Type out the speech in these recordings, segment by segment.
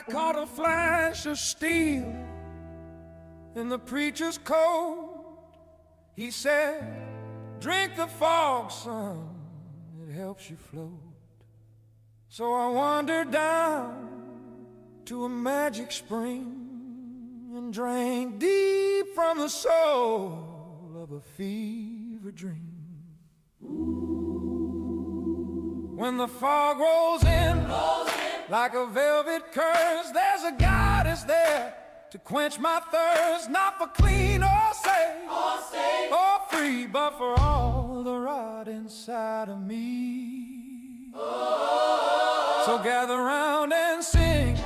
caught a flash of steel in the preacher's coat. He said, drink the fog, son, it helps you float. So I wandered down to a magic spring and drank deep from the soul of a fever dream. When the fog rolls in like a velvet curse, there's a goddess there to quench my thirst, not for clean or safe or free, but for all the rot inside of me. So gather round and sing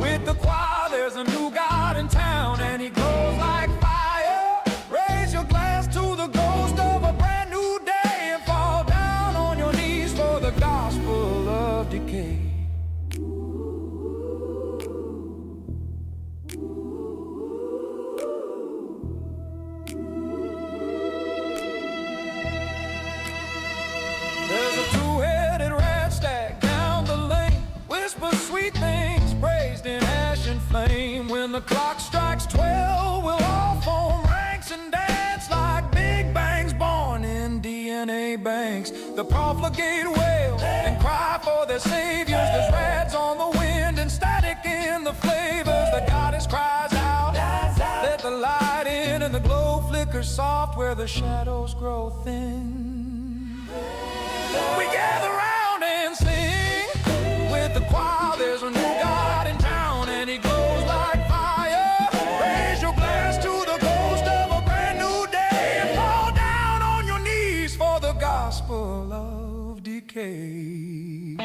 with the choir. There's a new God in town and he glows like fire. Raise your glass to the ghost of a brand new day and fall down on your knees for the gospel of decay. There's a two-headed rat stack down the lane, whisper sweet things praised in ash and flame. When the clock strikes 12, we'll all form ranks and dance like big bangs born in DNA banks. The profligate wail and cry for their saviors. There's rats on the wind and static in the flavors. The goddess cries out, let the light in, and the glow flickers soft where the shadows grow thin. We gather round and sing with the choir. There's a new God in town and he glows like fire. Raise your glass to the ghost of a brand new day and fall down on your knees for the gospel of decay.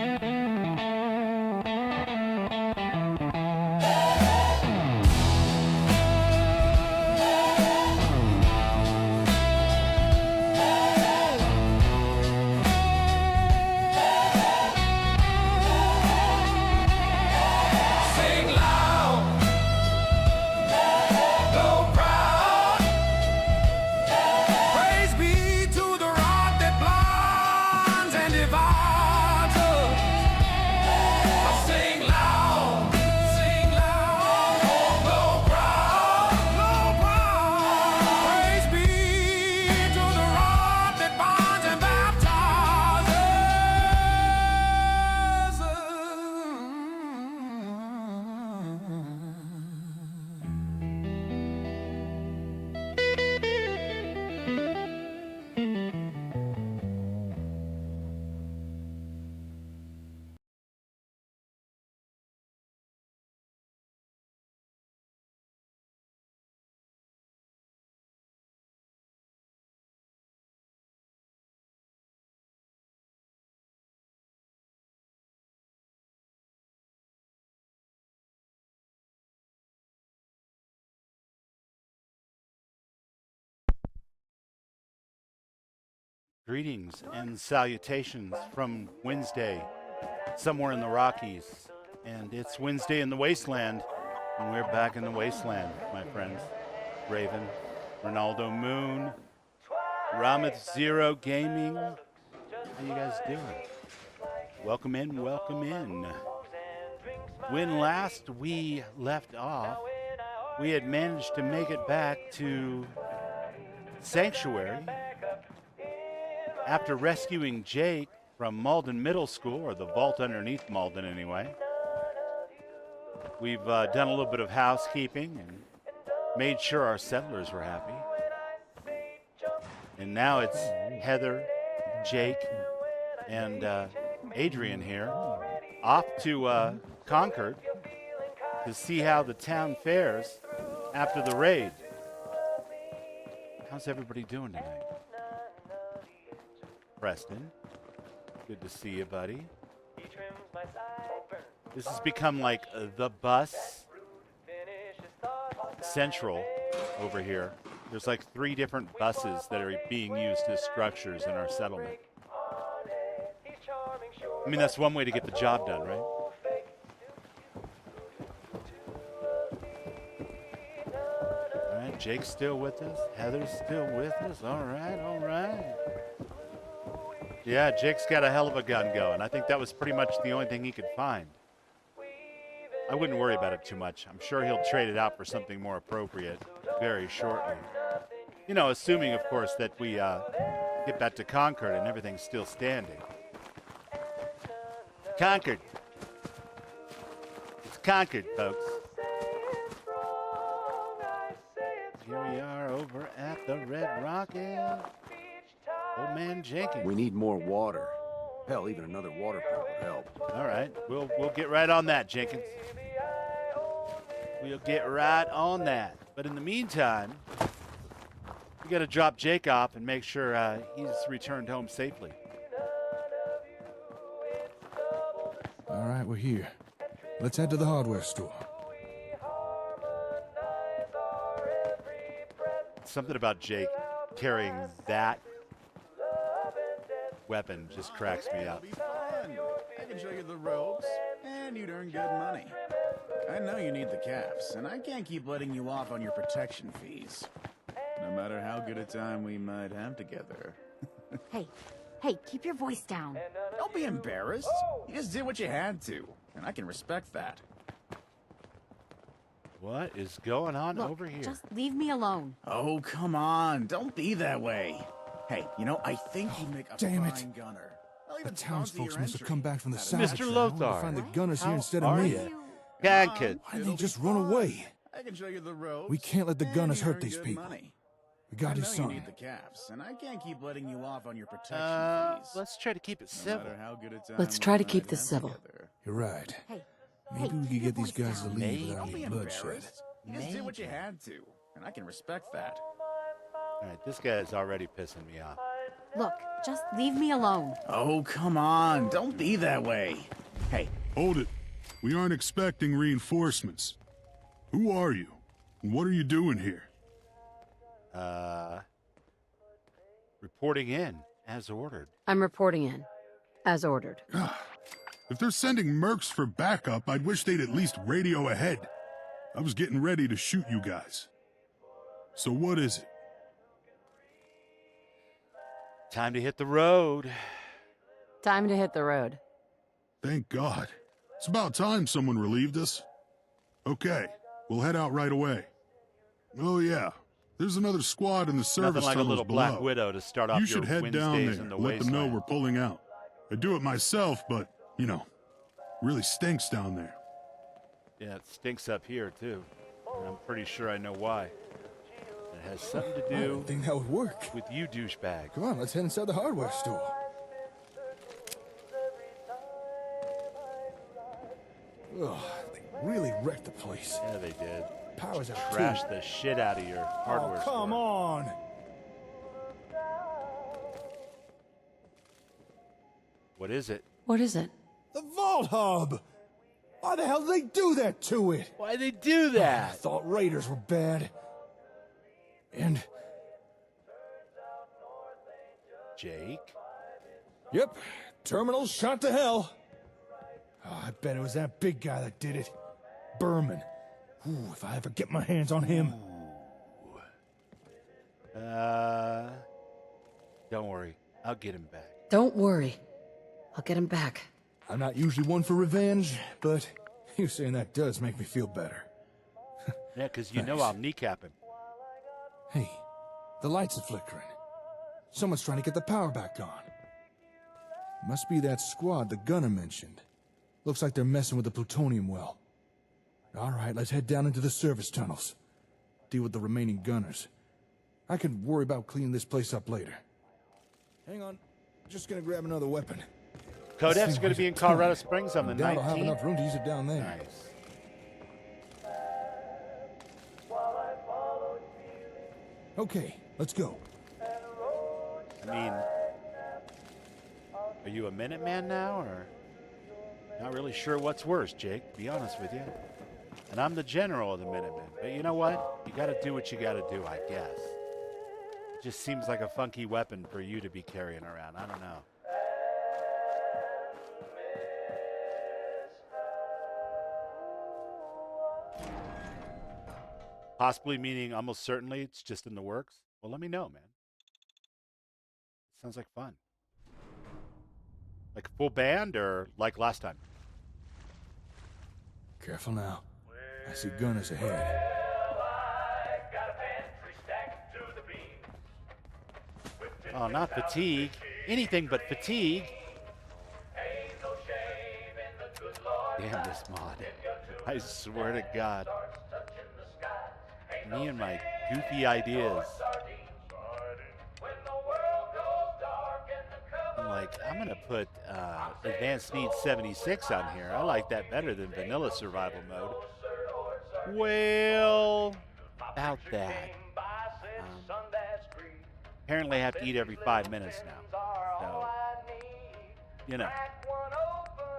Greetings and salutations from Wednesday, somewhere in the Rockies. And it's Wednesday in the Wasteland, and we're back in the Wasteland, my friends. Raven, Ronaldo Moon, Rameth Zero Gaming. How you guys doing? Welcome in, welcome in. When last we left off, we had managed to make it back to Sanctuary after rescuing Jake from Malden Middle School, or the vault underneath Malden anyway. We've done a little bit of housekeeping and made sure our settlers were happy. And now it's Heather, Jake, and Adrian here, off to Concord to see how the town fares after the raid. How's everybody doing tonight? Preston, good to see you, buddy. This has become like the bus central over here. There's like 3 different buses that are being used as structures in our settlement. I mean, that's one way to get the job done, right? All right, Jake's still with us. Heather's still with us. All right, all right. Yeah, Jake's got a hell of a gun going. I think that was pretty much the only thing he could find. I wouldn't worry about it too much. I'm sure he'll trade it out for something more appropriate very shortly. You know, assuming, of course, that we get back to Concord and everything's still standing. Concord. It's Concord, folks. Here we are over at the Red Rocket. Old man Jenkins. We need more water. Hell, even another water pump would help. All right, we'll get right on that, Jenkins. We'll get right on that. But in the meantime, we got to drop Jake off and make sure he's returned home safely. All right, we're here. Let's head to the hardware store. Something about Jake carrying that weapon just cracks me up. It'll be fun. I can show you the ropes, and you'd earn good money. I know you need the caps, and I can't keep letting you off on your protection fees. No matter how good a time we might have together. Hey, keep your voice down. Don't be embarrassed. You just did what you had to, and I can respect that. What is going on Look, over here? just leave me alone. Oh, come on. Don't be that way. Hey, you know, I think you'd make a damn it. fine gunner. I'll The even townsfolk sponsor your must have entry. come back from the Out of south. Mr. I wanted Lothar, to find the gunners how here instead are of me. you? Come Concord. Why didn't it'll they be just run fun. away? I can show you the ropes. We can't let the and gunners you hurt earn these good people. money. We got I his know you son. need the caps, and I can't keep letting you off on your protection fees. Let's try to keep it No civil. matter how good a time Let's we try to might keep this have civil. together. You're right. Hey, Maybe we keep could your get these voice guys to down. leave Maybe. without Don't be any bloodshed. embarrassed. You just did what you had to, and I can respect that. All right, this guy is already pissing me off. Look, just leave me alone. Oh, come on. Don't be that way. Hey, Hold it. We aren't expecting reinforcements. Who are you? And what are you doing here? Reporting in as ordered. I'm reporting in, as ordered. If they're sending mercs for backup, I'd wish they'd at least radio ahead. I was getting ready to shoot you guys. So what is it? Time to hit the road. Time to hit the road. Thank God. It's about time someone relieved us. Okay, we'll head out right away. Oh yeah, there's another squad in the service Nothing like a tunnels little below. Black Widow to start off You your should head down Wednesdays there, in the let them know wasteland. we're pulling out. I do it myself, but, you know, really stinks down there. Yeah, it stinks up here, too. And I'm pretty sure I know why. It has something to I do didn't think that would work. with you, douchebag. Come on, let's head inside the hardware store. Ugh, they really wrecked the place. Yeah, they did. Power's out too. Trash the shit out of your hardware Oh, come store. on. What is it? What is it? The vault hub. Why the hell did they do that to it? Why'd they do I that? thought raiders were bad. And, Jake? yep, terminal shot to hell. Oh, I bet it was that big guy that did it. Berman. Ooh, if I ever get my hands on him. Don't worry. I'll get him back. Don't worry. I'll get him back. I'm not usually one for revenge, but you saying that does make me feel better. Yeah, because you know Thanks. I'll kneecap him. Hey, the lights are flickering. Someone's trying to get the power back on. Must be that squad the gunner mentioned. Looks like they're messing with the plutonium well. All right, let's head down into the service tunnels. Deal with the remaining gunners. I can worry about cleaning this place up later. Hang on. Just gonna grab another weapon. Kodak's This thing going to weighs be a in ton. Colorado Springs on the Doubt I'll have 19th. enough room to use it down there. Nice. Okay, let's go. I mean, are you a Minuteman now, or? Not really sure what's worse, Jake, to be honest with you. And I'm the general of the Minutemen. But you know what? You gotta do what you gotta do, I guess. It just seems like a funky weapon for you to be carrying around. I don't know. Possibly meaning almost certainly it's just in the works? Well, let me know, man. Sounds like fun. Like a full band or like last time? Careful now. I see gunners ahead. Oh, not fatigue. Anything but fatigue. Damn this mod. I swear to God. Me and my goofy ideas. I'm gonna put Advanced Needs 76 on here. I like that better than Vanilla Survival Mode. Well, about that. Apparently I have to eat every 5 minutes now. So, you know,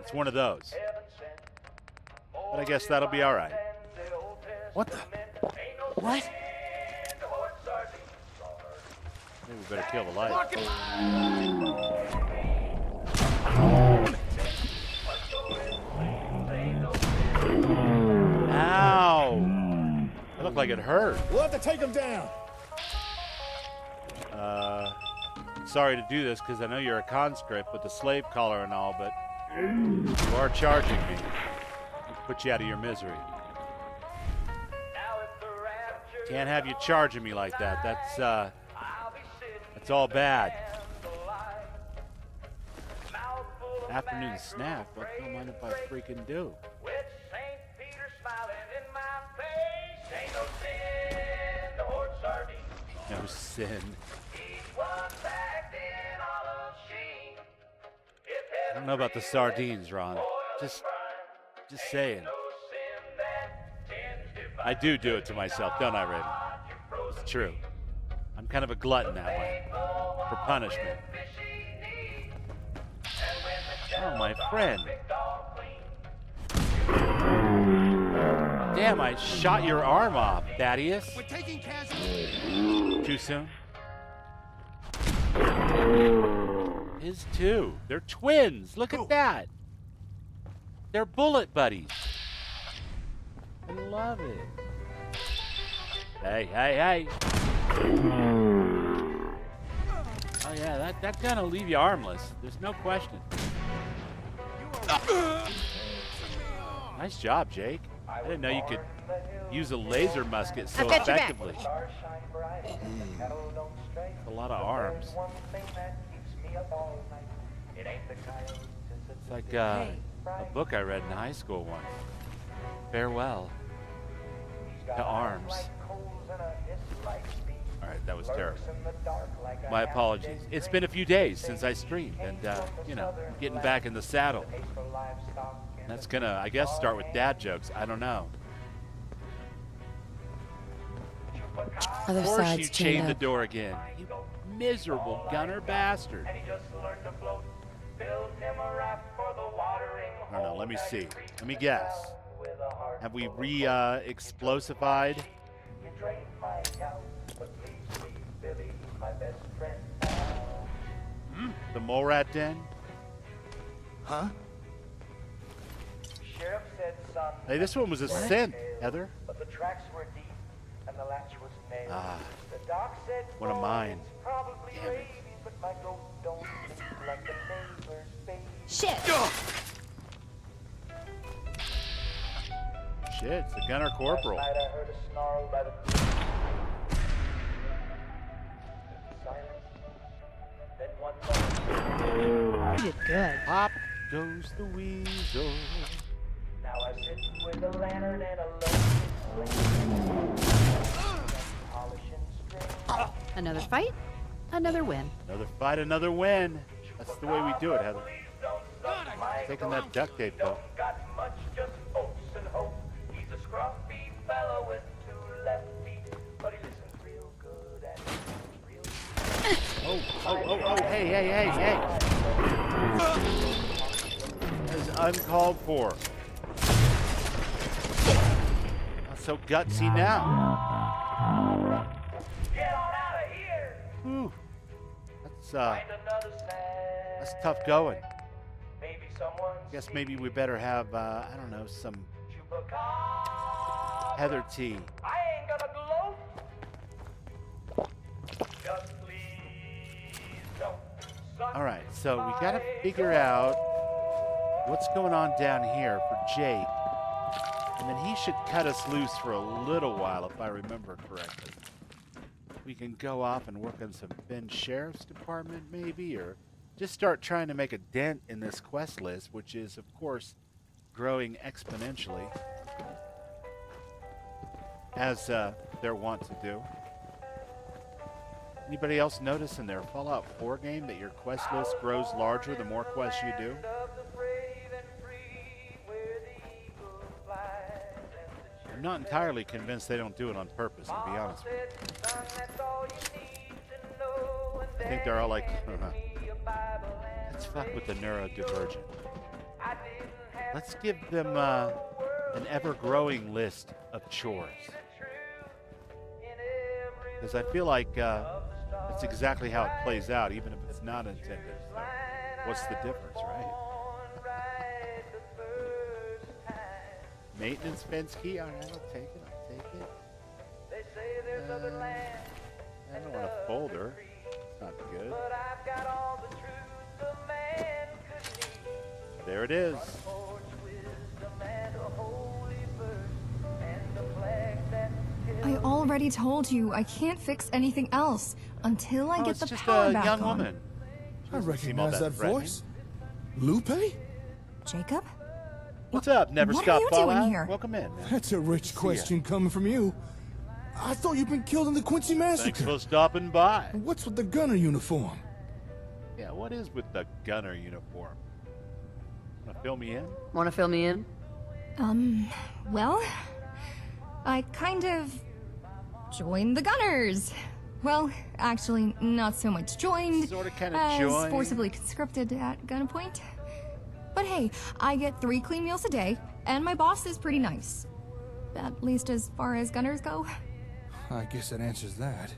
it's one of those. But I guess that'll be all right. What the? What? Maybe we better kill the light. Ow! That looked like it hurt. We'll have to take him down. Sorry to do this because I know you're a conscript with the slave collar and all, but you are charging me. I'll put you out of your misery. Can't have you charging me like that. That's all bad. Afternoon snack? What don't mind if I freaking do? No sin. I don't know about the sardines, Ron. Just saying. I do it to myself, don't I, Raven? It's true. I'm kind of a glutton that way. For punishment. Oh, my friend. Damn, I shot your arm off, Thaddeus. We're taking casualties. Too soon? His too. They're twins. Look at that. They're bullet buddies. I love it. Hey. Oh yeah, that gun'll leave you armless. There's no question. Nice job, Jake. I didn't know you could use a laser musket so I've got your back. effectively. A lot of arms. It's like a book I read in high school once. Farewell to arms. All right, that was terrible. My apologies. It's been a few days since I streamed, and you know, getting back in the saddle. That's gonna, I guess, start with dad jokes. I don't know. Other Of course side's you chained chained the up. door again. You miserable gunner bastard. I don't know. Let me see. Let me guess. Have we explosified? The mole rat den? Huh? Hey, this one was a scent, Heather. But the tracks were deep and the latch was nailed. Ah, The doc said one of mine. probably Damn it. rabies, but my goat don't speak like the neighbor's baby. Shit! Shit, it's the gunner corporal. Last night I heard a snarl by the silence. Then one more. You did good. Pop goes the weasel. Now I sit with a lantern and a load polishing string. Another fight, another win. Another fight, another win. That's the way we do it, Heather. Taking that duct tape, though. Got much, just hopes and hope. He's a scruffy fellow with two left feet, but he listens real good and real Oh, hey. That is uncalled for. Not so gutsy now. Get on out of here! Whew. Find another snack. That's tough going. Maybe someone Guess maybe we better have, I don't know, some Chupacabra. heather tea. I ain't gonna gloat. Just please don't suck All right, so we gotta my figure out what's going on down here for Jake. And then he should cut us loose for a little while, if I remember correctly. We can go off and work on some Bend Sheriff's Department, maybe, or just start trying to make a dent in this quest list, which is, of course, growing exponentially, as they're wont to do. Anybody else notice in their Fallout 4 game that your quest list grows larger the more quests you do? I'm not entirely convinced they don't do it on purpose, to be honest with you. I think they're all like, let's fuck with the neurodivergent. Let's give them an ever-growing list of chores. Because I feel like that's exactly how it plays out, even if it's not intended. So what's the difference, right? Maintenance fence key? All right, I'll take it. I don't want a folder. It's not good. There it is. I already told you I can't fix anything else until I get the power back on. It's just a young woman. I recognize that voice. Lupe? Jacob? What's up, Never What Stop are you doing Fallout? here? Welcome in, man. That's a rich question coming from you. I thought you'd been killed in the Quincy Thanks Massacre. for stopping by. What's with the gunner uniform? Yeah, what is with the gunner uniform? Wanna fill me in? Want to fill me in? Well, I kind of joined the Gunners. Well, actually, not so much joined Sorta kinda as joined. forcibly conscripted at gunpoint. But hey, I get 3 clean meals a day, and my boss is pretty nice. At least as far as Gunners go. I guess that answers that.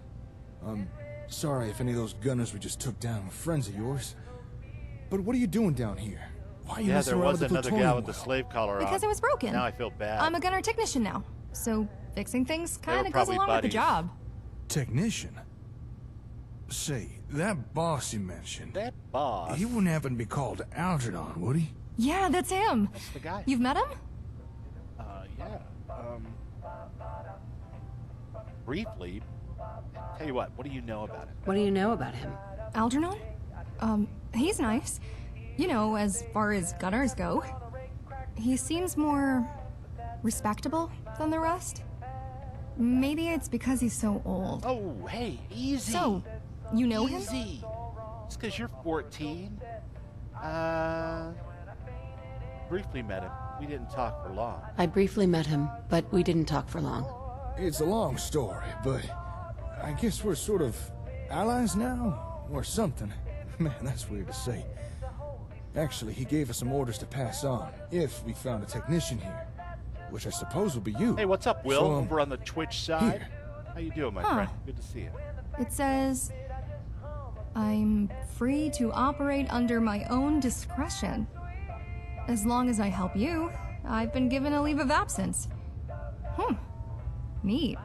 Sorry if any of those gunners we just took down were friends of yours. But what are you doing down here? Why are you Yeah, messing there around was with the another plutonium gal with the well? slave collar on. Because it was broken. Now I feel bad. I'm a Gunner technician now, so fixing things were kind of goes probably along with the buddies. job. Technician? Say, that boss you mentioned, That boss. he wouldn't happen to be called Algernon, would he? Yeah, that's him. That's the guy. You've met him? Yeah. Briefly. Tell you what do you know about him? What do you know about him? Algernon? He's nice. You know, as far as Gunners go. He seems more respectable than the rest. Maybe it's because he's so old. Oh, hey, easy. So, you know him? Easy. Just because you're 14. Briefly met him. We didn't talk for long. I briefly met him, but we didn't talk for long. It's a long story, but I guess we're sort of allies now, or something. Man, that's weird to say. Actually, he gave us some orders to pass on, if we found a technician here. Which I suppose would be you. Hey, what's up, Will? So, Over on the Twitch side? here. How you doing, my Huh. friend? Good to see you. It says, I'm free to operate under my own discretion. As long as I help you, I've been given a leave of absence. Neat.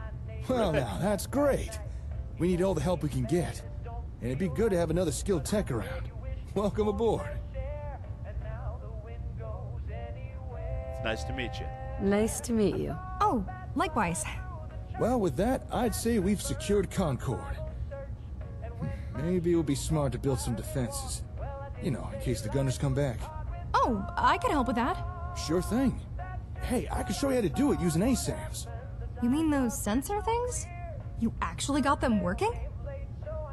Well, now, that's great. We need all the help we can get. And it'd be good to have another skilled tech around. Welcome aboard. It's nice to meet you. Nice to meet you. Oh, likewise. Well, with that, I'd say we've secured Concord. Maybe it would be smart to build some defenses. You know, in case the gunners come back. Oh, I can help with that. Sure thing. Hey, I can show you how to do it using ASAMs. You mean those sensor things? You actually got them working?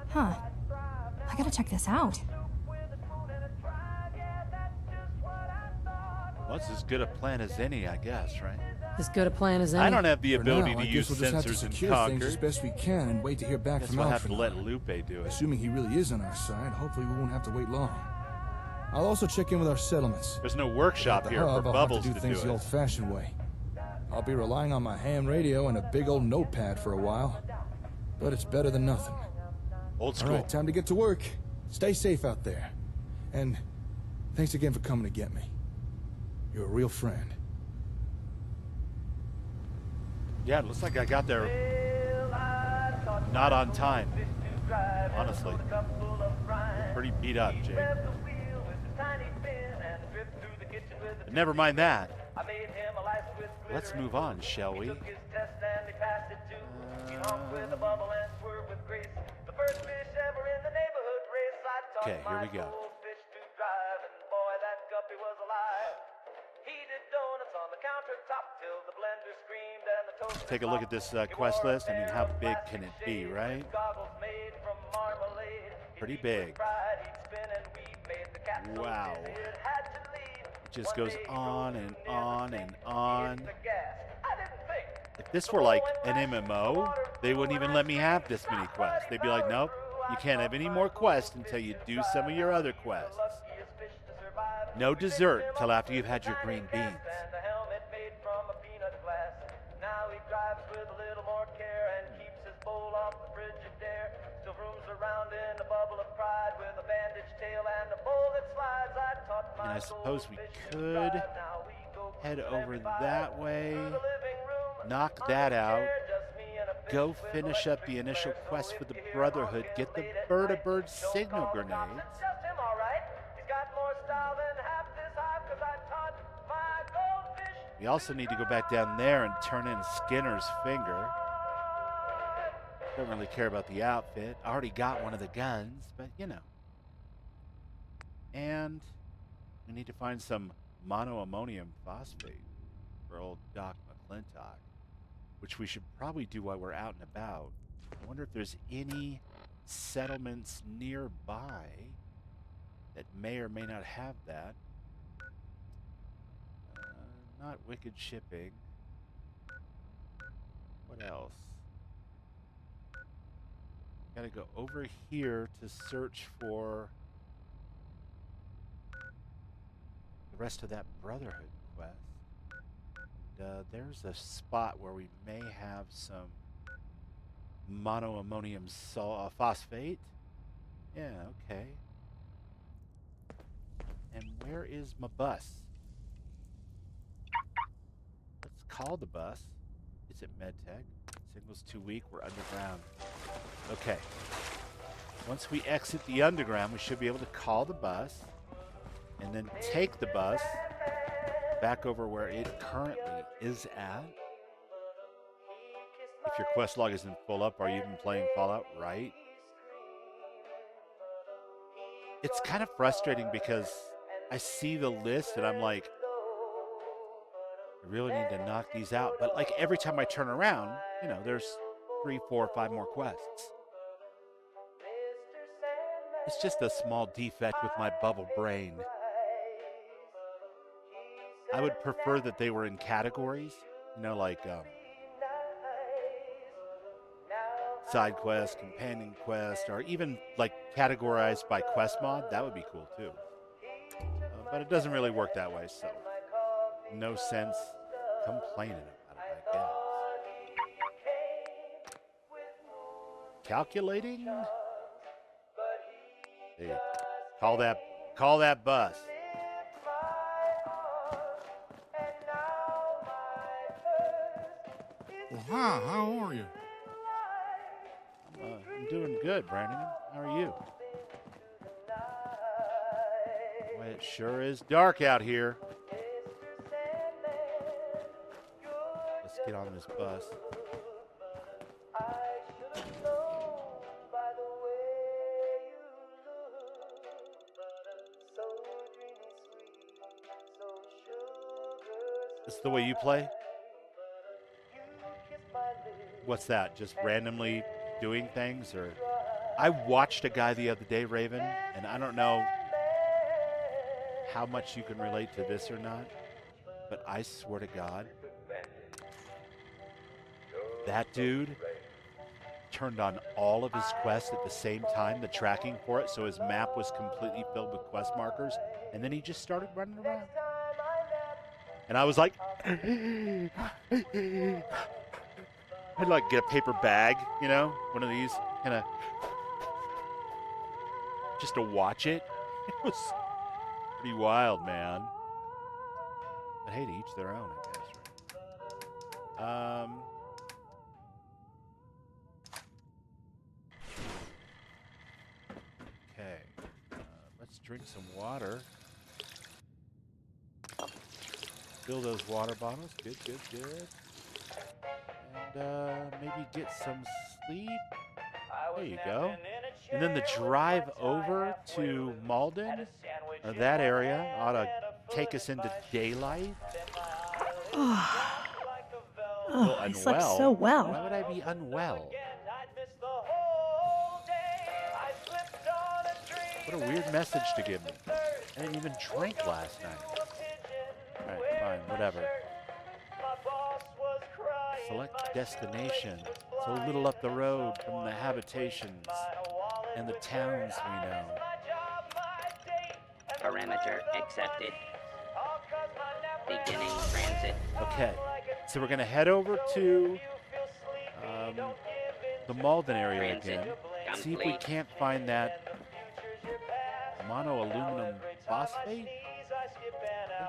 Huh. I gotta check this out. Well, it's as good a plan as any, I guess, right? As good a plan as any. I don't have the For ability now, to I use guess we'll just have to sensors in secure things as Concord. best we can and wait to hear back Guess from we'll have to Algernon. let Lupe do it. Assuming he really is on our side, hopefully we won't have to wait long. I'll also check in with our settlements. There's no At workshop the here for hub, I'll Bubbles have to do things the it. old-fashioned way. I'll be relying on my ham radio and a big old notepad for a while. But it's better than nothing. Old All school. right, time to get to work. Stay safe out there. And thanks again for coming to get me. You're a real friend. Yeah, it looks like I got there not on time. Honestly. Pretty beat up, Jake. But never mind that. I made him a license with glitter. Let's move on, shall we? He took his test and he passed it too. He hung with a bubble and swerved with grace. The first fish ever in the neighborhood race. I taught Okay, here my we go. goldfish to drive, and boy, that guppy was alive. He did donuts on the countertop till the blender screamed and the toaster Take a look at this quest list. I mean, how big can it be, right? goggles made from marmalade. Pretty big. Wow. It just goes on and on and on. If this were like an MMO, they wouldn't even let me have this many quests. They'd be like, nope, you can't have any more quests until you do some of your other quests. No dessert until after you've had your green beans. Now he drives with a little more care and keeps his bowl off the Frigidaire. Still roams around in a bubble of pride with a bandaged tail and a bowl that slides. I taught my And I suppose we goldfish to could drive. Now we go head cruising over every vibe that way, through the living room. knock that out, go finish up the initial quest for the Brotherhood, get the Bird-a-Bird signal grenades. We also need to go back down there and turn in Skinner's finger. Don't really care about the outfit. I already got one of the guns, but you know. And we need to find some monoammonium phosphate for old Doc McClintock, which we should probably do while we're out and about. I wonder if there's any settlements nearby that may or may not have that. Not Wicked Shipping. What else? Gotta go over here to search for the rest of that Brotherhood quest. There's a spot where we may have some monoammonium phosphate. Yeah, okay. And where is my bus? Let's call the bus. It's at MedTech. Signal's too weak. We're underground. Okay. Once we exit the underground, we should be able to call the bus and then take the bus back over where it currently is at. If your quest log isn't full up, are you even playing Fallout? Right. It's kind of frustrating because I see the list and I'm like, I really need to knock these out. But like every time I turn around, you know, there's 3, 4, 5 more quests. It's just a small defect with my bubble brain. I would prefer that they were in categories, you know, like side quest, companion quest, or even like categorized by quest mod. That would be cool too. But it doesn't really work that way, so no sense complaining about it, I guess. Calculating? Hey, call that bus. Well, hi, how are you? I'm doing good, Brandon. How are you? Boy, it sure is dark out here. Let's get on this bus. This is the way you play? What's that? Just randomly doing things? Or I watched a guy the other day, Raven, and I don't know how much you can relate to this or not, but I swear to God, that dude turned on all of his quests at the same time, the tracking for it, so his map was completely filled with quest markers, and then he just started running around. And I was like, I'd like get a paper bag, you know, one of these, kind of, just to watch it. It was pretty wild, man. But hey, to each their own, I guess, right? Okay, let's drink some water. Fill those water bottles. Good, good, good. And maybe get some sleep. There you go. And then the drive over to Malden, or that area, ought to take us into daylight. Oh, I slept so well. Why would I be unwell? What a weird message to give me. I didn't even drink last night. All right, fine, whatever. Select destination. It's a little up the road from the habitations and the towns we know. Parameter accepted. Beginning transit. Okay, so we're going to head over to the Malden area again. See if we can't find that mono-aluminum phosphate. I think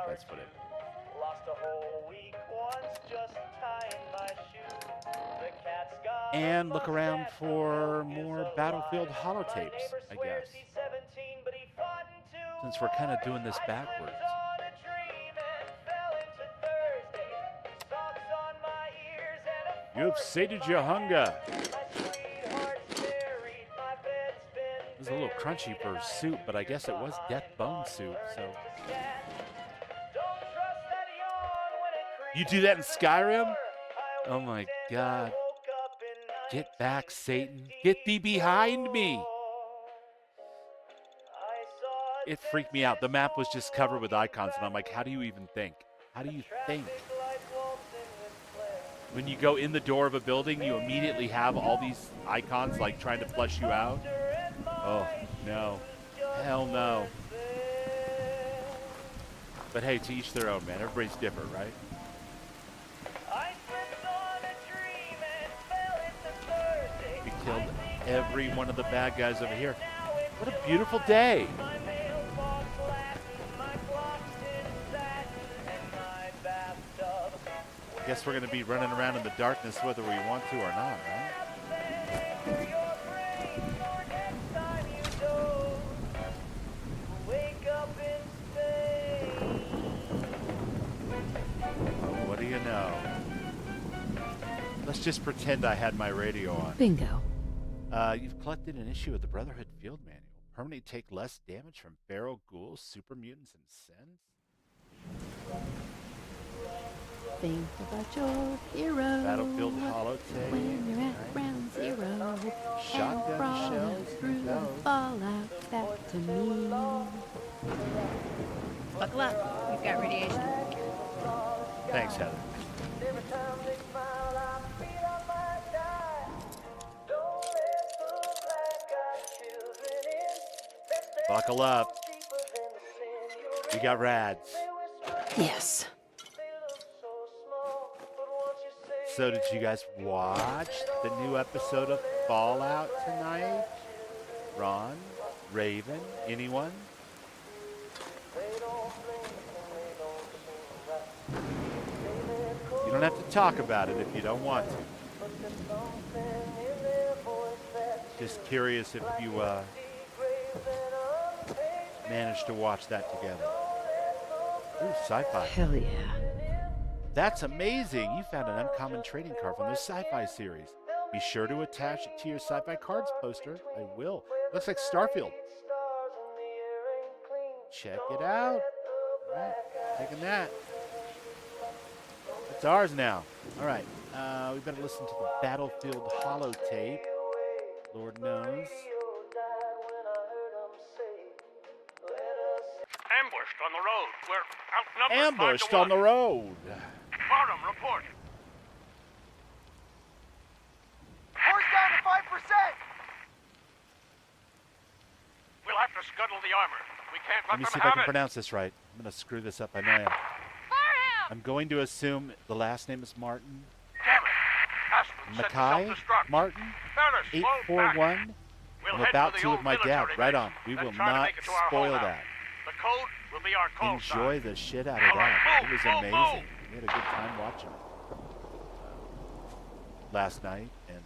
that's what it is. And look around for more Battlefield holotapes, I guess. Since we're kind of doing this backwards. You have sated your hunger. It was a little crunchy for soup, but I guess it was death bone soup, so. You do that in Skyrim? Oh my God. Get back, Satan. Get thee behind me. It freaked me out. The map was just covered with icons, and I'm like, how do you even think? How do you think? When you go in the door of a building, you immediately have all these icons like trying to flush you out. Oh, no. Hell no. But hey, to each their own, man. Everybody's different, right? We killed every one of the bad guys over here. What a beautiful day. I guess we're going to be running around in the darkness whether we want to or not, right? Well, what do you know? Let's just pretend I had my radio on. Bingo. You've collected an issue of the Brotherhood Field Manual. Permanently take less damage from feral ghouls, super mutants, and sins. Think about your hero. Battlefield holotape. When you're at ground zero. Shotgun and shells. through the fallout back to me. Buckle up. We've got radiation. Thanks, Heather. Buckle up. We got rads. Yes. So did you guys watch the new episode of Fallout tonight? Ron? Raven? Anyone? You don't have to talk about it if you don't want to. Just curious if you managed to watch that together. Ooh, sci-fi. Hell yeah. That's amazing. You found an uncommon trading card from the sci-fi series. Be sure to attach it to your sci-fi cards poster. I will. Looks like Starfield. Check it out. All right, taking that. It's ours now. All right, we better listen to the Battlefield holotape. Lord knows. Ambushed on the road. We're outnumbered. Ambushed on the road. Barnum, report. Horse down to 5%! We'll have to scuttle the armor. We can't Let let me them see if I have can it. pronounce this right. I'm going to screw this up. I know I am. I'm going to assume the last name is Martin. Damn it. Aspen said Mackay self-destruct. Martin. Fellas, slow back. 841. We'll I'm head about for the to with old my dad. military Right base, on. We then will try to not make it to our spoil hideout. that. The code will be our call Enjoy sign. the shit out of All right, that. move, It was move, amazing. move. We had a good time watching it last night, and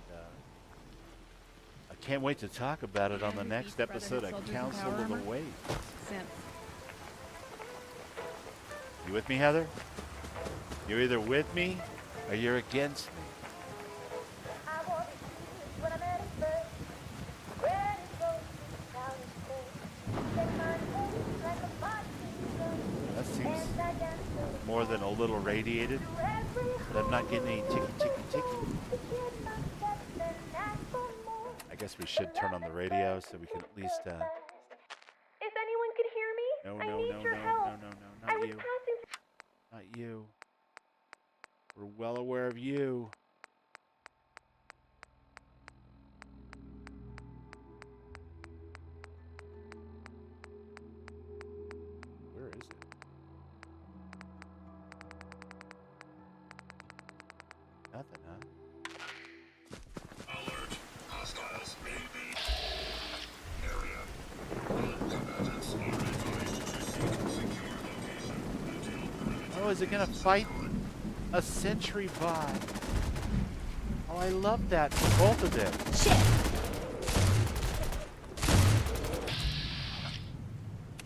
I can't wait to talk about it on the next episode of Council of the Waste. You with me, Heather? You're either with me or you're against me. That seems more than a little radiated, but I'm not getting any ticky, ticky, ticky. I guess we should turn on the radio so we can at least, If anyone could hear me, no, I no, need no, your no, help. no, no, no, not you. Not you. We're well aware of you. Where is it? Nothing, huh? Alert. Hostiles may be area. Combatants are advised to seek secure location until Oh, is it gonna fight a sentry bot? Oh, I love that for both of them.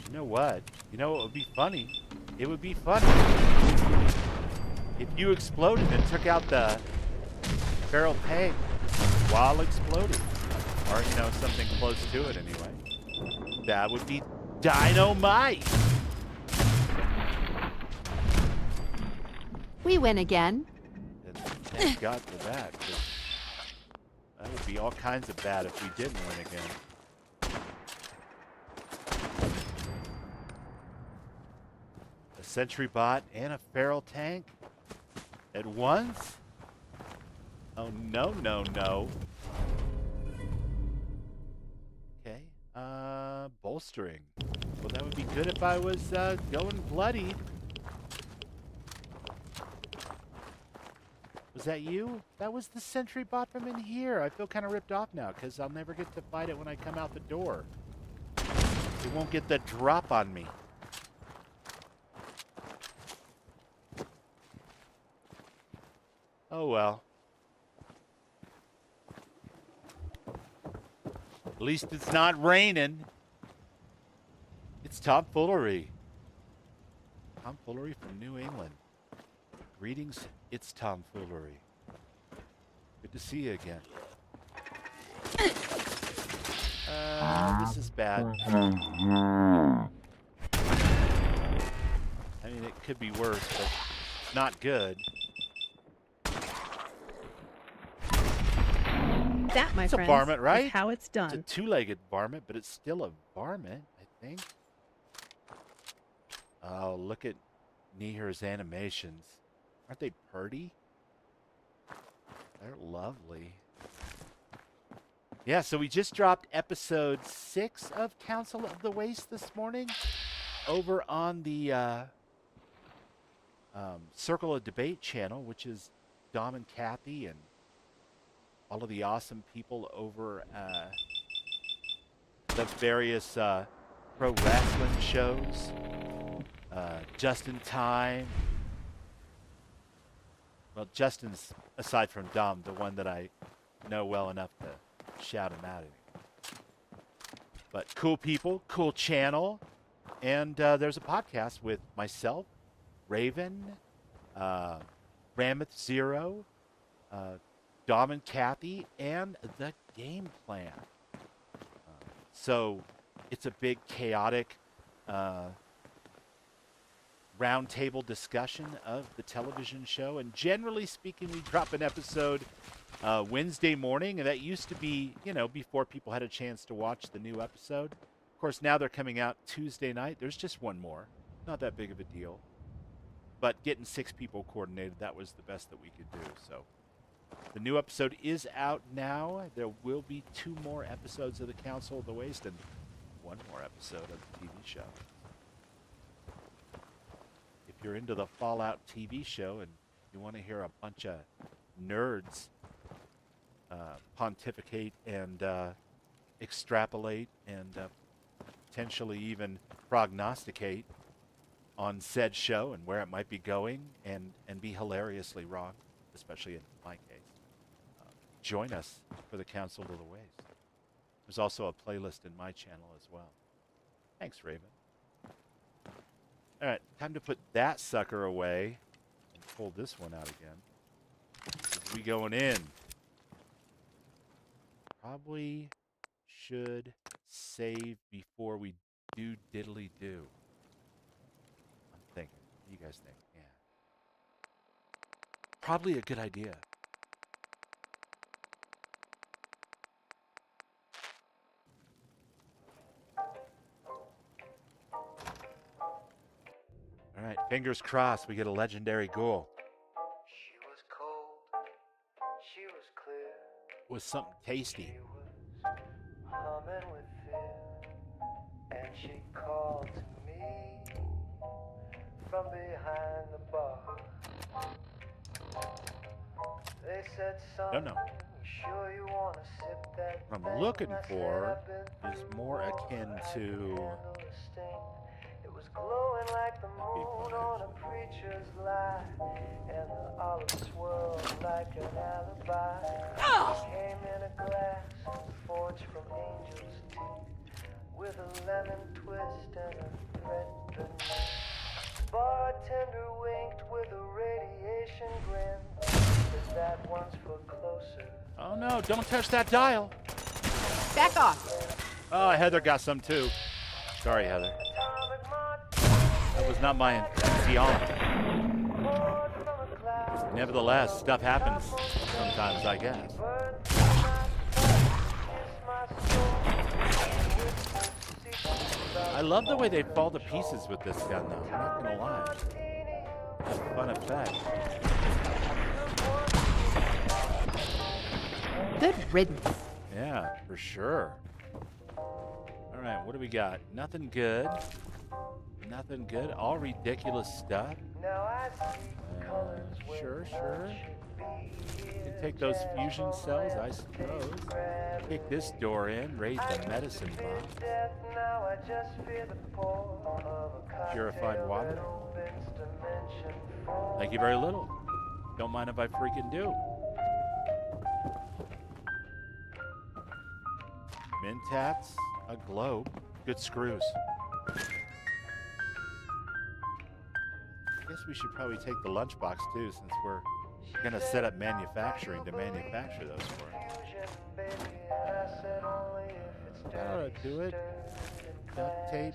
You know what? You know what would be funny? It would be funny if you exploded and took out the feral tank while exploding. Or, you know, something close to it anyway. That would be dynamite! We win again. And thank God for that, 'cause that would be all kinds of bad if we didn't win again. A sentry bot and a feral tank at once? Oh, no, no, no. Okay, bolstering. Well, that would be good if I was going bloodied. Was that you? That was the sentry bot from in here. I feel kind of ripped off now because I'll never get to fight it when I come out the door. It won't get the drop on me. Oh well. At least it's not raining. It's tomfoolery. Tomfoolery from New England. Greetings, it's tomfoolery. Good to see you again. This is bad. I mean, it could be worse, but it's not good. That, my It's a friends, varmint, right? is how it's done. It's a two-legged varmint, but it's still a varmint, I think. Oh, look at Nihir's animations. Aren't they pretty? They're lovely. Yeah, so we just dropped episode 6 of Council of the Waste this morning over on the Circle of Debate channel, which is Dom and Kathy and all of the awesome people over the various pro wrestling shows. Just in Time. Well, Justin's, aside from Dom, the one that I know well enough to shout him out at. But cool people, cool channel. And there's a podcast with myself, Raven, Rameth Zero, Dom and Kathy, and the Game Plan. So it's a big chaotic roundtable discussion of the television show. And generally speaking, we drop an episode Wednesday morning. And that used to be, you know, before people had a chance to watch the new episode. Of course, now they're coming out Tuesday night. There's just one more. Not that big of a deal. But getting 6 people coordinated, that was the best that we could do. So the new episode is out now. There will be 2 more episodes of the Council of the Waste and 1 more episode of the TV show. If you're into the Fallout TV show and you want to hear a bunch of nerds pontificate and extrapolate and potentially even prognosticate on said show and where it might be going and be hilariously wrong, especially in my case, join us for the Council of the Waste. There's also a playlist in my channel as well. Thanks, Raven. All right, time to put that sucker away and pull this one out again. We going in. Probably should save before we do diddly do. I'm thinking. What do you guys think? Yeah. Probably a good idea. All right, fingers crossed we get a legendary ghoul. She was cold, she was clear, With something tasty. she was humming with fear, and she called to me from behind the bar. They said, son, No. sure you wanna sip that What I'm thing? looking I said, for "I've been is through more more, akin I to. can handle the sting." It was glowing like the moon on a preacher's lie, and the olive swirled like an alibi. It came in a glass forged from angel's teeth, with a lemon twist and a thread beneath. Bartender winked with a radiation grin. Said that one's for closer. Oh no, don't touch that dial. Back off. Oh, Heather got some too. Sorry, Heather. That was not my intention. Nevertheless, stuff happens sometimes, I guess. I love the way they fall to pieces with this gun, though. I'm not gonna lie. It's a fun effect. Good riddance. Yeah, for sure. All right, what do we got? Nothing good. Nothing good. All ridiculous stuff. Sure. You can take those fusion cells, I suppose. Kick this door in, raise the medicine box. Purified water. Thank you very little. Don't mind if I freaking do. Mentats, a globe, good screws. I guess we should probably take the lunchbox too, since we're gonna set up manufacturing to manufacture those for it. That ought to do it. Duct tape.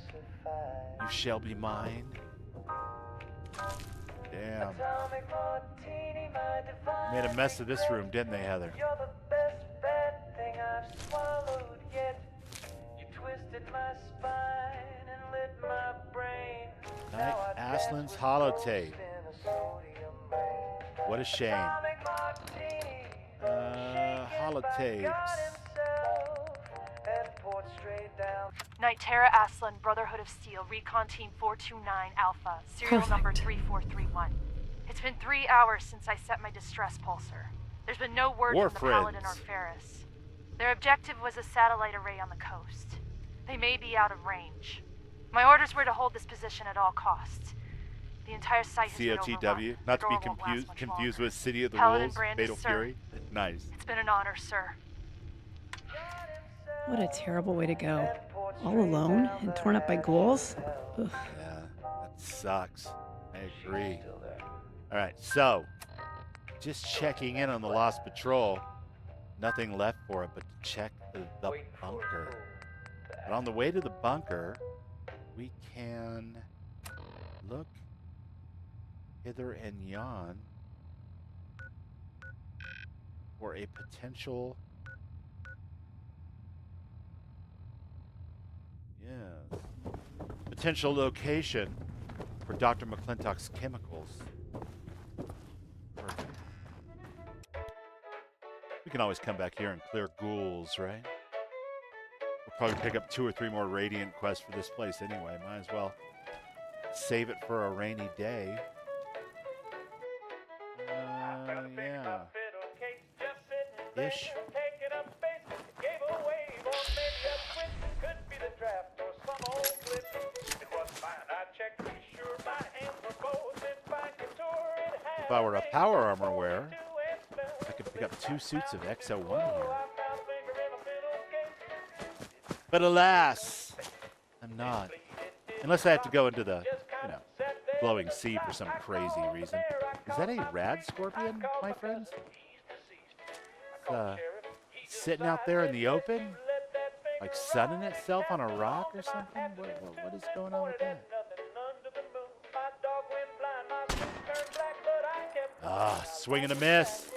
You shall be mine. Damn. Made a mess of this room, didn't they, Heather? You're the best bad thing I've swallowed yet. You twisted my spine and lit my brain. Night Aslan's holotape. What a shame. Holotapes. Night Terra Aslan, Brotherhood of Steel, Recon Team 429 Alpha, serial number 3431. It's been 3 hours since I set my distress pulsar. There's been no word from the Paladin or Ferris. Their objective was a satellite array on the coast. They may be out of range. My orders were to hold this position at all costs. The entire site has been overrun. COTW, not to be confused with City of the Wolves, Fatal Fury. Nice. It's been an honor, sir. What a terrible way to go. All alone and torn up by ghouls? Ugh. Yeah, that sucks. I agree. All right, so just checking in on the Lost Patrol. Nothing left for it but to check the bunker. But on the way to the bunker, we can look hither and yon for a potential, potential location for Dr. McClintock's chemicals. Perfect. We can always come back here and clear ghouls, right? We'll probably pick up 2 or 3 more Radiant quests for this place anyway. Might as well save it for a rainy day. Yeah. Ish. If I were a power armor wearer, I could pick up 2 suits of XO1 here. But alas, I'm not. Unless I have to go into the, glowing sea for some crazy reason. Is that a rad scorpion, my friends? Sitting out there in the open, like sunning itself on a rock or something? What is going on with that? Ah, swing and a miss.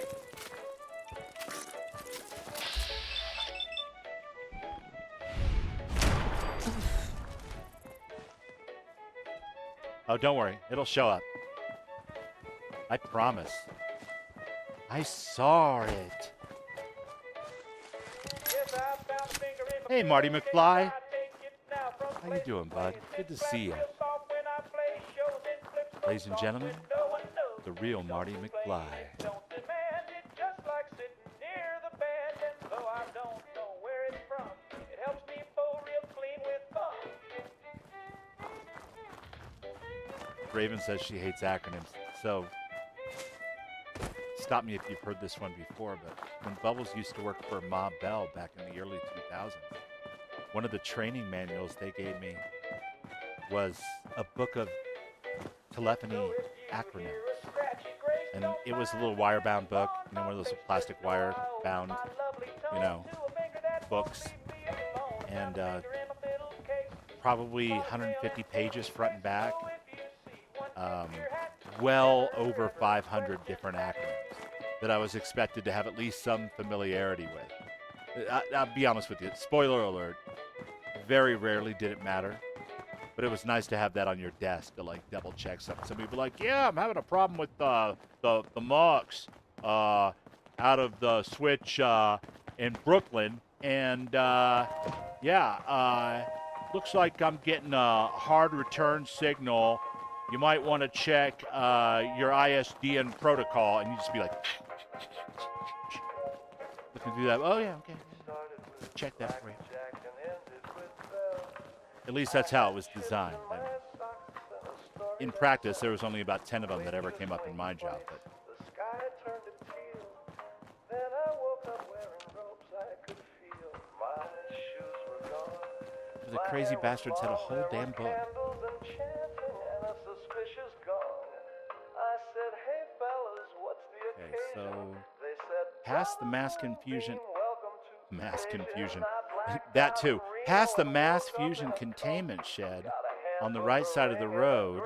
Oh, don't worry. It'll show up. I promise. I saw it. Hey, Marty McFly. How you doing, bud? Good to see you. Ladies and gentlemen, the real Marty McFly. Raven says she hates acronyms. So, stop me if you've heard this one before, but when Bubbles used to work for Ma Bell back in the early 2000s, one of the training manuals they gave me was a book of telephony acronyms. And it was a little wire-bound book, one of those plastic wire-bound, books. And probably 150 pages front and back. Well over 500 different acronyms that I was expected to have at least some familiarity with. I'll be honest with you. Spoiler alert. Very rarely did it matter. But it was nice to have that on your desk to double check something. Somebody would be like, yeah, I'm having a problem with the mux out of the switch in Brooklyn. And looks like I'm getting a hard return signal. You might want to check your ISDN protocol, and you just be like, looking through that. Oh, yeah, okay. Check that for you. At least that's how it was designed. In practice, there was only about 10 of them that ever came up in my job. But the crazy bastards had a whole damn book. Okay, so past the mass confusion. That too. Past the mass fusion containment shed on the right side of the road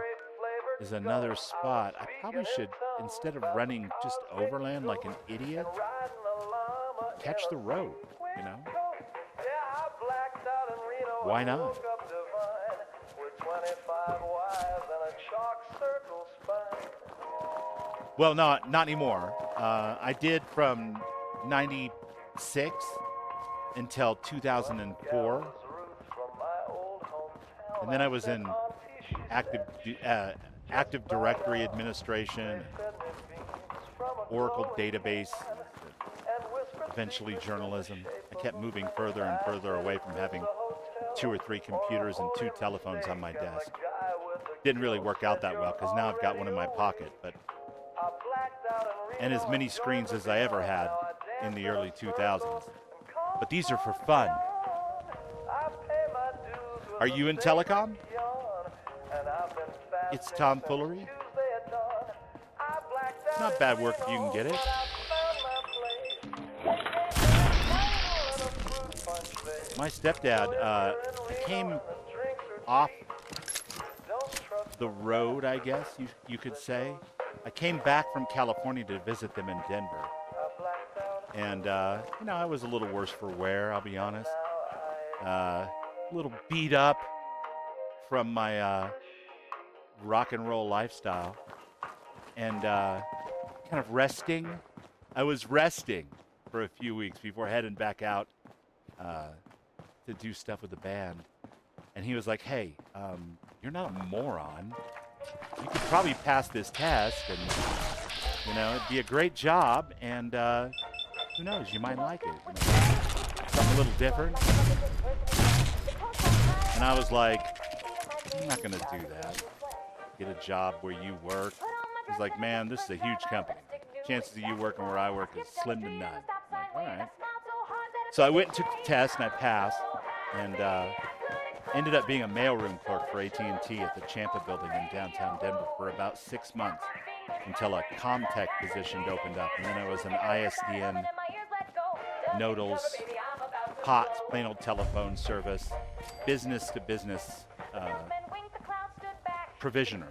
is another spot. I probably should, instead of running just overland like an idiot, catch the road, Why not? Well, not anymore. I did from 96 until 2004. And then I was in Active Directory administration, Oracle database, eventually journalism. I kept moving further and further away from having 2 or 3 computers and 2 telephones on my desk. Didn't really work out that well because now I've got one in my pocket, and as many screens as I ever had in the early 2000s. But these are for fun. Are you in telecom? It's tomfoolery. Not bad work if you can get it. My stepdad came off the road, I guess you could say. I came back from California to visit them in Denver. And, I was a little worse for wear, I'll be honest. A little beat up from my rock and roll lifestyle. And kind of resting. I was resting for a few weeks before heading back out to do stuff with the band. And he was like, hey, you're not a moron. You could probably pass this test and, it'd be a great job. And who knows, you might like it. Something a little different. And I was like, I'm not going to do that. Get a job where you work. He's like, man, this is a huge company. Chances of you working where I work is slim to none. I'm like, all right. So I went and took the test, and I passed, and ended up being a mailroom clerk for AT&T at the Champa building in downtown Denver for about 6 months. until a Comtech position opened up. And then I was an ISDN nodals, POTS, plain old telephone service, business-to-business provisioner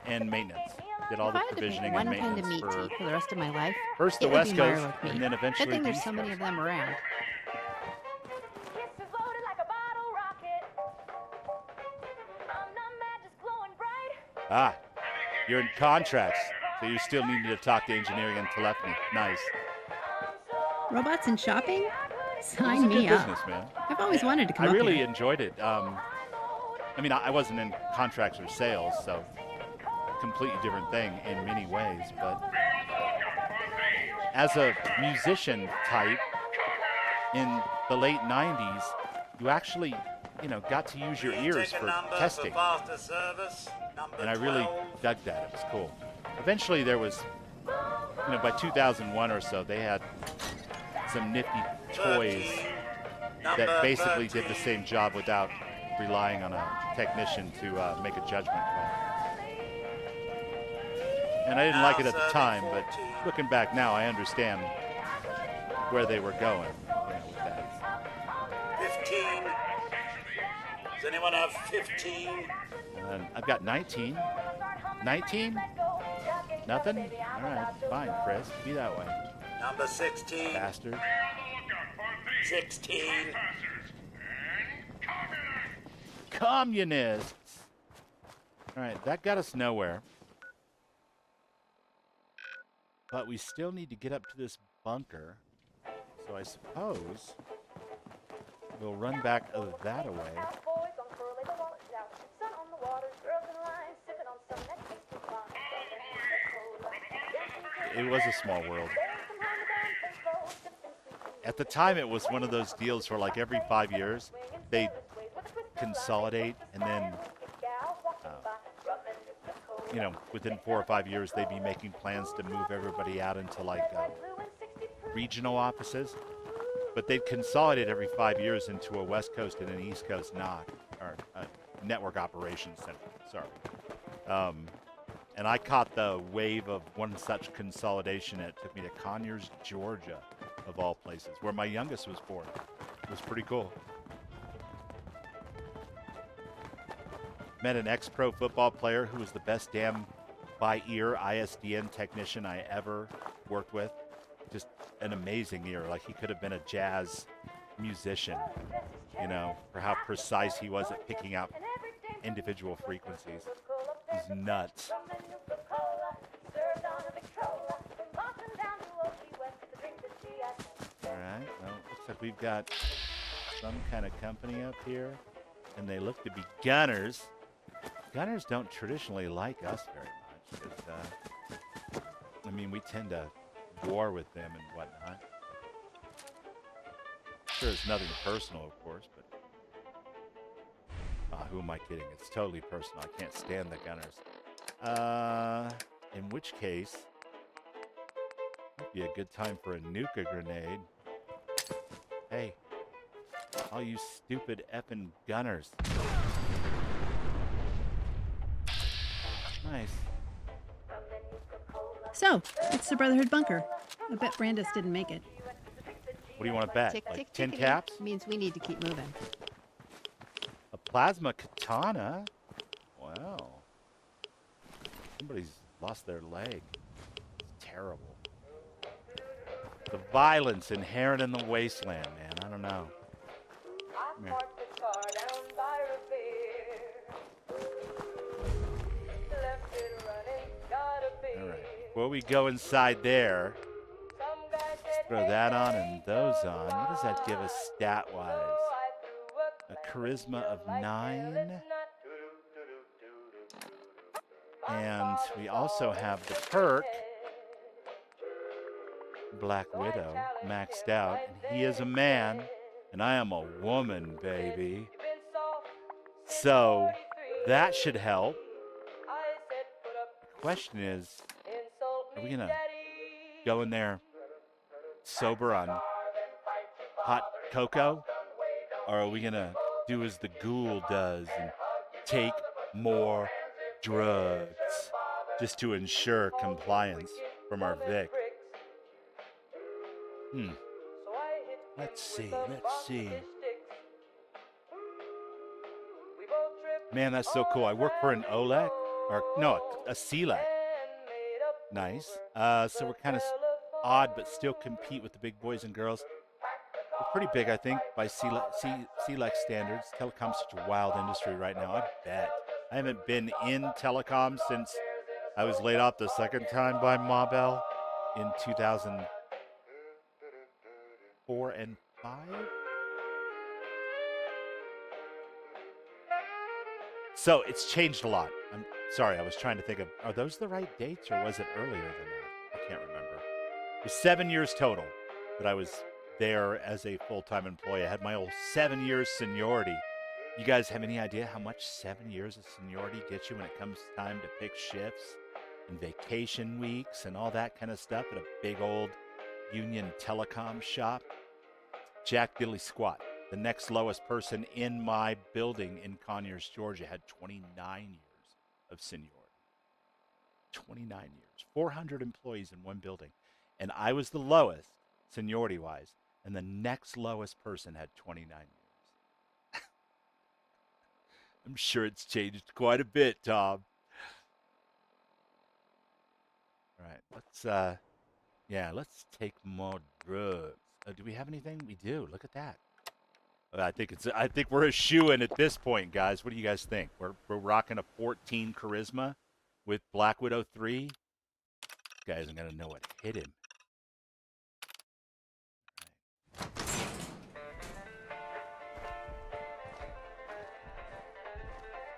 and maintenance. Did all If the I had to pick provisioning one and kind of maintenance meat tea for the rest of my life, first the it would West be Coast, Milo with and me. then eventually Good thing the there's East so many Coast. of them around. Ah, you're in contracts, so you still need to talk to engineering and telephony. Nice. Robots and shopping? It's Sign a me good up. business, man. I've always wanted to come I up really here. enjoyed it. I mean, I wasn't in contracts or sales, so completely different thing in many ways. But as a musician type in the late 90s, you actually, got to use your ears for testing. And I really dug that. It was cool. Eventually there was, by 2001 or so, they had some nifty toys that basically did the same job without relying on a technician to make a judgment call. And I didn't like it at the time, but looking back now, I understand where they were going with that. 15. Does anyone have 15? And I've got 19. 19? Nothing? All right, fine, Chris. Be that way. Number 16. Bastard. 16. Communists! All right, that got us nowhere. But we still need to get up to this bunker. So I suppose we'll run back that away. It was a small world. At the time, it was one of those deals where, like, every 5 years, they consolidate, and then, within 4 or 5 years, they'd be making plans to move everybody out into, like, regional offices. But they'd consolidate every 5 years into a West Coast and an East Coast NOC, or Network Operations Center, sorry. And I caught the wave of one such consolidation. It took me to Conyers, Georgia, of all places, where my youngest was born. It was pretty cool. Met an ex-pro football player who was the best damn by-ear ISDN technician I ever worked with. Just an amazing ear. Like, he could have been a jazz musician, for how precise he was at picking out individual frequencies. It was nuts. Alright, well, looks like we've got some kind of company up here, and they look to be gunners. Gunners don't traditionally like us very much, because, we tend to war with them and whatnot. Sure, it's nothing personal, of course, but who am I kidding? It's totally personal. I can't stand the gunners. In which case, might be a good time for a nuke grenade. Hey, all you stupid effing gunners. Nice. So, it's the Brotherhood bunker. I bet Brandis didn't make it. What do you want to bet? Tick, Like tick, 10 tickety caps? means we need to keep moving. A plasma katana? Wow. Somebody's lost their leg. It's terrible. The violence inherent in the wasteland, man. I don't know. Come here. All right. Before we go inside there, let's throw that on and those on. What does that give us stat-wise? A charisma of 9. And we also have the perk, Black Widow, maxed out. And he is a man, and I am a woman, baby. So that should help. The question is, are we going to go in there sober on hot cocoa? Or are we going to do as the ghoul does and take more drugs? just to ensure compliance from our Vic. Let's see. Man, that's so cool. I work for an OLEC, or no, a CLEC. Nice. So we're kind of odd, but still compete with the big boys and girls. We're pretty big, I think, by CLEC standards. Telecom's such a wild industry right now, I bet. I haven't been in telecom since I was laid off the second time by Ma Bell in 2004 and 5. So it's changed a lot. I'm sorry, I was trying to think of, are those the right dates or was it earlier than that? I can't remember. It was 7 years total that I was there as a full-time employee. I had my old 7 years seniority. You guys have any idea how much 7 years of seniority gets you when it comes time to pick shifts and vacation weeks and all that kind of stuff at a big old union telecom shop? Jack Diddley Squat. The next lowest person in my building in Conyers, Georgia, had 29 years of seniority. 29 years. 400 employees in one building. And I was the lowest, seniority-wise, and the next lowest person had 29 years. I'm sure it's changed quite a bit, Tom. All right, let's take more drugs. Do we have anything? We do. Look at that. I think we're a shoo-in at this point, guys. What do you guys think? We're rocking a 14 charisma with Black Widow 3. This guy isn't gonna know what hit him.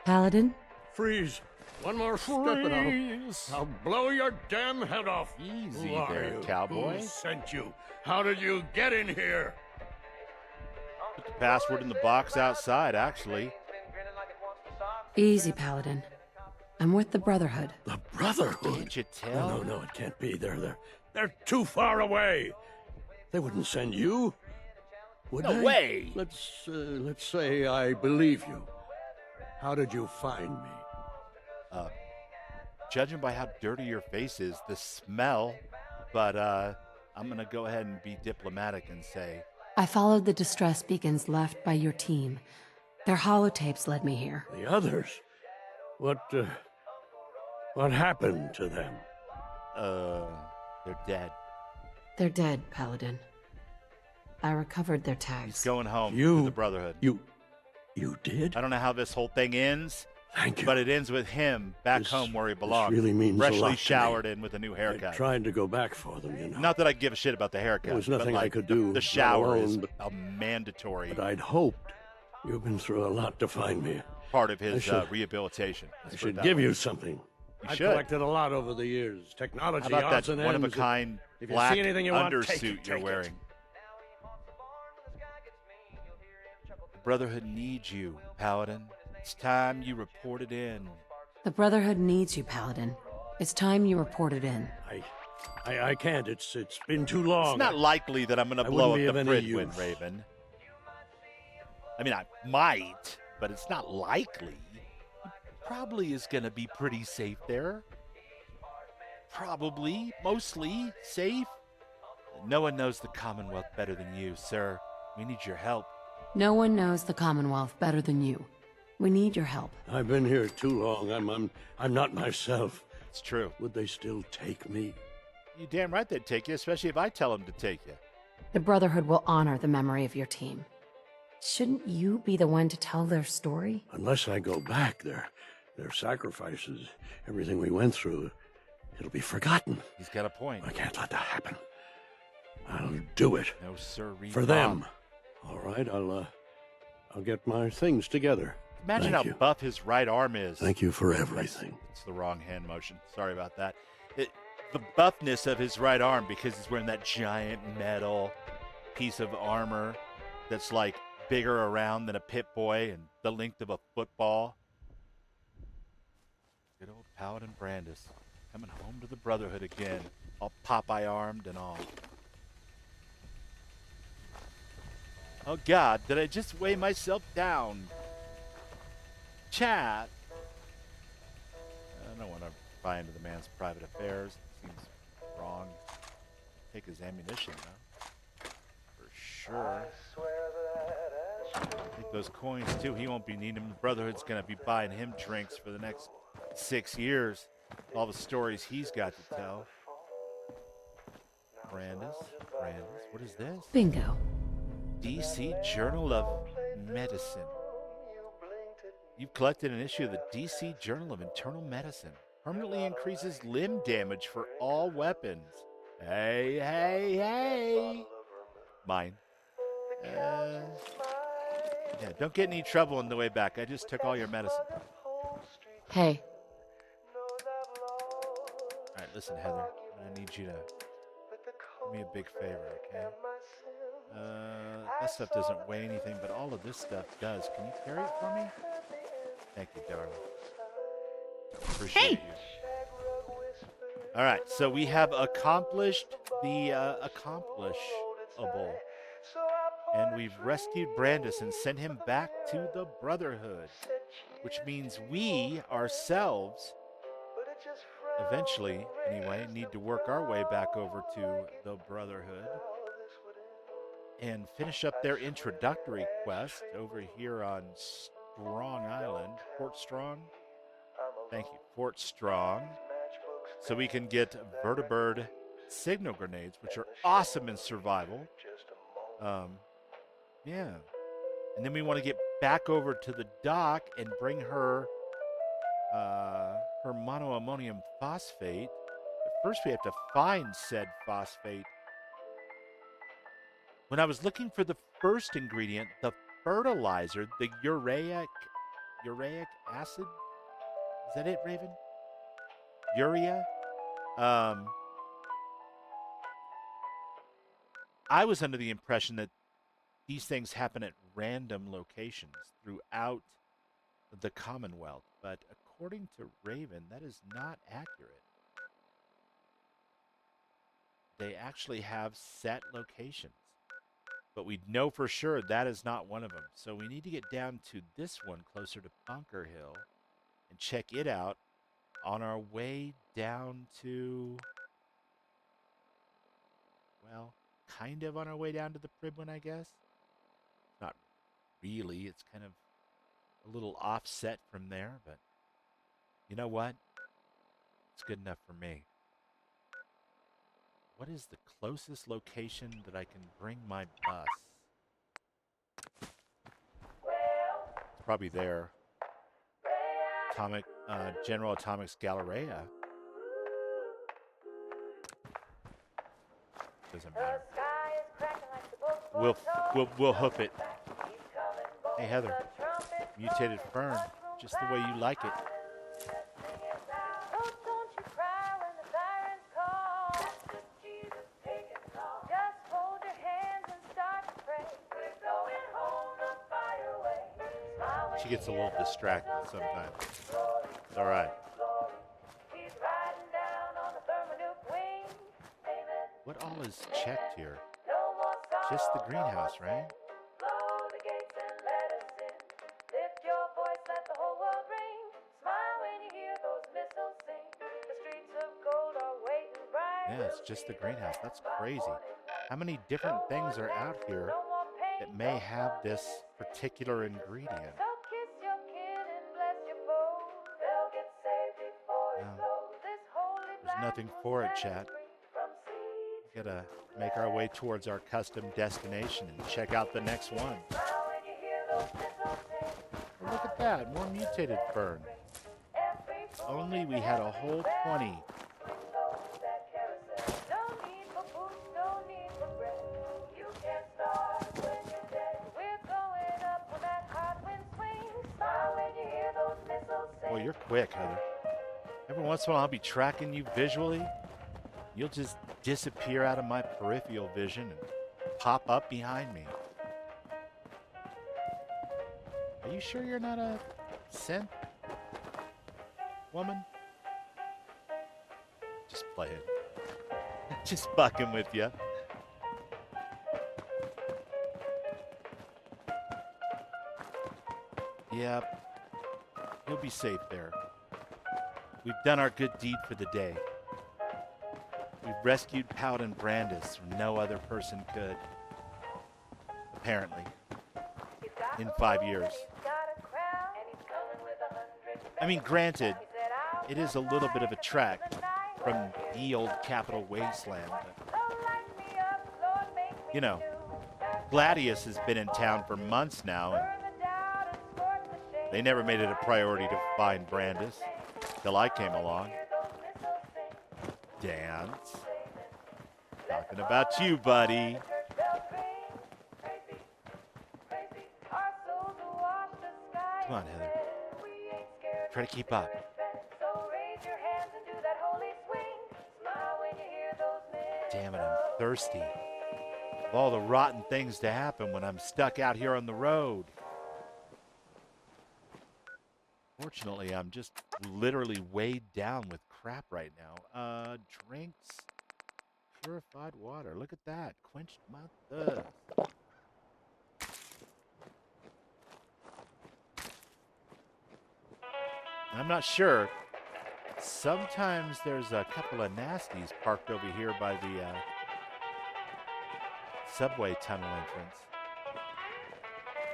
Paladin? Freeze. One more step and I'll blow your damn head off. Easy Who are there, you? cowboy. Who sent you? How did you get in here? Put the password in the box outside, actually. Easy, Paladin. I'm with the Brotherhood. The Brotherhood? Did you tell? No, it can't be. They're too far away. They wouldn't send you. Would No they? way. Let's say I believe you. How did you find me? Judging by how dirty your face is, the smell, but I'm going to go ahead and be diplomatic and say... I followed the distress beacons left by your team. Their holotapes led me here. The others? What happened to them? They're dead. They're dead, Paladin. I recovered their tags. He's going home You- to the Brotherhood. You did? I don't know how this whole thing ends, Thank you. but it ends with him back This- home where he this belongs. really means a lot freshly to showered me. in with a new I haircut. tried to go back for them, you know. Not that I give a shit about the haircut. There was but, nothing I like, could do The shower is alone, a mandatory But I'd hoped. You've been through a lot to find me. part of his I should- rehabilitation. I Let's put it should that give way. you something. You I've should. collected a lot over the years. Technology, How about odds that and one of a ends. kind If you black see anything you want, undersuit take it, you're take it. wearing? The Brotherhood needs you, Paladin. It's time you reported in. The Brotherhood needs you, Paladin. It's time you reported in. I can't. It's been too long. It's not likely that I'm going to I blow wouldn't up be the of any Fridwin, use. Raven. I mean, I might, but it's not likely. Probably is going to be pretty safe there. Probably, mostly safe. No one knows the Commonwealth better than you, sir. We need your help. No one knows the Commonwealth better than you. We need your help. I've been here too long. I'm not myself. It's true. Would they still take me? You damn right they'd take you, especially if I tell them to take you. The Brotherhood will honor the memory of your team. Shouldn't you be the one to tell their story? Unless I go back, their sacrifices, everything we went through, it'll be forgotten. He's got a point. I can't let that happen. I'll do it. No, sir. For them. All right, I'll get my things together. Imagine Thank how you. buff his right arm is. Thank you for everything. It's the wrong hand motion. Sorry about that. The buffness of his right arm, because he's wearing that giant metal piece of armor that's like bigger around than a Pip-Boy and the length of a football. Good old Paladin Brandis coming home to the Brotherhood again, all Popeye armed and all. Oh God, did I just weigh myself down? Chat. I don't want to pry into the man's private affairs. Seems wrong. Take his ammunition, though. For sure. Take those coins, too. He won't be needing them. The Brotherhood's going to be buying him drinks for the next 6 years. All the stories he's got to tell. Brandis. What is this? Bingo. DC Journal of Medicine. You've collected an issue of the DC Journal of Internal Medicine. Permanently increases limb damage for all weapons. Hey. Mine. Yeah, don't get in any trouble on the way back. I just took all your medicine. Hey. All right, listen, Heather. I need you to do me a big favor, okay? That stuff doesn't weigh anything, but all of this stuff does. Can you carry it for me? Thank you, darling. Appreciate you. All right, so we have accomplished the accomplishable. And we've rescued Brandis and sent him back to the Brotherhood. Which means we, ourselves, eventually, anyway, need to work our way back over to the Brotherhood. And finish up their introductory quest over here on Strong Island. Fort Strong? Thank you. Fort Strong. So we can get vertibird signal grenades, which are awesome in survival. Yeah. And then we want to get back over to the dock and bring her her monoammonium phosphate. But first we have to find said phosphate. When I was looking for the first ingredient, the fertilizer, the ureic acid. Is that it, Raven? Urea? I was under the impression that these things happen at random locations throughout the Commonwealth, but according to Raven, that is not accurate. They actually have set locations, but we know for sure that is not one of them. So we need to get down to this one closer to Bunker Hill and check it out on our way down to, well, kind of on our way down to the Pribwin, I guess. Not really. It's kind of a little offset from there, but you know what? It's good enough for me. What is the closest location that I can bring my bus? It's probably there. General Atomics Galleria. Doesn't matter. We'll hook it. Hey Heather, mutated fern, just the way you like it. She gets a little distracted sometimes. It's all right. What all is checked here? Just the greenhouse, right? Yeah, it's just the greenhouse. That's crazy. How many different things are out here that may have this particular ingredient? There's nothing for it, chat. We gotta make our way towards our custom destination and check out the next one. Oh, look at that, more mutated fern. If only we had a whole 20. Well, you're quick, Heather. Every once in a while I'll be tracking you visually. You'll just disappear out of my peripheral vision and pop up behind me. Are you sure you're not a synth woman? Just playing. Just fucking with you. Yep. You'll be safe there. We've done our good deed for the day. We've rescued Pout and Brandis when no other person could. Apparently. In 5 years. I mean, granted, it is a little bit of a trek from the old capital Wasteland. But, you know, Gladius has been in town for months now, and they never made it a priority to find Brandis till I came along. Dance. Talking about you, buddy. Come on, Heather. Try to keep up. Damn it, I'm thirsty. Of all the rotten things to happen when I'm stuck out here on the road. Fortunately, I'm just literally weighed down with crap right now. Drinks, purified water. Look at that. Quenched my thirst. I'm not sure. Sometimes there's a couple of nasties parked over here by the subway tunnel entrance.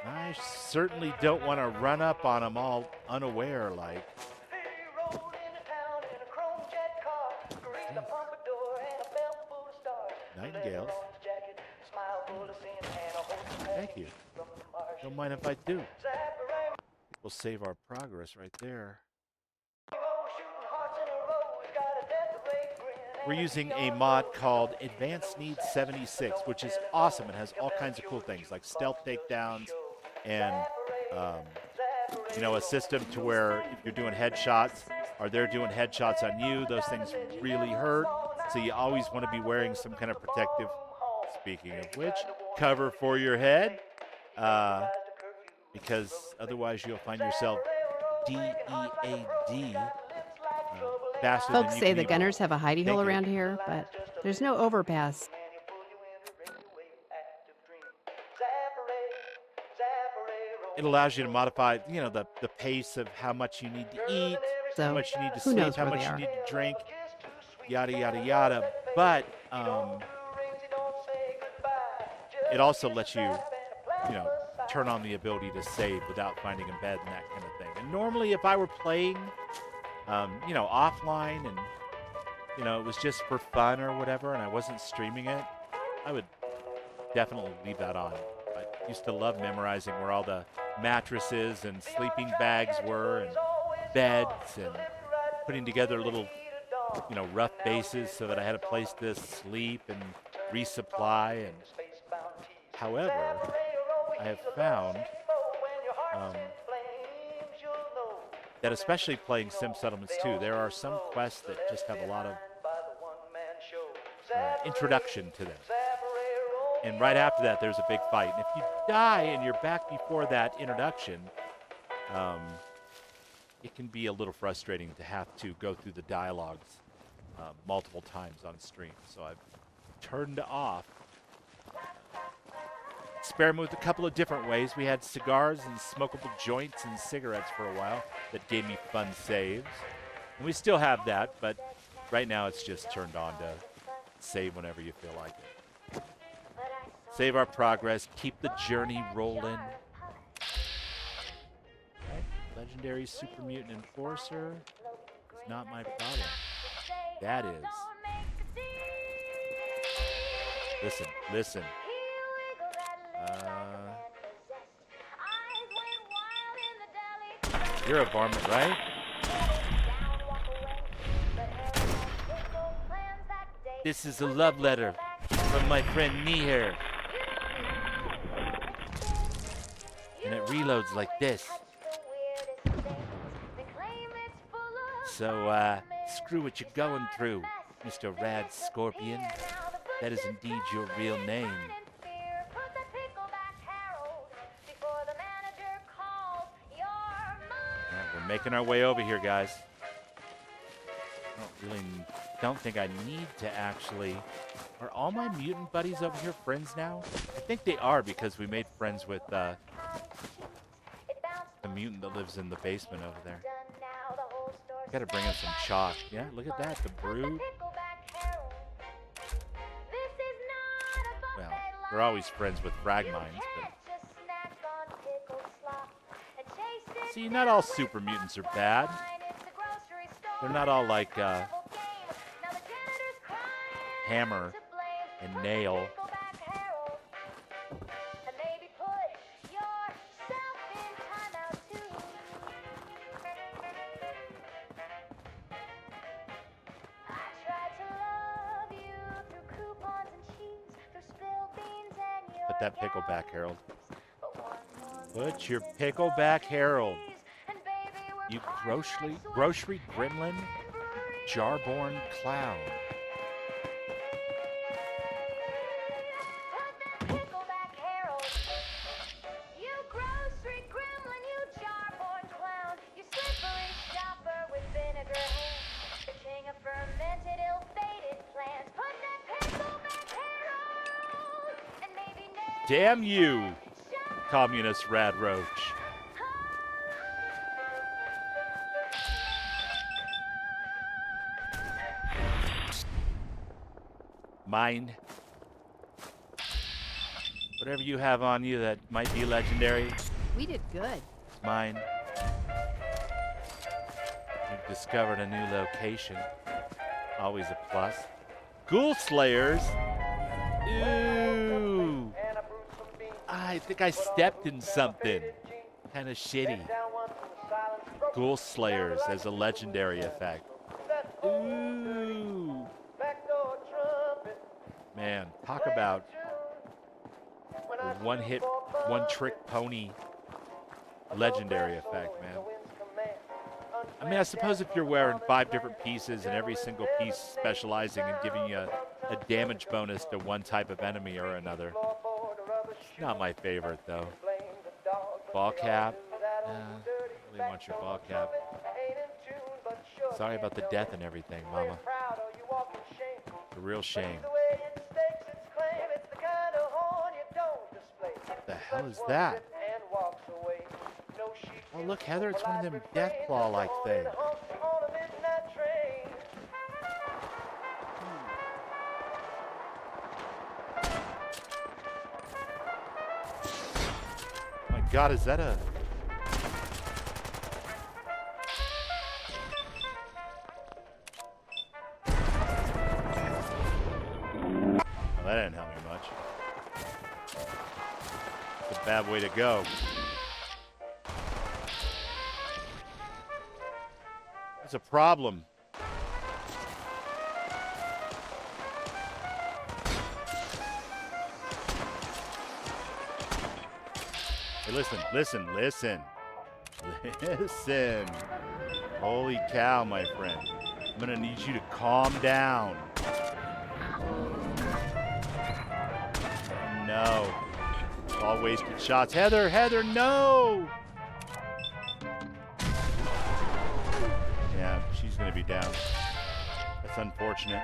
I certainly don't want to run up on them all unaware like. Nightingales. Thank you. Don't mind if I do. We'll save our progress right there. We're using a mod called Advanced Needs 76, which is awesome. It has all kinds of cool things like stealth takedowns and, you know, a system to where if you're doing headshots or they're doing headshots on you, those things really hurt. So you always want to be wearing some kind of protective, speaking of which, cover for your head. Because otherwise you'll find yourself DEAD. Folks say the gunners have a hidey hole around here, but there's no overpass. It allows you to modify, you know, the pace of how much you need to eat, So, how much you need to who sleep, knows how where much they you are. need to drink, yada, yada, yada. But it also lets you, you know, turn on the ability to save without finding a bed and that kind of thing. And normally if I were playing, you know, offline and, you know, it was just for fun or whatever and I wasn't streaming it, I would definitely leave that on. I used to love memorizing where all the mattresses and sleeping bags were and beds and putting together little, you know, rough bases so that I had a place to sleep and resupply. And however, I have found that especially playing Sim Settlements 2, there are some quests that just have a lot of introduction to them. And right after that, there's a big fight. And if you die and you're back before that introduction, it can be a little frustrating to have to go through the dialogues multiple times on stream. So I've turned off experimented with a couple of different ways. We had cigars and smokable joints and cigarettes for a while that gave me fun saves. And we still have that, but right now it's just turned on to save whenever you feel like it. Save our progress, keep the journey rolling. Okay. Legendary Super Mutant Enforcer is not my problem. That is. Listen, listen. You're a varmint, right? This is a love letter from my friend Nihir. And it reloads like this. So, screw what you're going through, Mr. Rad Scorpion. That is indeed your real name. We're making our way over here, guys. I don't think I need to actually... Are all my mutant buddies over here friends now? I think they are because we made friends with the mutant that lives in the basement over there. Gotta bring in some chalk. Yeah, look at that. The brood. Well, they're always friends with frag mines, but. See, not all super mutants are bad. They're not all like Hammer and Nail. Put that pickle back, Harold. Put your pickle back, Harold. You grocery gremlin, jarborn clown. Damn you, communist rad roach. Mine. Whatever you have on you that might be legendary. We did good. Mine. We've discovered a new location. Always a plus. Ghoul Slayers. Ooh. I think I stepped in something. Kind of shitty. Ghoul Slayers as a legendary effect. Ooh. Man, talk about a one-hit, one-trick pony legendary effect, man. I mean, I suppose if you're wearing 5 different pieces and every single piece specializing and giving you a damage bonus to one type of enemy or another. Not my favorite, though. Ball cap. I really want your ball cap. Sorry about the death and everything, Mama. It's a real shame. What the hell is that? Oh, look, Heather, it's one of them death claw-like things. My God, is that a... Well, that didn't help me much. It's a bad way to go. It's a problem. Hey, listen. Listen. Holy cow, my friend. I'm gonna need you to calm down. No. All wasted shots. Heather, no! Yeah, she's gonna be down. That's unfortunate.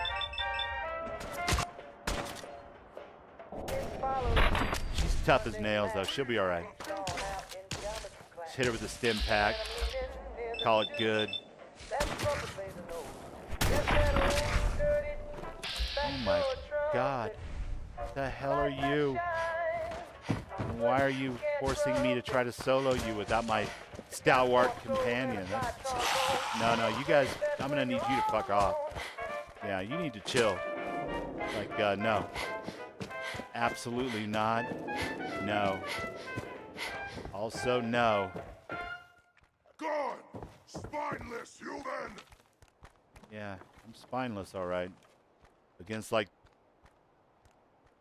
She's tough as nails, though. She'll be all right. Just hit her with a stim pack. Call it good. Oh my God. What the hell are you? And why are you forcing me to try to solo you without my stalwart companion? No, you guys, I'm gonna need you to fuck off. Yeah, you need to chill. Like, no. Absolutely not. No. Also, no. Gone! Spineless, you then! Yeah, I'm spineless, all right. Against, like,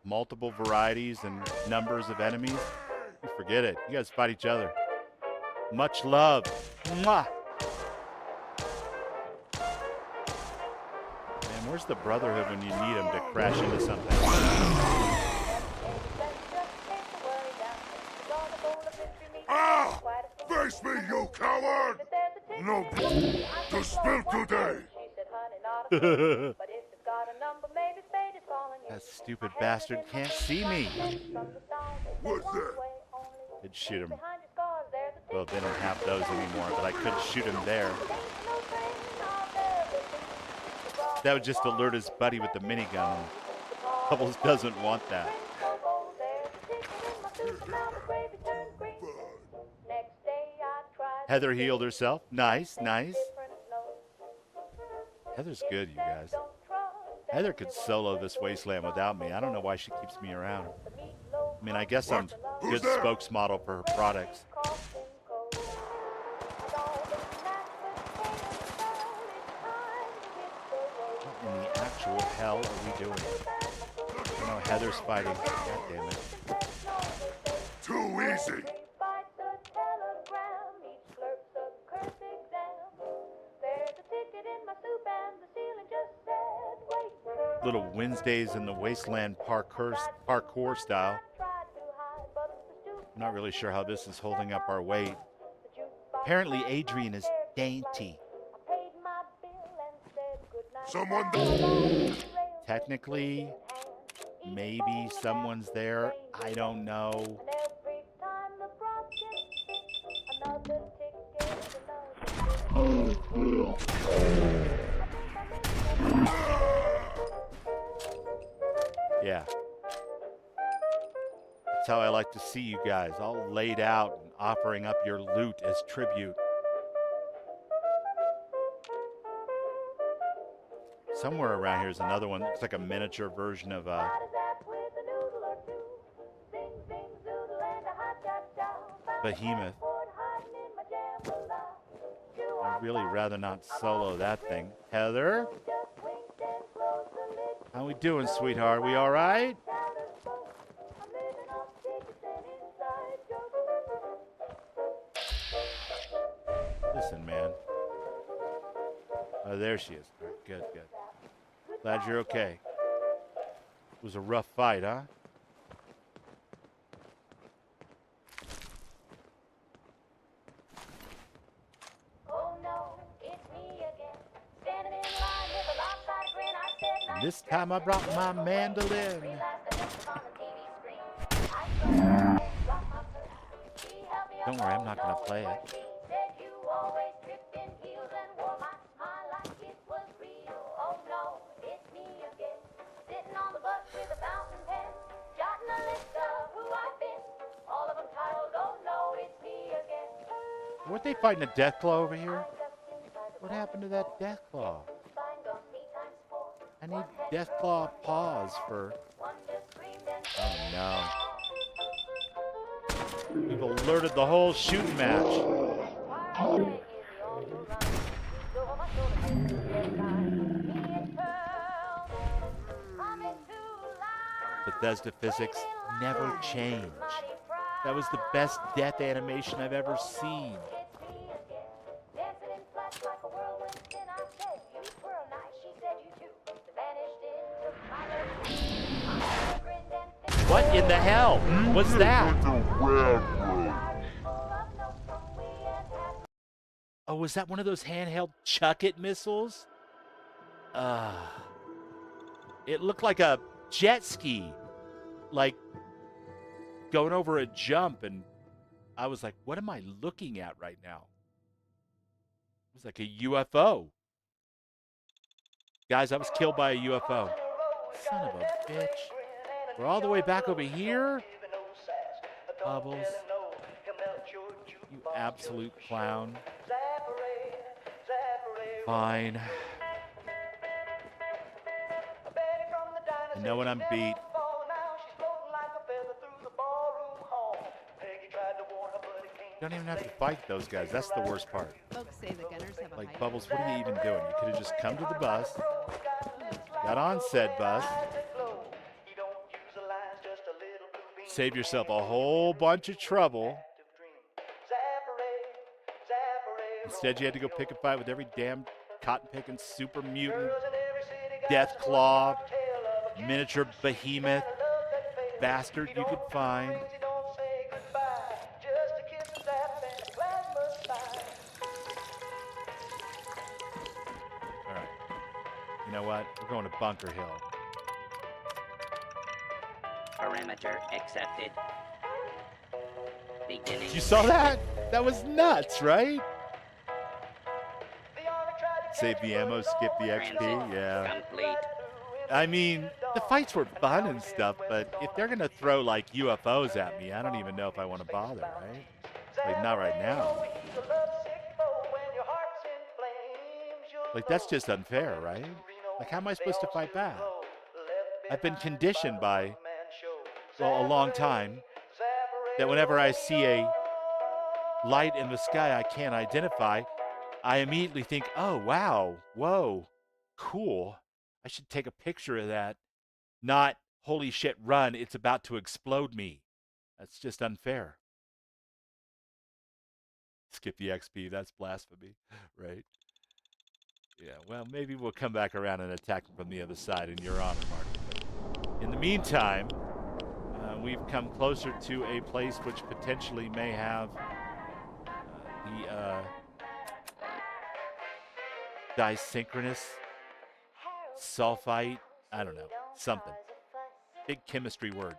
multiple varieties and numbers of enemies, you forget it. You guys fight each other. Much love. Mwah! Man, where's the Brotherhood when you need them to crash into something? Ah! Face me, you coward! No blood to spill today! That stupid bastard can't see me. What's that? Could shoot him. Well, they don't have those anymore, but I could shoot him there. that would just alert his buddy with the minigun. Bubbles doesn't want that. Heather healed herself. Nice, nice. Heather's good, you guys. Heather could solo this Wasteland without me. I don't know why she keeps me around. I mean, I guess I'm a good spokesmodel for her products. What in the actual hell are we doing? I know Heather's fighting. God damn it. Too easy. Little Wednesdays in the Wasteland parkour style. I'm not really sure how this is holding up our weight. Apparently Adrian is dainty. Someone. Technically, maybe someone's there. I don't know. Yeah. That's how I like to see you guys, all laid out and offering up your loot as tribute. Somewhere around here is another one. Looks like a miniature version of Behemoth. I'd really rather not solo that thing. Heather? How we doing, sweetheart? We all right? Listen, man. Oh, there she is. All right, good, good. Glad you're okay. It was a rough fight, huh? And this time I brought my mandolin. Don't worry, I'm not going to play it. Weren't they fighting a deathclaw over here? What happened to that deathclaw? I need deathclaw paws for... Oh no. We've alerted the whole shooting match. Bethesda physics never change. That was the best death animation I've ever seen. What in the hell was that? Oh, was that one of those handheld chuck-it missiles? It looked like a jet ski, like going over a jump, and I was like, what am I looking at right now? It was like a UFO. Guys, I was killed by a UFO. Son of a bitch. We're all the way back over here? Bubbles. You absolute clown. Fine. I know when I'm beat. You don't even have to fight those guys. That's the worst part. Folks say the gunners have a Like, Bubbles, what are you even doing? You could have just come to the bus, got on said bus, save yourself a whole bunch of trouble. Instead, you had to go pick a fight with every damn cotton-picking super mutant, deathclaw, miniature behemoth bastard you could find. All right. You know what? We're going to Bunker Hill. Perimeter accepted. Beginning. You saw that? That was nuts, right? Save the ammo, skip the XP. Transit Yeah. complete. I mean, the fights were fun and stuff, but if they're gonna throw like UFOs at me, I don't even know if I want to bother, right? Like not right now. Like that's just unfair, right? Like how am I supposed to fight back? I've been conditioned by, well, a long time that whenever I see a light in the sky I can't identify, I immediately think, oh, wow, whoa, cool. I should take a picture of that. Not, holy shit, run, it's about to explode me. That's just unfair. Skip the XP, that's blasphemy, right? Yeah, well, maybe we'll come back around and attack them from the other side in your honor, Mark. In the meantime, we've come closer to a place which potentially may have the disynchronous sulfite, I don't know, something. Big chemistry word.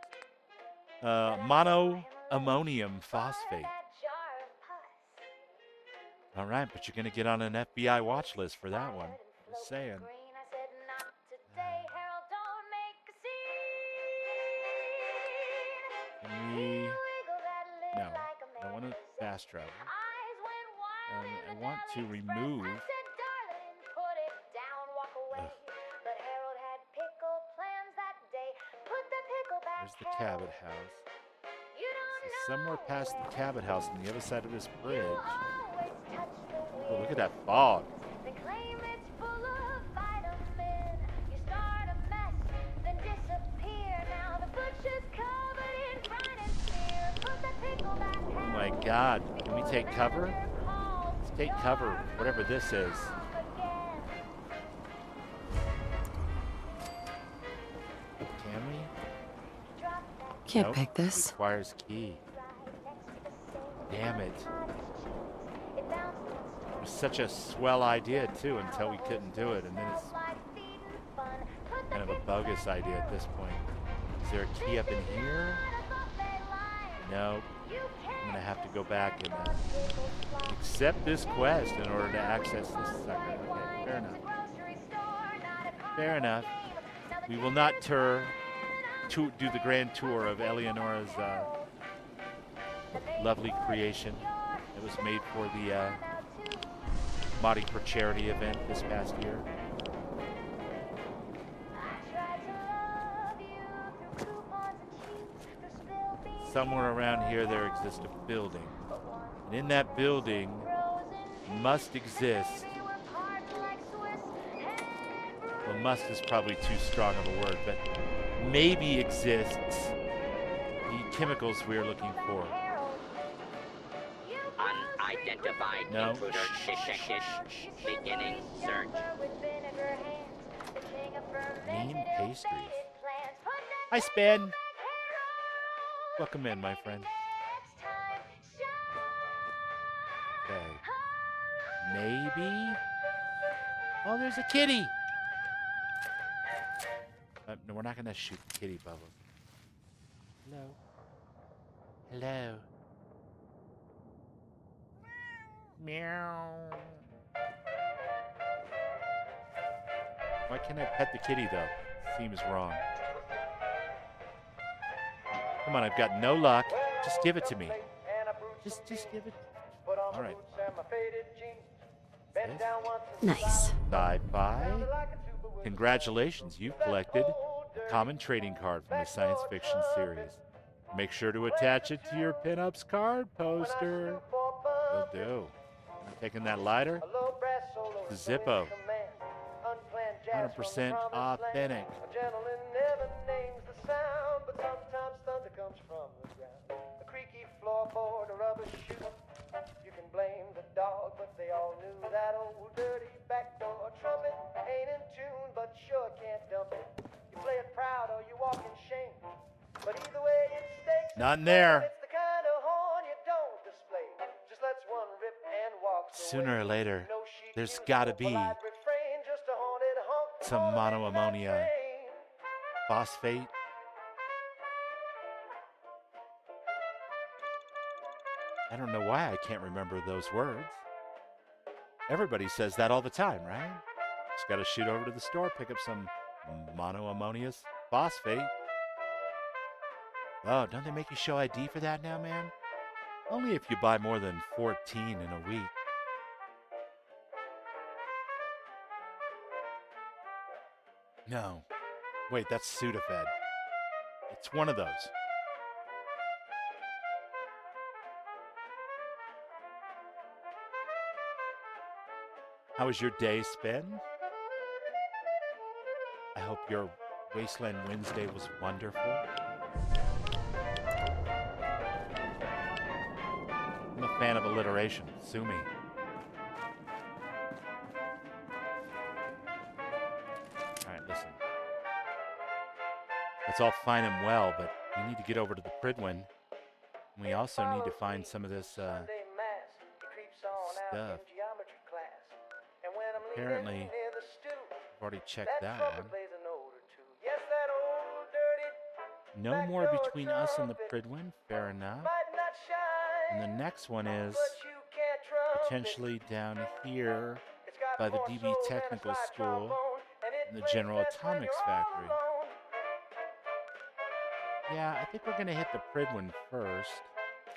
Monoammonium phosphate. All right, but you're going to get on an FBI watch list for that one. Just saying. Can we... No, I want to fast travel. I want to remove... There's the Cabot House. So somewhere past the Cabot House on the other side of this bridge. Oh, look at that fog. Oh my God. Can we take cover? Let's take cover, whatever this is. Can we? Can't pick this. Requires key. Damn it. It was such a swell idea too until we couldn't do it, and then it's kind of a bogus idea at this point. Is there a key up in here? No. I'm gonna have to go back and accept this quest in order to access this sucker. Okay, fair enough. Fair enough. We will not do the grand tour of Eleonora's lovely creation that was made for the Modding for Charity event this past year. Somewhere around here there exists a building. And in that building must exist, well, must is probably too strong of a word, but maybe exists the chemicals we are looking for. Unidentified No. intruder detected. Beginning search. Mean pastries. Hi, Spin. Welcome in, my friend. Okay. Maybe. Oh, there's a kitty. No, we're not gonna shoot the kitty, Bubbles. Hello. Hello. Meow. Why can't I pet the kitty though? Seems wrong. Come on, I've got no luck. Just give it to me. Just give it. All right. This? Nice. Sci-fi. Congratulations, you've collected a common trading card from the science fiction series. Make sure to attach it to your pinups card poster. Will do. I'm taking that lighter. The Zippo. 100% authentic. Floorboard, a rubber shoe. You can blame the dog, but they all knew that old dirty back door trumpet ain't in tune, but sure can't dump it. You play it proud or you walk in shame. But either way it stakes. Not in there. It's the kind of horn you don't display. Just lets one rip and walks Sooner or later, there's gotta be some monoammonia phosphate. I don't know why I can't remember those words. Everybody says that all the time, right? Just got to shoot over to the store, pick up some monoammonious phosphate. Oh, don't they make you show ID for that now, man? Only if you buy more than 14 in a week. No. Wait, that's Sudafed. It's one of those. How was your day spent? I hope your Wasteland Wednesday was wonderful. I'm a fan of alliteration. Sue me. All right, listen. That's all fine and well, but we need to get over to the Pridwin. We also need to find some of this stuff. Apparently, I've already checked that one. No more between us and the Pridwin, fair enough. And the next one is potentially down here by the DB Technical School and the General Atomics Factory. Yeah, I think we're going to hit the Pridwin first,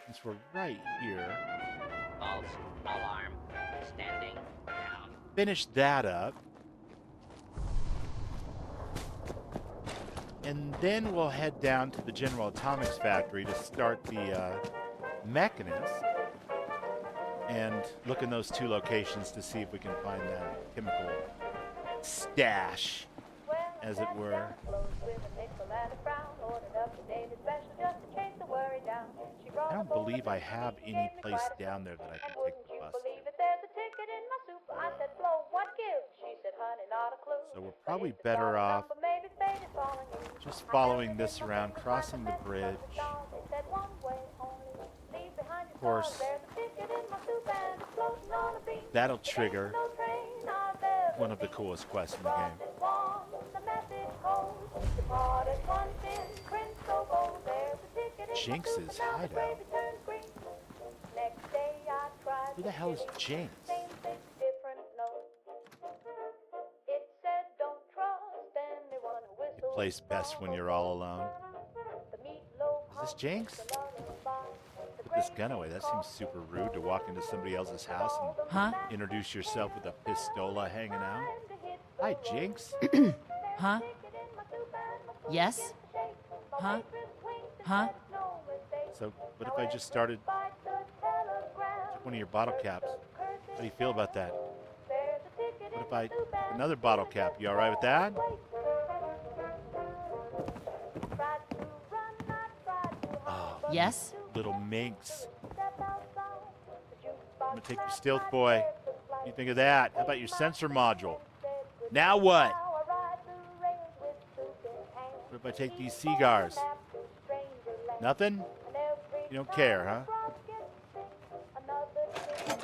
since we're right here. False alarm. Standing down. Finish that up. And then we'll head down to the General Atomics Factory to start the Mechanist and look in those two locations to see if we can find that chemical stash, as it were. I don't believe I have any place down there that I can take the bus to. So we're probably better off just following this around, crossing the bridge. Of course, that'll trigger one of the coolest quests in the game. Jinx's hideout. Who the hell is Jinx? You place best when you're all alone. Is this Jinx? Put this gun away. That seems super rude to walk into somebody else's house and introduce yourself with a pistola hanging out. Hi, Jinx. Huh? Yes? Huh? Huh? So, what if I just started one of your bottle caps? How do you feel about that? What if I another bottle cap? You all right with that? Oh, yes? Little minx. I'm gonna take your stealth boy. What do you think of that? How about your sensor module? Now what? What if I take these cigars? Nothing? You don't care, huh?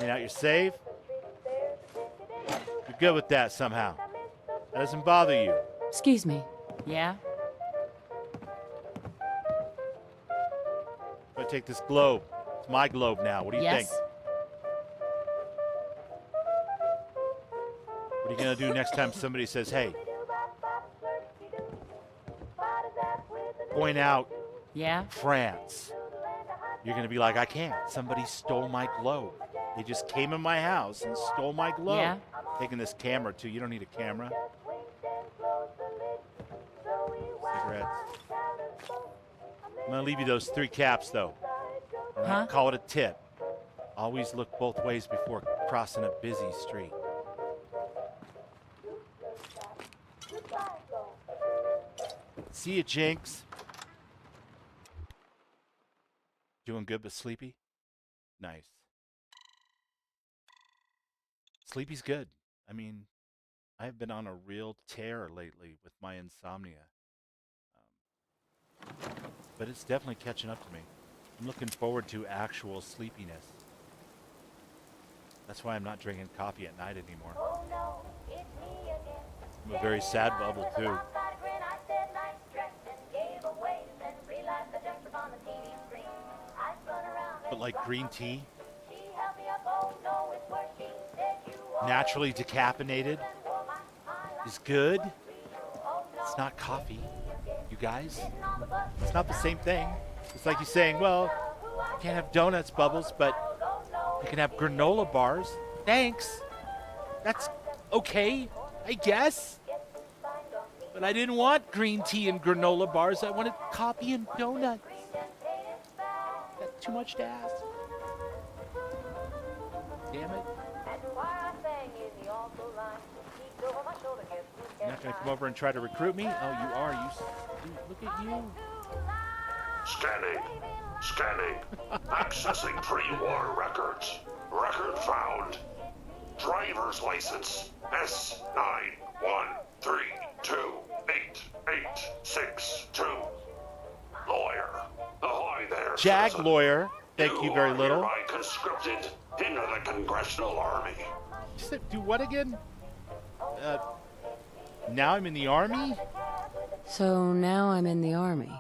And out you're safe? You're good with that somehow. That doesn't bother you. Excuse me. Yeah? If I take this globe, it's my globe now. What do you think? What are you going to do next time somebody says, hey, point out France? You're going to be like, I can't. Somebody stole my globe. They just came in my house and stole my globe. Yeah. Taking this camera, too. You don't need a camera. Cigarettes. I'm going to leave you those 3 caps, though. All right? Call it a tip. Always look both ways before crossing a busy street. See you, Jinx. Doing good but sleepy? Nice. Sleepy's good. I mean, I've been on a real tear lately with my insomnia. But it's definitely catching up to me. I'm looking forward to actual sleepiness. That's why I'm not drinking coffee at night anymore. I'm a very sad bubble, too. But like green tea? naturally decaffeinated is good. It's not coffee, you guys. It's not the same thing. It's like you saying, well, you can't have donuts, Bubbles, but you can have granola bars. Thanks. That's okay, I guess. But I didn't want green tea and granola bars. I wanted coffee and donuts. That's too much to ask. Damn it. You're not going to come over and try to recruit me? Oh, you are. Look at you. Scanning. Accessing pre-war records. Record found. Driver's license S91328862. Lawyer. Ahoy there, Jag citizen. lawyer. Thank you very little. Hereby conscripted into the Congressional Army. You said do what again? Now I'm in the Army? So now I'm in the Army.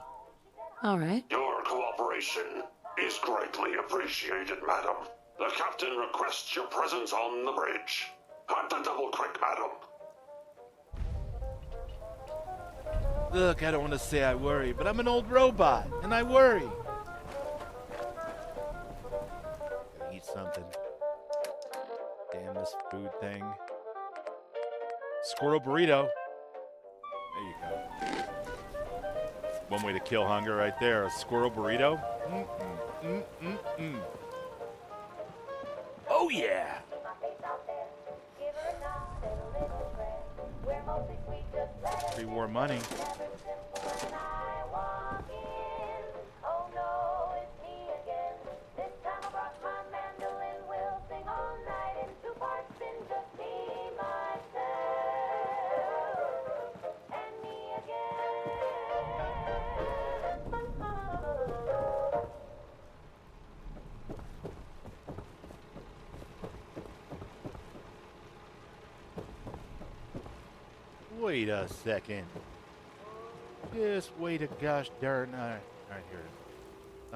All right. Your cooperation is greatly appreciated, madam. The captain requests your presence on the bridge. Have to double quick, madam. Look, I don't want to say I worry, but I'm an old robot, and I worry. Eat something. Damn this food thing. Squirrel burrito. There you go. One way to kill hunger right there. A squirrel burrito. Oh, yeah. Pre-war money. Wait a second. Just wait a gosh darn. All right, here it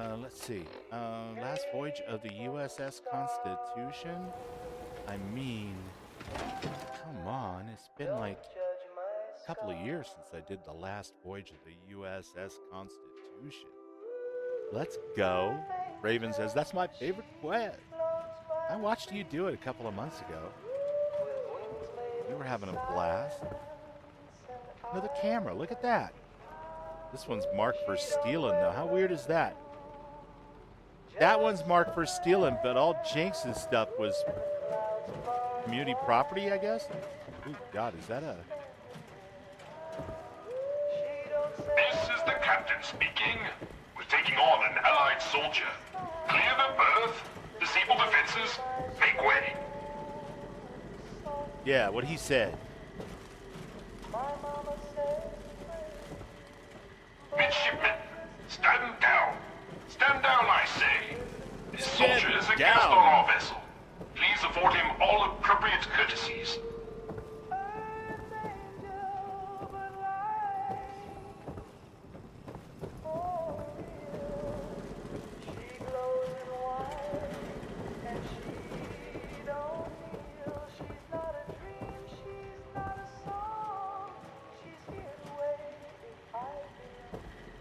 is. Let's see. Last voyage of the USS Constitution? I mean, come on. It's been like a couple of years since I did the last voyage of the USS Constitution. Let's go. Raven says, that's my favorite quest. I watched you do it a couple of months ago. You were having a blast. Another camera, look at that. This one's marked for stealing, though. How weird is that? That one's marked for stealing, but all Jinx's stuff was community property, I guess? Ooh, God, is that a... This is the captain speaking. We're taking on an allied soldier. Clear the berth. Disable defenses. Make way. Yeah, what he said. Midshipmen, stand down. Stand down, I say. This soldier is a guest down. on our vessel. Please afford him all appropriate courtesies.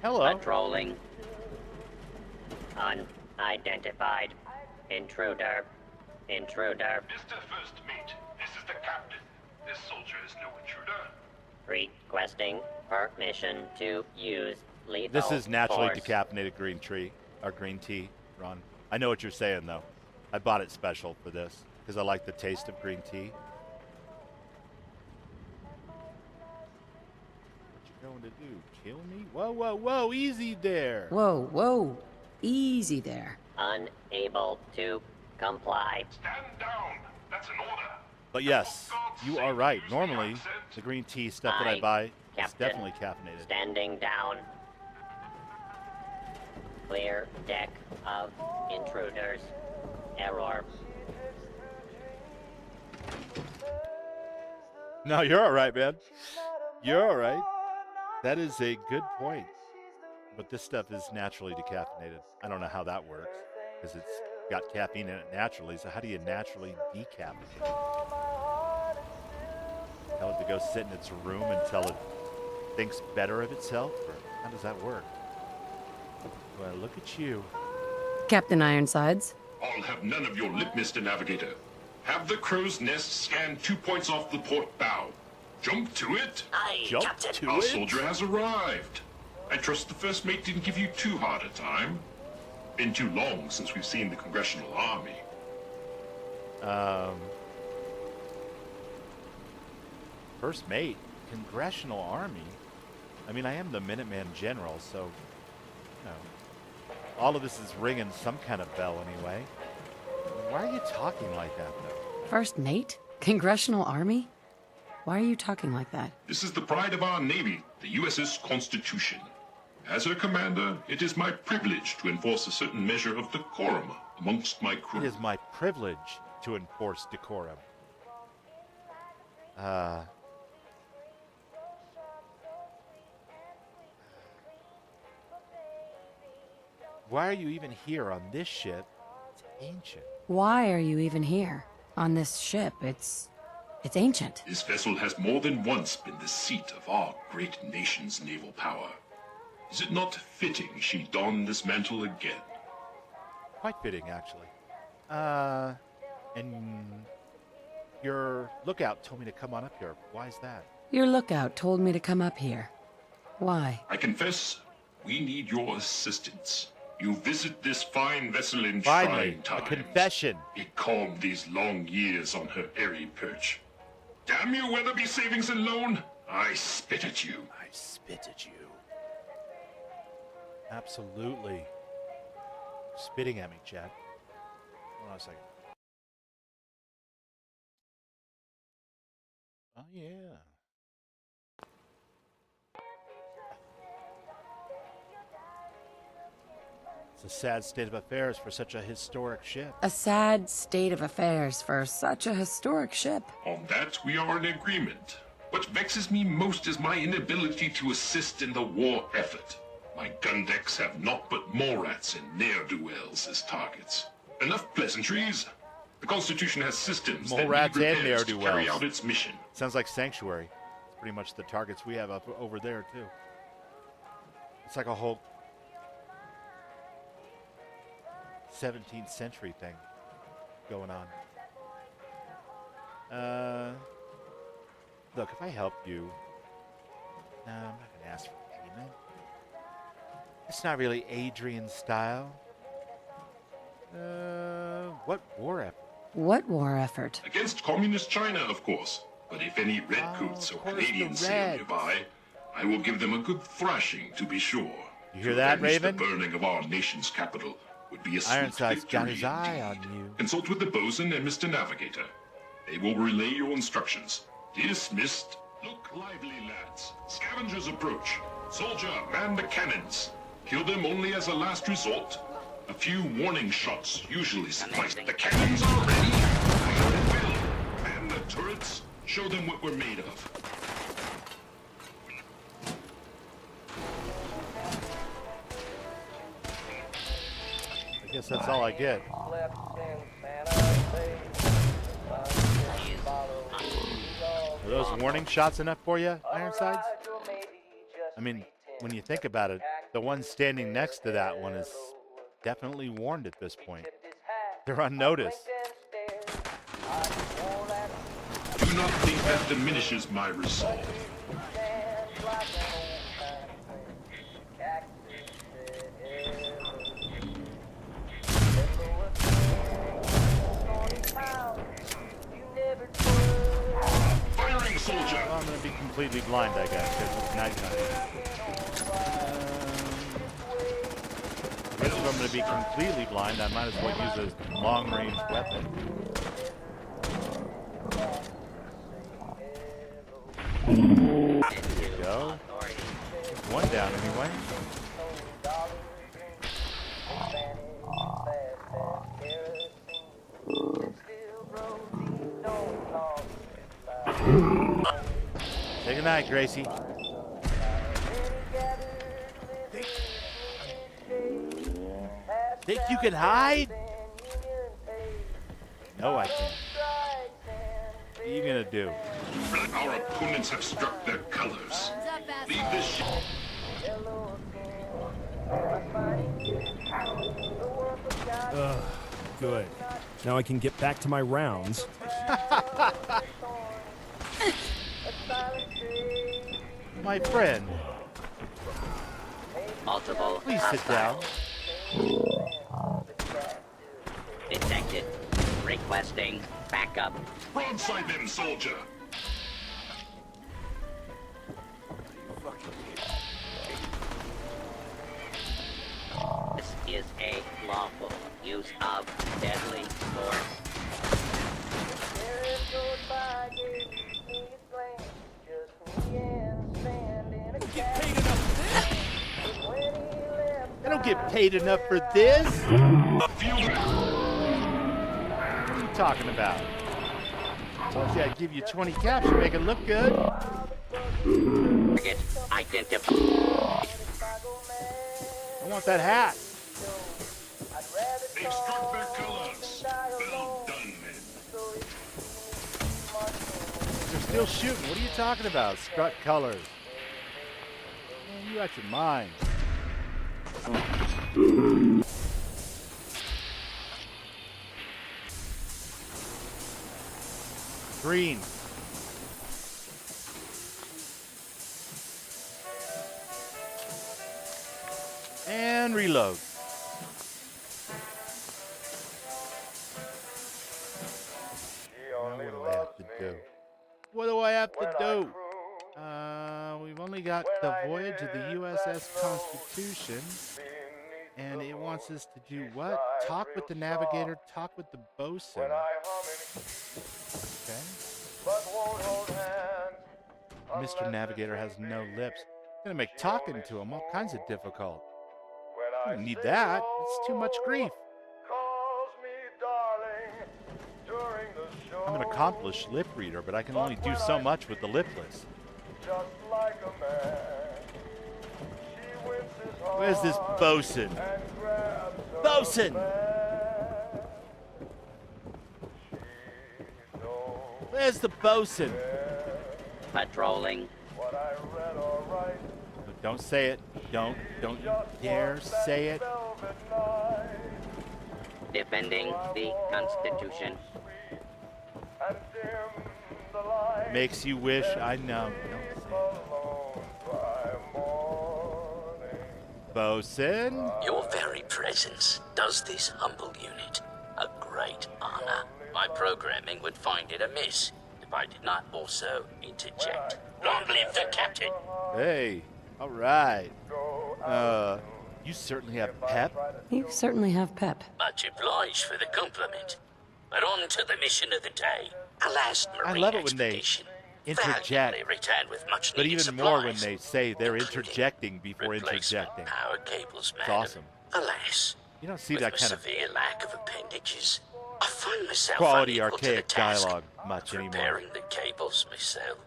Hello. Patrolling. Unidentified. Intruder. Intruder. Mr. First Mate, this is the captain. This soldier is no intruder. Requesting permission to use lethal This is naturally force. decaffeinated green tea, Ron. I know what you're saying, though. I bought it special for this because I like the taste of green tea. What you going to do? Kill me? Whoa, whoa, whoa! Easy there. Whoa, whoa. Easy there. Unable to comply. Stand down. That's an order. But yes, you are right. Normally, the green tea stuff that I buy is Captain. definitely caffeinated. Standing down. Clear deck of intruders. Error. No, you're all right, man. You're all right. That is a good point. But this stuff is naturally decaffeinated. I don't know how that works because it's got caffeine in it naturally. So how do you naturally decaffeinate? Tell it to go sit in its room until it thinks better of itself? Or how does that work? Well, look at you. Captain Ironsides. I'll have none of your lip, Mr. Navigator. Have the crow's nest scan 2 points off the port bow. Jump to it. Jump to Our it? soldier has arrived. I trust the first mate didn't give you too hard a time. Been too long since we've seen the Congressional Army. First mate, Congressional Army. I mean, I am the Minuteman General, so, you know, all of this is ringing some kind of bell anyway. Why are you talking like that, though? First mate? Congressional Army? Why are you talking like that? This is the pride of our Navy, the USS Constitution. As her commander, it is my privilege to enforce a certain measure of decorum amongst my crew. It is my privilege to enforce decorum. Why are you even here on this ship? It's ancient. Why are you even here? On this ship, it's ancient. This vessel has more than once been the seat of our great nation's naval power. Is it not fitting she don this mantle again? Quite fitting, actually. And your lookout told me to come on up here. Why is that? Your lookout told me to come up here. Why? I confess, we need your assistance. You visit this fine vessel in Finally, trying times. a confession. Be calm these long years on her airy perch. Damn you, Weatherby Savings and Loan! I spit at you. I spit at you. Absolutely. Spitting at me, Chad. Hold on a second. Oh, yeah. It's a sad state of affairs for such a historic ship. A sad state of affairs for such a historic ship. On that, we are in agreement. What vexes me most is my inability to assist in the war effort. My gun decks have naught but Morats and ne'er-do-wells as targets. Enough pleasantries. The Constitution has systems that Morats need and repairs to carry ne'er-do-wells. out its mission. Sounds like Sanctuary. It's pretty much the targets we have up over there, too. It's like a whole 17th century thing going on. Look, if I help you, no, I'm not going to ask for payment. It's not really Adrian's style. What war effort? What war effort? Against communist China, of course. But if any redcoats or Canadians sail nearby, I will give them a good thrashing to be sure. You hear that, Raven? The burning of our nation's capital would be a sweet Ironside's victory got his eye indeed. on you. Consult with the bosun and Mr. Navigator. They will relay your instructions. Dismissed. Look lively, lads. Scavengers approach. Soldier, man the cannons. Kill them only as a last resort. A few warning shots usually suffice. The cannons are ready. Fire at will. Man the turrets. Show them what we're made of. I guess that's all I get. Are those warning shots enough for you, Ironsides? I mean, when you think about it, the one standing next to that one is definitely warned at this point. They're on notice. Do not think that diminishes my resolve. Firing, soldier! Well, I'm going to be completely blind, I guess, because it's nighttime. I guess if I'm going to be completely blind, I might as well use a long-range weapon. There you go. One down, anyway. Say goodnight, Gracie. Think you can hide? No, I can't. What are you gonna do? Our opponents have struck their colors. Leave this ship. Good. Now I can get back to my rounds. My friend. Multiple Please sit down. detected. Requesting backup. Broadside them, soldier. This is a lawful use of deadly force. I don't get paid enough for this. What are you talking about? Told you I'd give you 20 caps to make it look good. Target identified. I want that hat. They've struck their colors. Well done, men. They're still shooting. What are you talking about? Struck colors. Man, you out your mind. Green. And reload. Now what do I have to do? What do I have to do? We've only got the voyage of the USS Constitution. And it wants us to do what? Talk with the navigator, talk with the bosun. Okay. Mr. Navigator has no lips. Gonna make talking to him all kinds of difficult. I don't need that. It's too much grief. I'm an accomplished lip reader, but I can only do so much with the lipless. Where's this bosun? Bosun! Where's the bosun? Patrolling. Don't say it. Don't you dare say it. Defending the Constitution. Makes you wish. I know. Bosun? Your very presence does this humble unit a great honor. My programming would find it amiss if I did not also interject. Long live the captain! Hey, all right. You certainly have pep. You certainly have pep. Much obliged for the compliment. But on to the mission of the day. A last I marine love it when they expedition. interject, Valiantly returned with much but needed even more when supplies, they say they're interjecting before replacement interjecting. Power cables, It's madam. awesome. Alas, You don't see with that my kind of severe lack of appendages, I find myself quality unequal to the archaic task dialogue much of anymore. repairing the cables myself.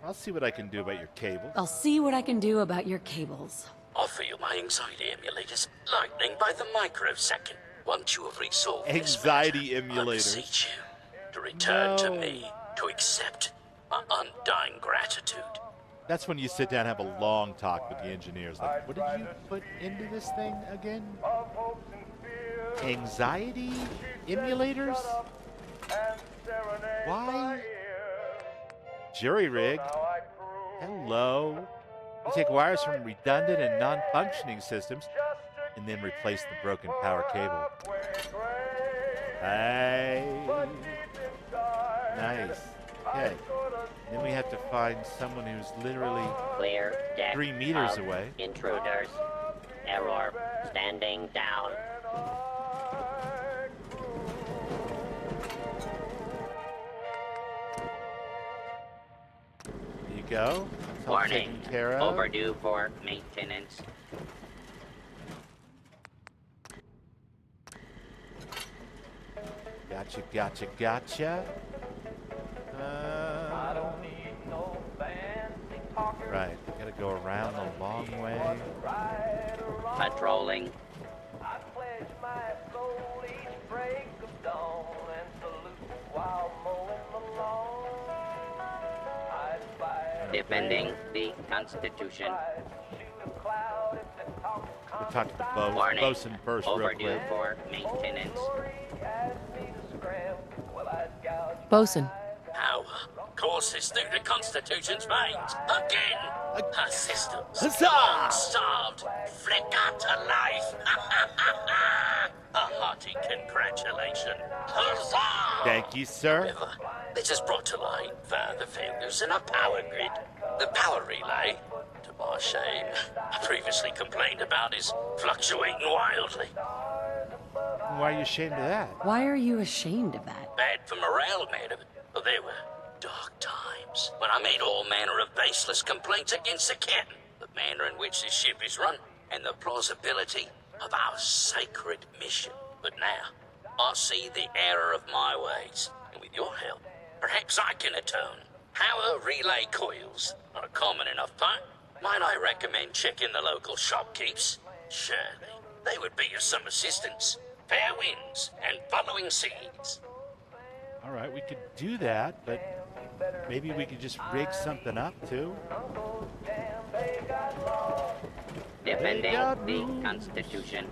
I'll see what I can do about your cable. I'll see what I can do about your cables. Offer you my anxiety emulators, lightning by the microsecond. Once you have resolved Anxiety this matter, I emulators. beseech you to return to me to accept my undying gratitude. That's when you sit down and have a long talk with the engineers. Like, what did you put into this thing again? Anxiety emulators? Why? Jury rig. Hello. You take wires from redundant and non-functioning systems and then replace the broken power cable. Hey. Nice. Okay. Then we have to find someone who's literally Clear deck 3 meters of away. Intruders. Error. Standing down. There you go. That's all Warning. taken care of. Overdue for maintenance. Gotcha. Right, gotta go around the long way. Patrolling. Defending the Constitution. Talk to the Warning. bosun first, real Overdue quick. for maintenance. Bosun. Power courses through the Constitution's veins. Again! Her systems, Huzzah! long starved, flicker to life. A hearty congratulations. Huzzah! Thank you, sir. However, this has brought to light further failures in our power grid. The power relay, to my shame, I previously complained about is fluctuating wildly. Why are you ashamed of that? Why are you ashamed of that? Bad for morale, madam. But there were dark times when I made all manner of baseless complaints against the captain, the manner in which the ship is run, and the plausibility of our sacred mission. But now, I see the error of my ways, and with your help, perhaps I can atone. Power relay coils are a common enough part. Might I recommend checking the local shopkeepers? Surely, they would be of some assistance. Fair winds and following seas. All right, we could do that, but maybe we could just rig something up, too. Defending the Constitution.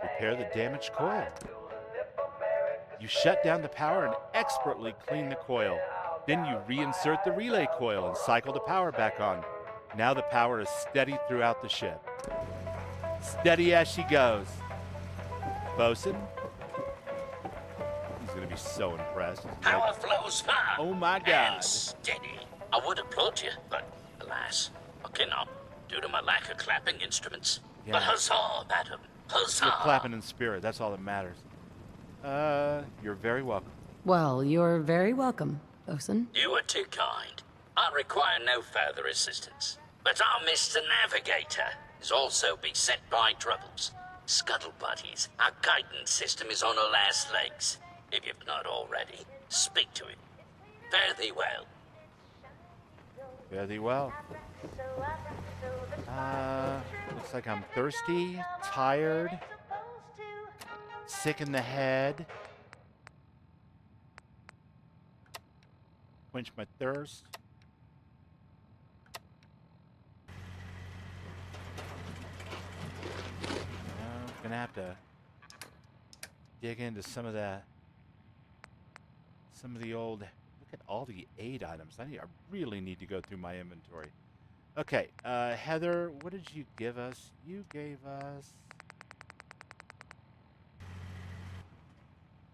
Repair the damaged coil. You shut down the power and expertly clean the coil. Then you reinsert the relay coil and cycle the power back on. Now the power is steady throughout the ship. Steady as she goes. Bosun? He's gonna be so impressed. Power flows far. Oh my God. And steady. I would applaud you, but alas, I cannot due to my lack of clapping instruments. Yeah. But huzzah, madam. Huzzah. You're clapping in spirit. That's all that matters. You're very welcome. Well, you're very welcome, Bosun. You are too kind. I require no further assistance. But our Mr. Navigator is also beset by troubles. Scuttle buddies, our guidance system is on her last legs. If you've not already, speak to it. Fare thee well. Fare thee well. Looks like I'm thirsty, tired, sick in the head. Quench my thirst. I'm gonna have to dig into some of the old. Look at all the aid items. I really need to go through my inventory. Okay, Heather, what did you give us? You gave us.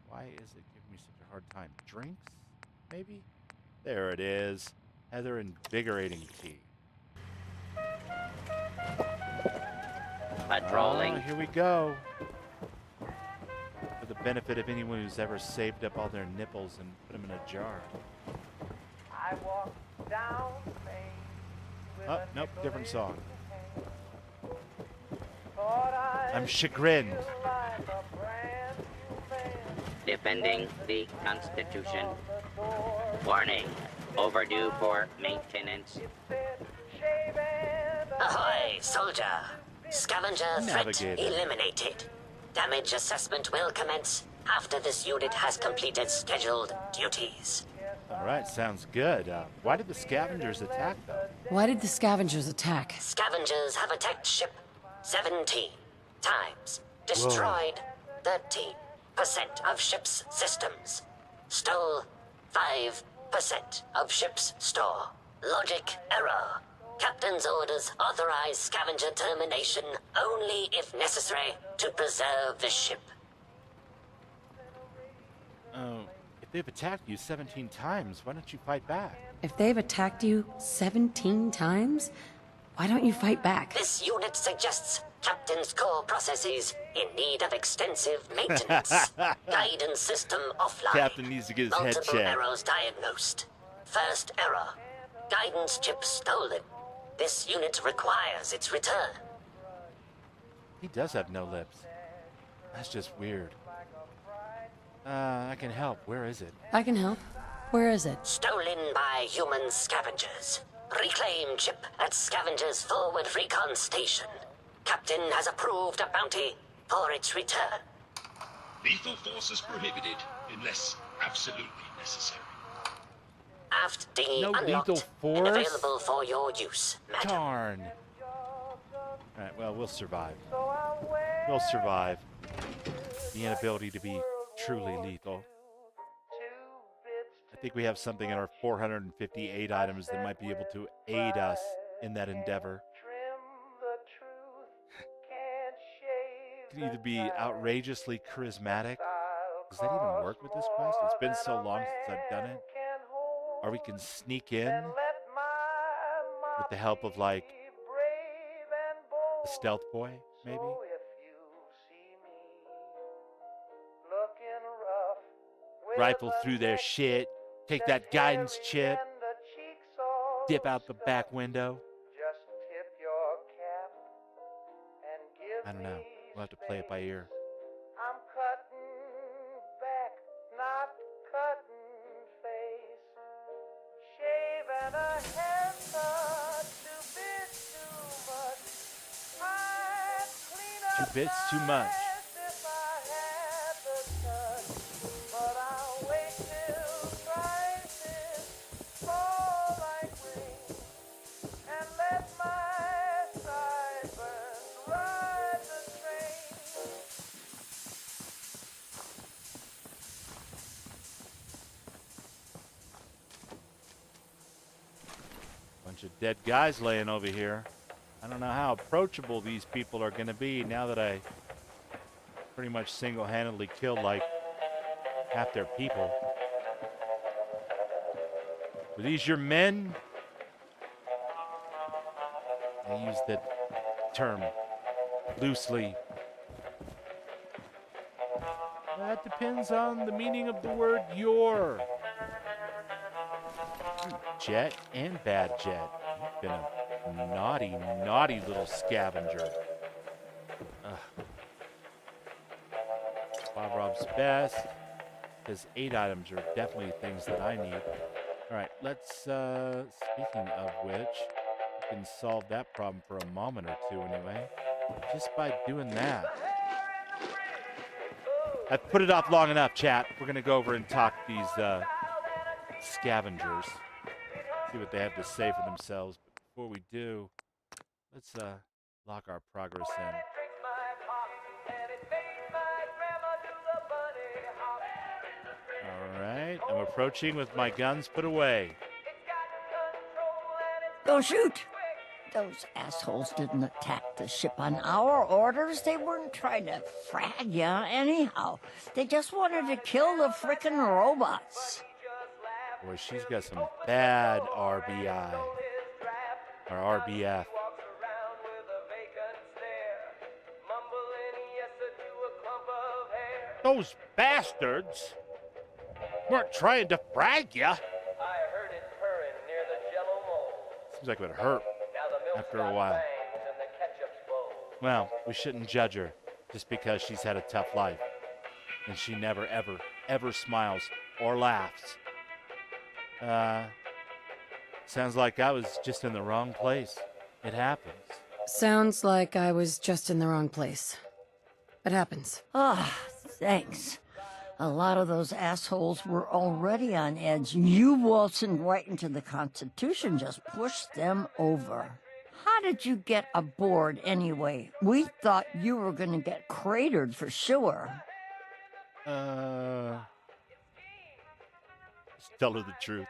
Why is it giving me such a hard time? Drinks, maybe? There it is. Heather, invigorating tea. Patrolling. Here we go. For the benefit of anyone who's ever saved up all their nipples and put them in a jar. I walk down Main with Oh, a nope, nickel different in song. my hand. Thought I'd I'm chagrined. feel like a brand new man. Defending the Constitution. Warning. Overdue for maintenance. Ahoy, soldier! Scavenger threat Navigator. eliminated. Damage assessment will commence after this unit has completed scheduled duties. All right, sounds good. Why did the scavengers attack, though? Why did the scavengers attack? Scavengers have attacked ship 17 times. Destroyed 13% of ship's systems. Stole 5% of ship's store. Logic error. Captain's orders authorize scavenger termination only if necessary to preserve the ship. Oh, if they've attacked you 17 times, why don't you fight back? If they've attacked you 17 times, why don't you fight back? This unit suggests Captain's core processes in need of extensive maintenance. Guidance system offline. Captain needs to get his head Multiple checked. errors diagnosed. First error. Guidance chip stolen. This unit requires its return. He does have no lips. That's just weird. I can help. Where is it? I can help. Where is it? Stolen by human scavengers. Reclaim chip at Scavenger's forward recon station. Captain has approved a bounty for its return. Lethal force is prohibited unless absolutely necessary. Aft dinghy No unlocked lethal and force? available for your use, madam. Darn. Alright, well, we'll survive. We'll survive. The inability to be truly lethal. I think we have something in our 458 items that might be able to aid us in that endeavor. It could either be outrageously charismatic. Does that even work with this quest? It's been so long since I've done it. Or we can sneak in with the help of, like, a stealth boy, maybe? Rifle through their shit, take that guidance chip, dip out the back window. I don't know. We'll have to play it by ear. I'm cutting back, not cutting face. Shaving a haircut, 2 bits too much. I'd clean up 2 bits too much. if I had the touch. But I'll wait till prices fall like rain and let my sideburns ride the train. Bunch of dead guys laying over here. I don't know how approachable these people are going to be now that I pretty much single-handedly killed like half their people. Were these your men? I use that term loosely. That depends on the meaning of the word your. Jet and bad jet. You've been a naughty, naughty little scavenger. Ugh. Bob Rob's best. His 8 items are definitely things that I need. Alright, let's, speaking of which, we can solve that problem for a moment or two anyway. Just by doing that. I've put it off long enough, chat. We're gonna go over and talk these, scavengers. See what they have to say for themselves. But before we do, let's, lock our progress in. Alright, I'm approaching with my guns put away. Don't shoot! Those assholes didn't attack the ship on our orders. They weren't trying to frag ya anyhow. They just wanted to kill the frickin' robots. Boy, she's got some bad RBI. Or RBF. Those bastards weren't trying to frag ya. Seems like it would hurt after a while. Well, we shouldn't judge her just because she's had a tough life. And she never, ever, ever smiles or laughs. Sounds like I was just in the wrong place. It happens. Sounds like I was just in the wrong place. It happens. Ah, thanks. A lot of those assholes were already on edge. You waltzing right into the Constitution just pushed them over. How did you get aboard anyway? We thought you were gonna get cratered for sure. Just tell her the truth.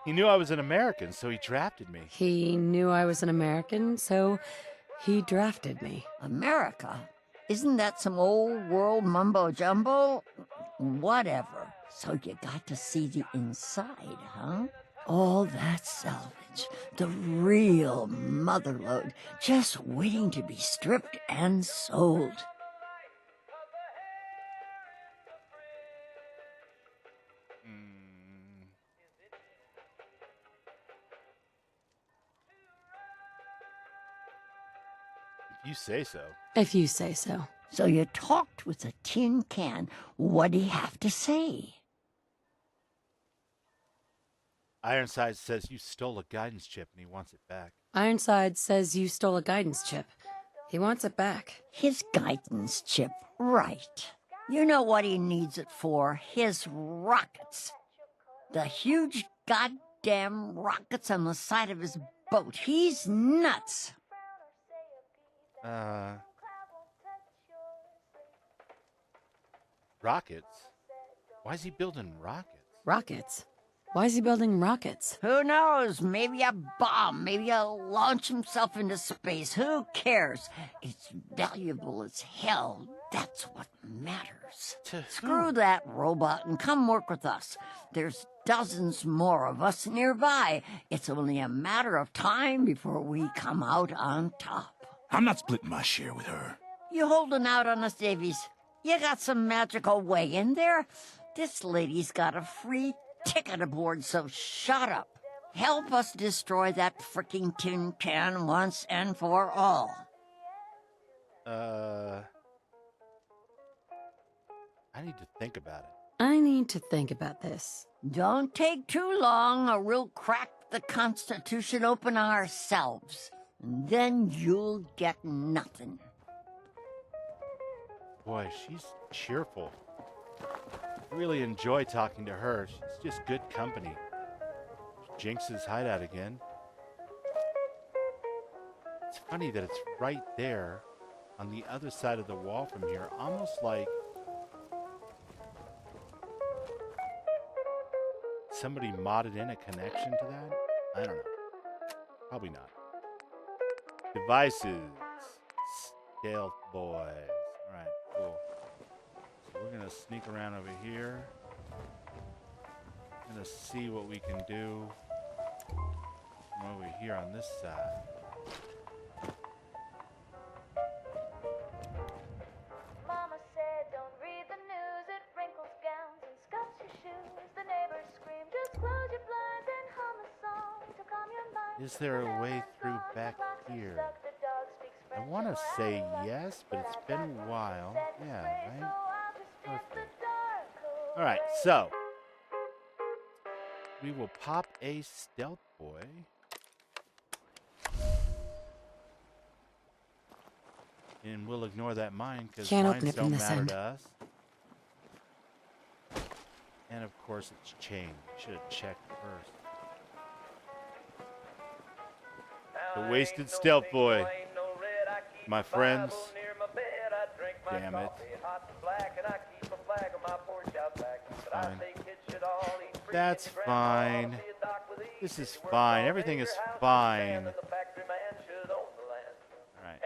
He knew I was an American, so he drafted me. He knew I was an American, so he drafted me. America? Isn't that some old world mumbo-jumbo? Whatever. So you got to see the inside, huh? All that salvage, the real motherlode, just waiting to be stripped and sold. You say so. If you say so. So you talked with a tin can. What'd he have to say? Ironside says you stole a guidance chip and he wants it back. Ironside says you stole a guidance chip. He wants it back. His guidance chip, right. You know what he needs it for? His rockets. The huge goddamn damn rockets on the side of his boat. He's nuts. Rockets? Why is he building rockets? Rockets? Why is he building rockets? Who knows? Maybe a bomb. Maybe he'll launch himself into space. Who cares? It's valuable as hell. That's what matters. Screw that robot and come work with us. There's dozens more of us nearby. It's only a matter of time before we come out on top. I'm not splitting my share with her. You holding out on us, Davies? You got some magical way in there? This lady's got a free ticket aboard, so shut up. Help us destroy that frickin' tin can once and for all. I need to think about it. I need to think about this. Don't take too long, or we'll crack the Constitution open ourselves. And then you'll get nothing. Boy, she's cheerful. I really enjoy talking to her. She's just good company. Jinx's hideout again. It's funny that it's right there on the other side of the wall from here, almost like somebody modded in a connection to that. I don't know. Probably not. Devices. Stealth boys. Alright, cool. So we're gonna sneak around over here. Gonna see what we can do from over here on this side. Mama said, don't read the news, it wrinkles gowns and scuffs your shoes. The neighbors scream, just close your blinds and hum a song to calm your mind. Is there a way through back here? I want to say yes, but it's been a while. Yeah, right? Perfect. Alright, so we will pop a stealth boy. And we'll ignore that mine because mines don't matter to us. And of course it's chained. Should have checked first. The wasted stealth boy. My friends. Damn it. Fine. That's fine. This is fine. Everything is fine. Alright.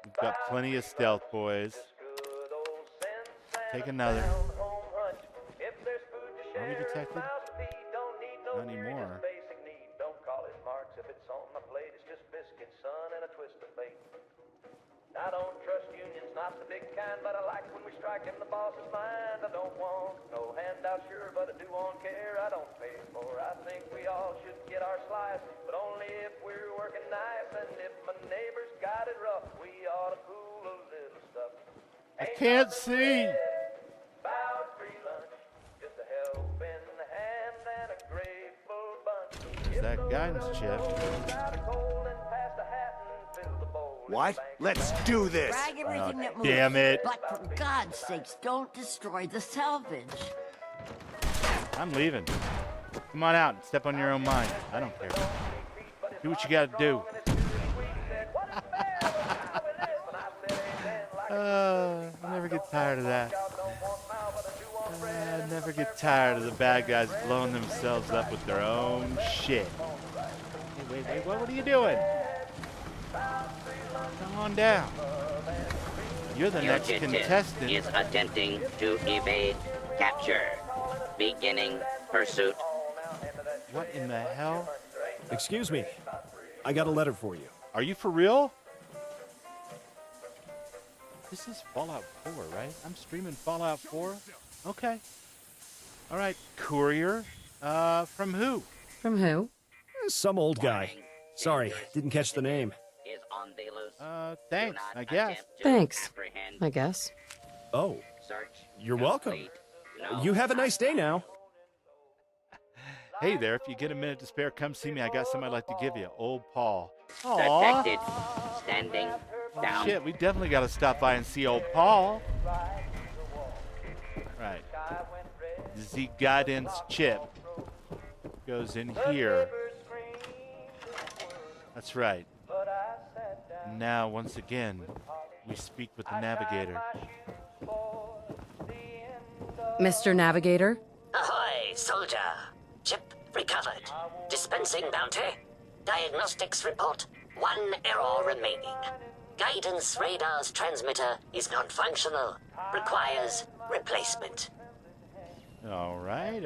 We've got plenty of stealth boys. Take another. Are we detected? Not anymore. I don't trust unions, not the big kind, but I like when we strike in the boss's mind. I don't want no handout, sure, but I do want care. I don't pay for. I think we all should get our slice, but only if we're working nice. And if my neighbors got it rough, we ought to cool a little stuff. I can't see. About free lunch, just a helping hand and a grateful bunch. There's that guidance chip. What? Let's do this! Drag everything that moves. Damn it. But for God's sakes, don't destroy the salvage. I'm leaving. Come on out and step on your own mind. I don't care. Do what you gotta do. I never get tired of that. I never get tired of the bad guys blowing themselves up with their own shit. Hey, wait, what are you doing? Come on down. You're the next contestant. Is attempting to evade capture. Beginning pursuit. What in the hell? Excuse me. I got a letter for you. Are you for real? This is Fallout 4, right? I'm streaming Fallout 4? Okay. All right, courier. From who? From who? Some old guy. Sorry, didn't catch the name. Thanks, I guess. Thanks, I guess. Oh, you're welcome. You have a nice day now. Hey there, if you get a minute to spare, come see me. I got something I'd like to give you. Old Paul. Aww. Detected. Standing down. Shit, we definitely got to stop by and see old Paul. Right. The guidance chip. goes in here. That's right. Now, once again, we speak with the navigator. Mr. Navigator? Ahoy, soldier. Chip recovered. Dispensing bounty. Diagnostics report. 1 error remaining. Guidance radar's transmitter is non-functional. Requires replacement. All right.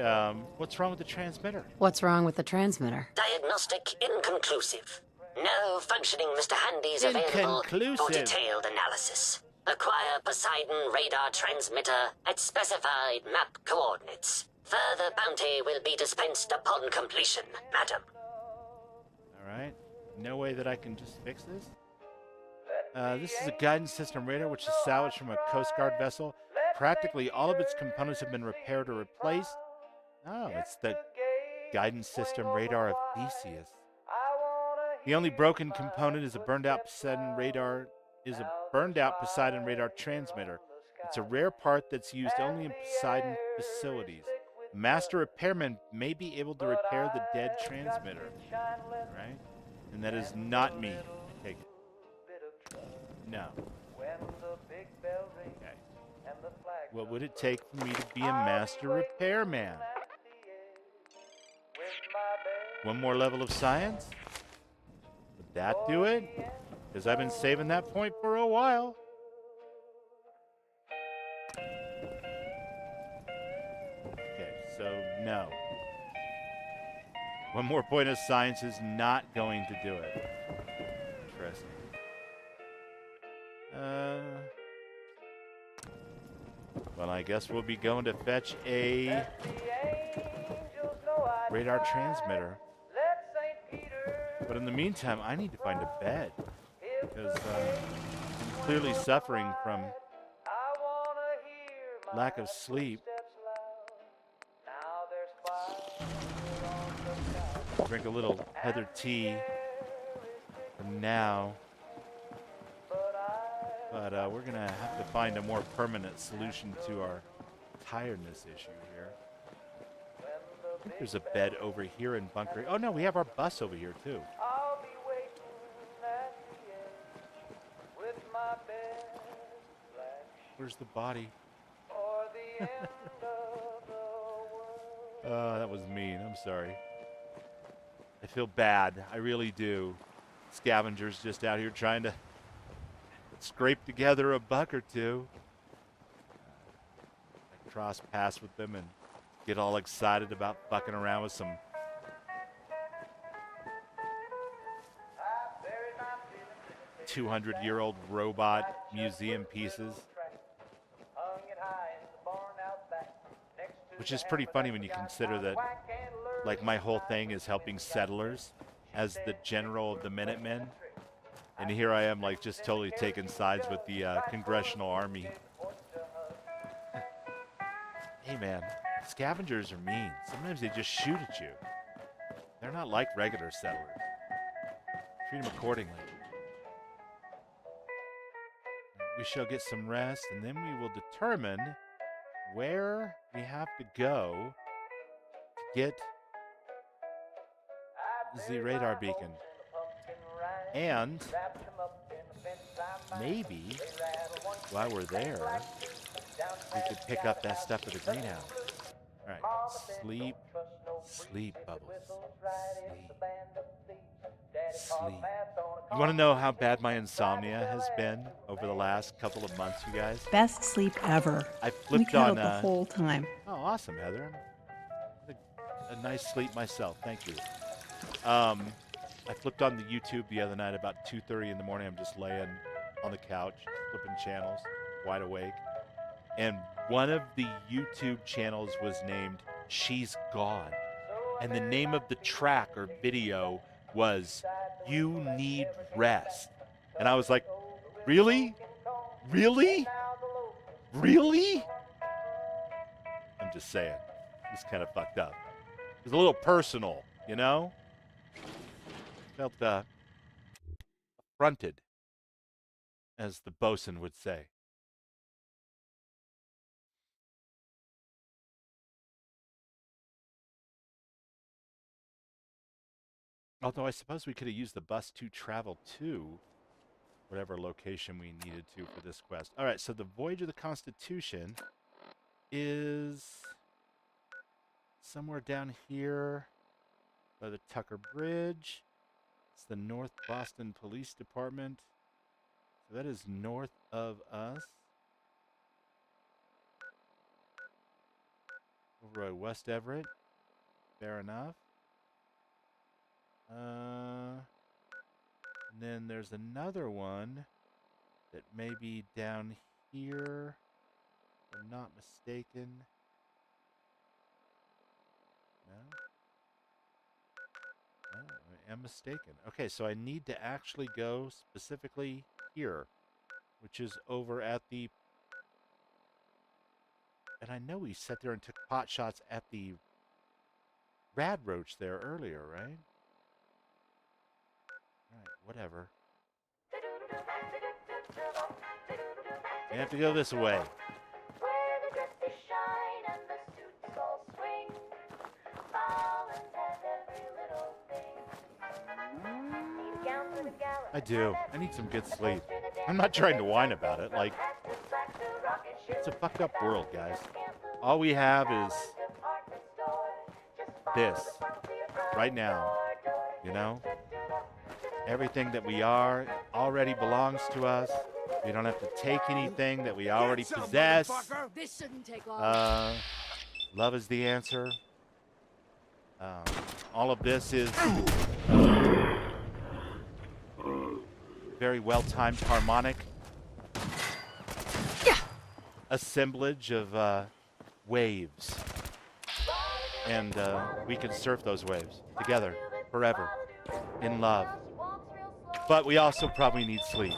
What's wrong with the transmitter? What's wrong with the transmitter? Diagnostic inconclusive. No functioning Mr. Handy's available for Inconclusive. detailed analysis. Acquire Poseidon radar transmitter at specified map coordinates. Further bounty will be dispensed upon completion, madam. All right. No way that I can just fix this? This is a guidance system radar which is salvaged from a Coast Guard vessel. Practically all of its components have been repaired or replaced. Oh, it's the guidance system radar of Theseus. The only broken component is a burned out Poseidon radar transmitter. It's a rare part that's used only in Poseidon facilities. Master repairman may be able to repair the dead transmitter. Right? And that is not me. Take it. No. Okay. What would it take for me to be a master repairman? One more level of science? Would that do it? Because I've been saving that point for a while. Okay, so no. One more point of science is not going to do it. Interesting. Well, I guess we'll be going to fetch a radar transmitter. But in the meantime, I need to find a bed. Because I'm clearly suffering from lack of sleep. Drink a little heather tea for now. But we're going to have to find a more permanent solution to our tiredness issue here. I think there's a bed over here in Bunker. Oh, no, we have our bus over here, too. Where's the body? That was mean. I'm sorry. I feel bad. I really do. Scavengers just out here trying to scrape together a buck or two. I cross paths with them and get all excited about fucking around with some 200-year-old robot museum pieces. Which is pretty funny when you consider that, like, my whole thing is helping settlers as the general of the Minutemen. And here I am, like, just totally taking sides with the Congressional Army. Hey, man, scavengers are mean. Sometimes they just shoot at you. They're not like regular settlers. Treat them accordingly. We shall get some rest, and then we will determine where we have to go to get the radar beacon. And maybe while we're there, we could pick up that stuff at the greenhouse. All right, sleep, sleep, Bubbles, sleep. You want to know how bad my insomnia has been over the last couple of months, you guys? Best sleep ever. I We flipped cuddled on the whole time. Oh, awesome, Heather. A nice sleep myself. Thank you. I flipped on the YouTube the other night about 2:30 in the morning. I'm just laying on the couch, flipping channels, wide awake. And one of the YouTube channels was named She's Gone. And the name of the track or video was You Need Rest. And I was like, really? Really? Really? I'm just saying. It's kind of fucked up. It's a little personal, you know? Felt affronted, as the bosun would say. Although I suppose we could have used the bus to travel to whatever location we needed to for this quest. All right, so the Voyage of the Constitution is somewhere down here by the Tucker Bridge. It's the North Boston Police Department. So that is north of us. Over by West Everett. Fair enough. And then there's another one that may be down here, if I'm not mistaken. No? No, I am mistaken. Okay, so I need to actually go specifically here, which is over at the... And I know we sat there and took pot shots at the rad roach there earlier, right? Alright, whatever. We have to go this way. I do. I need some good sleep. I'm not trying to whine about it. Like, it's a fucked up world, guys. All we have is this right now, you know? Everything that we are already belongs to us. We don't have to take anything that we already possess. This shouldn't take long. Love is the answer. All of this is very well-timed harmonic assemblage of waves. And we can surf those waves together forever in love. But we also probably need sleep.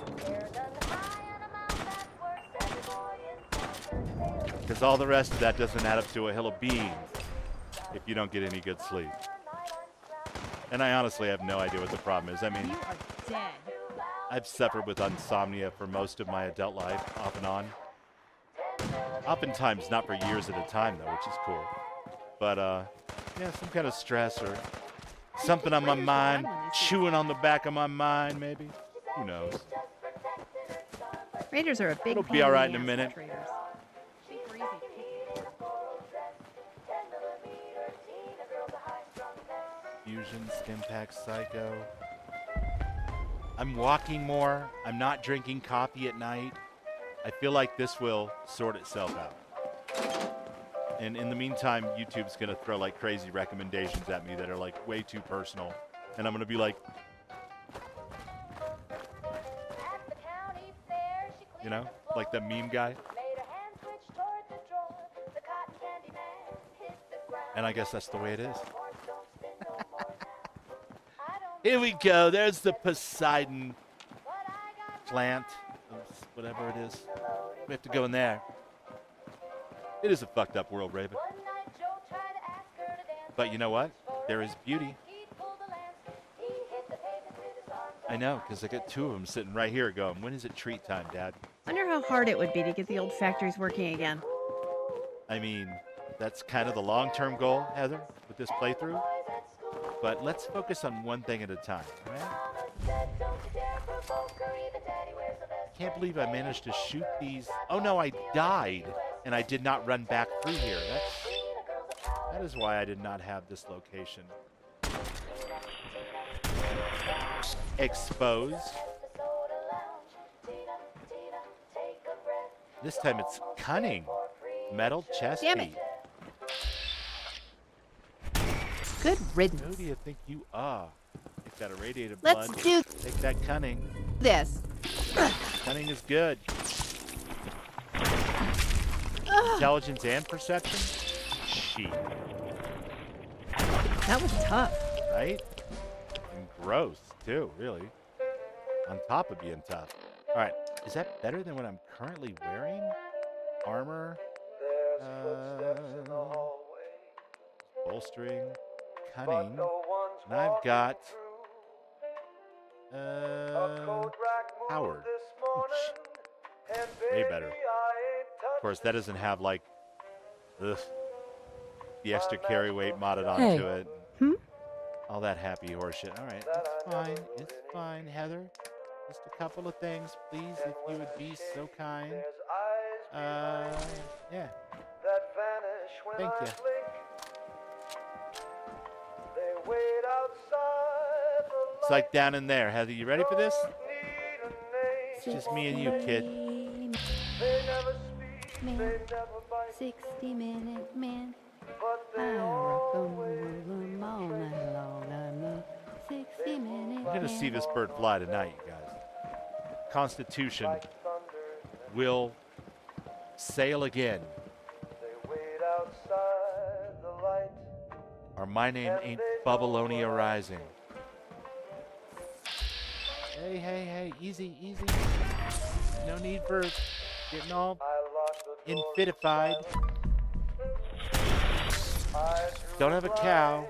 Because all the rest of that doesn't add up to a hill of beans if you don't get any good sleep. And I honestly have no idea what the problem is. I mean, You are dead. I've suffered with insomnia for most of my adult life, off and on. Oftentimes not for years at a time, though, which is cool. But, yeah, some kind of stress or something on my mind, chewing on the back of my mind, maybe. Who knows? Raiders are a big It'll pain be all right in in a the minute. ass, traders. Super easy picky. Fusion, Stimpack, Psycho. I'm walking more. I'm not drinking coffee at night. I feel like this will sort itself out. And in the meantime, YouTube's going to throw like crazy recommendations at me that are like way too personal. And I'm going to be like, you know, like the meme guy. And I guess that's the way it is. Here we go. There's the Poseidon plant, whatever it is. We have to go in there. It is a fucked up world, Raven. But you know what? There is beauty. I know, because I got two of them sitting right here going, when is it treat time, Dad? Wonder how hard it would be to get the old factories working again. I mean, that's kind of the long-term goal, Heather, with this playthrough. But let's focus on one thing at a time, right? Can't believe I managed to shoot these. Oh no, I died, and I did not run back through here. That is why I did not have this location exposed. This time it's cunning. Metal chest Damn it. piece. Good riddance. Who do you think you are? Take that irradiated Let's blood. do Take that cunning. this. Cunning is good. Intelligence and perception? Shit. That was tough. Right? And gross, too, really. On top of being tough. Alright, is that better than what I'm currently wearing? Armor? Bolstering? Cunning? And I've got... Howard. Way better. Of course, that doesn't have, like... Ugh, the extra carry weight modded onto it. All that happy horse shit. All right, it's fine. It's fine, Heather. Just a couple of things, please, if you would be so kind. Yeah. Thank you. It's like down in there. Heather, you ready for this? It's just me and you, kid. 60-minute man. I rock 'em, move 'em all night long. I'm a 60-minute I'm going to see this bird fly tonight, you guys. Constitution will sail again. Or my name ain't Babylonia Rising. Hey, easy. No need for getting all infitified. Don't have a cow.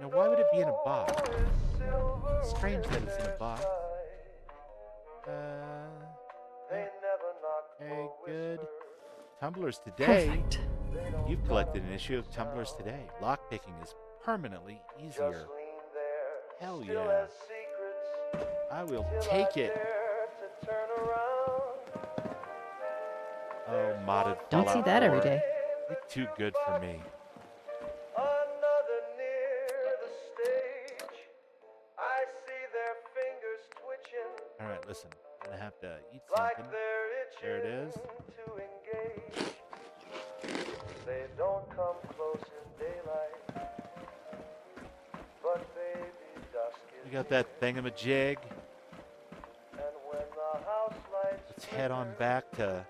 Now, why would it be in a box? Strange that it's in a box. Hey, good. Tumblers today. Perfect. You've collected an issue of Tumblers today. Lockpicking is permanently easier. Hell yeah. I will take it. Oh, modded. Don't see that every day. You're too good for me. All right, listen. I'm gonna have to eat something. There it is. They don't come close in daylight, but baby dusk is. You got that thingamajig. And when the house lights Let's head on back to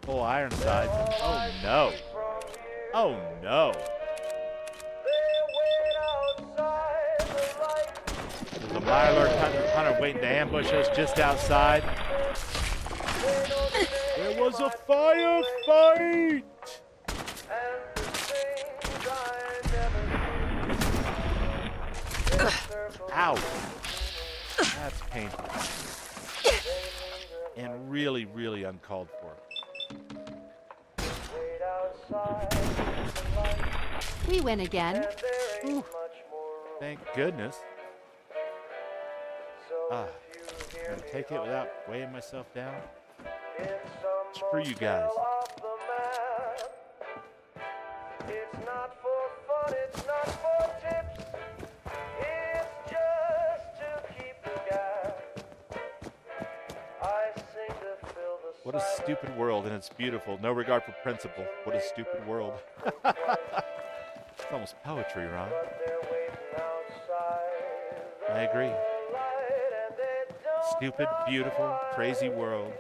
Full Ironsides. Oh no! Oh no! There's a Mirelurk hunter waiting to ambush us just outside. There was a firefight! Ow! That's painful. And really, really uncalled for. We win again. Ooh. Thank goodness. Can I take it without weighing myself down? Screw you guys. It's not for fun, it's not for tips. It's just to keep the gas. I sing to fill the What a stupid world, and it's beautiful. No regard for principle. What a stupid world. It's almost poetry, Ron. I agree. Stupid, beautiful, crazy world.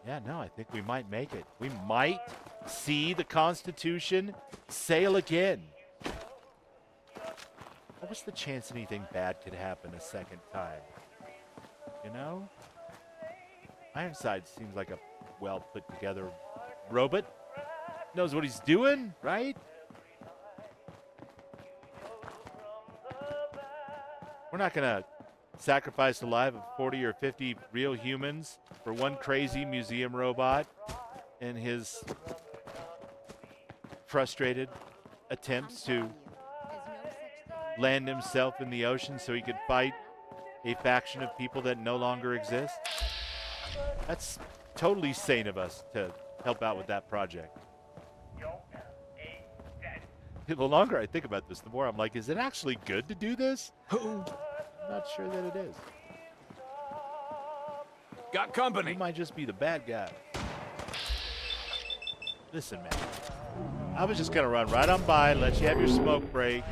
Yeah, no, I think we might make it. We might see the Constitution sail again. What's the chance anything bad could happen a second time? You know? Ironside seems like a well put together robot. Knows what he's doing, right? We're not gonna sacrifice the life of 40 or 50 real humans for one crazy museum robot and his frustrated attempts to land himself in the ocean so he could fight a faction of people that no longer exist. That's totally sane of us to help out with that project. The longer I think about this, the more I'm like, is it actually good to do this? I'm not sure that it is. Got company. You might just be the bad guy. Listen, man. I was just going to run right on by, let you have your smoke break.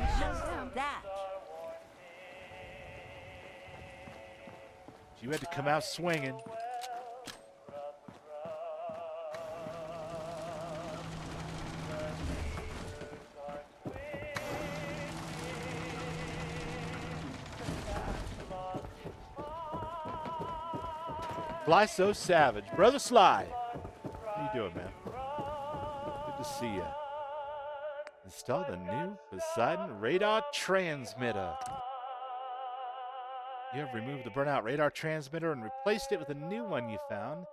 You had to come out swinging. Fly so savage. Brother Sly. How you doing, man? Good see ya. Install the new Poseidon radar transmitter. You have removed the burnout radar transmitter and replaced it with a new one you found.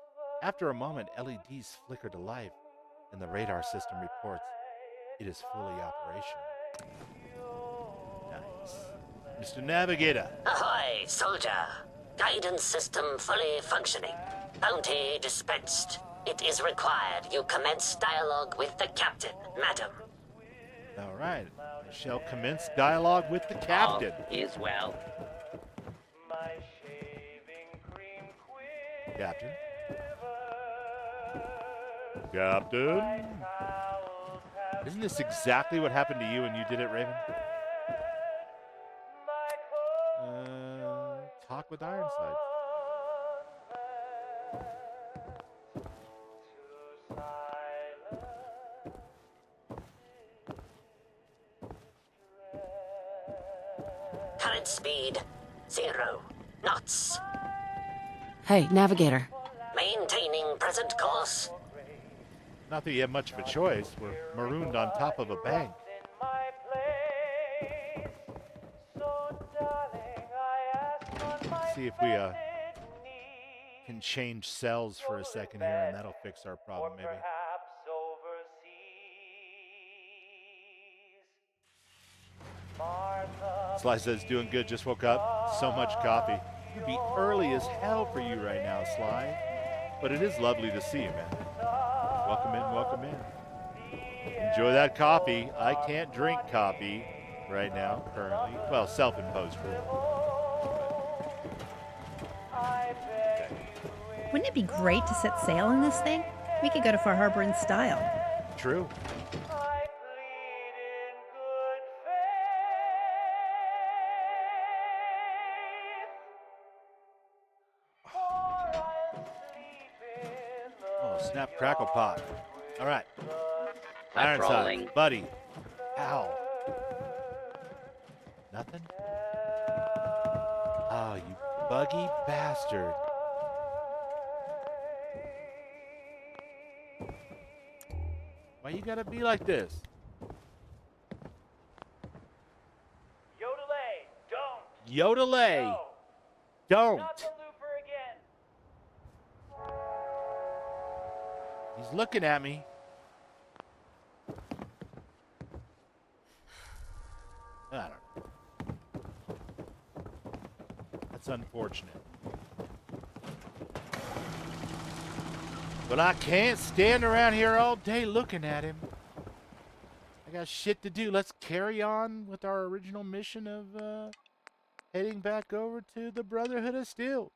After a moment, LEDs flicker to life, and the radar system reports it is fully operational. Nice. Mr. Navigator. Ahoy, soldier. Guidance system fully functioning. Bounty dispensed. It is required you commence dialogue with the captain, madam. All right. I shall commence dialogue with the captain. All is well. Captain. Captain. Isn't this exactly what happened to you when you did it, Raven? Talk with Ironsides. Current speed, 0 knots. Hey, navigator. Maintaining present course. Not that you have much of a choice. We're marooned on top of a bank. See if we can change cells for a second here, and that'll fix our problem, maybe. Sly says, doing good, just woke up. So much coffee. It'd be early as hell for you right now, Sly. But it is lovely to see you, man. Welcome in, welcome in. Enjoy that coffee. I can't drink coffee right now, currently. Well, self-imposed rule. Wouldn't it be great to set sail in this thing? We could go to Far Harbor in style. True. Oh, snap, crackle, pop. All right. Ironside, buddy. Ow. Nothing? Oh, you buggy bastard. Why you gotta be like this? Yodelay, don't. Yodelay, No. don't. Not the looper again. He's looking at me. I don't know. That's unfortunate. But I can't stand around here all day looking at him. I got shit to do. Let's carry on with our original mission of heading back over to the Brotherhood of Steel.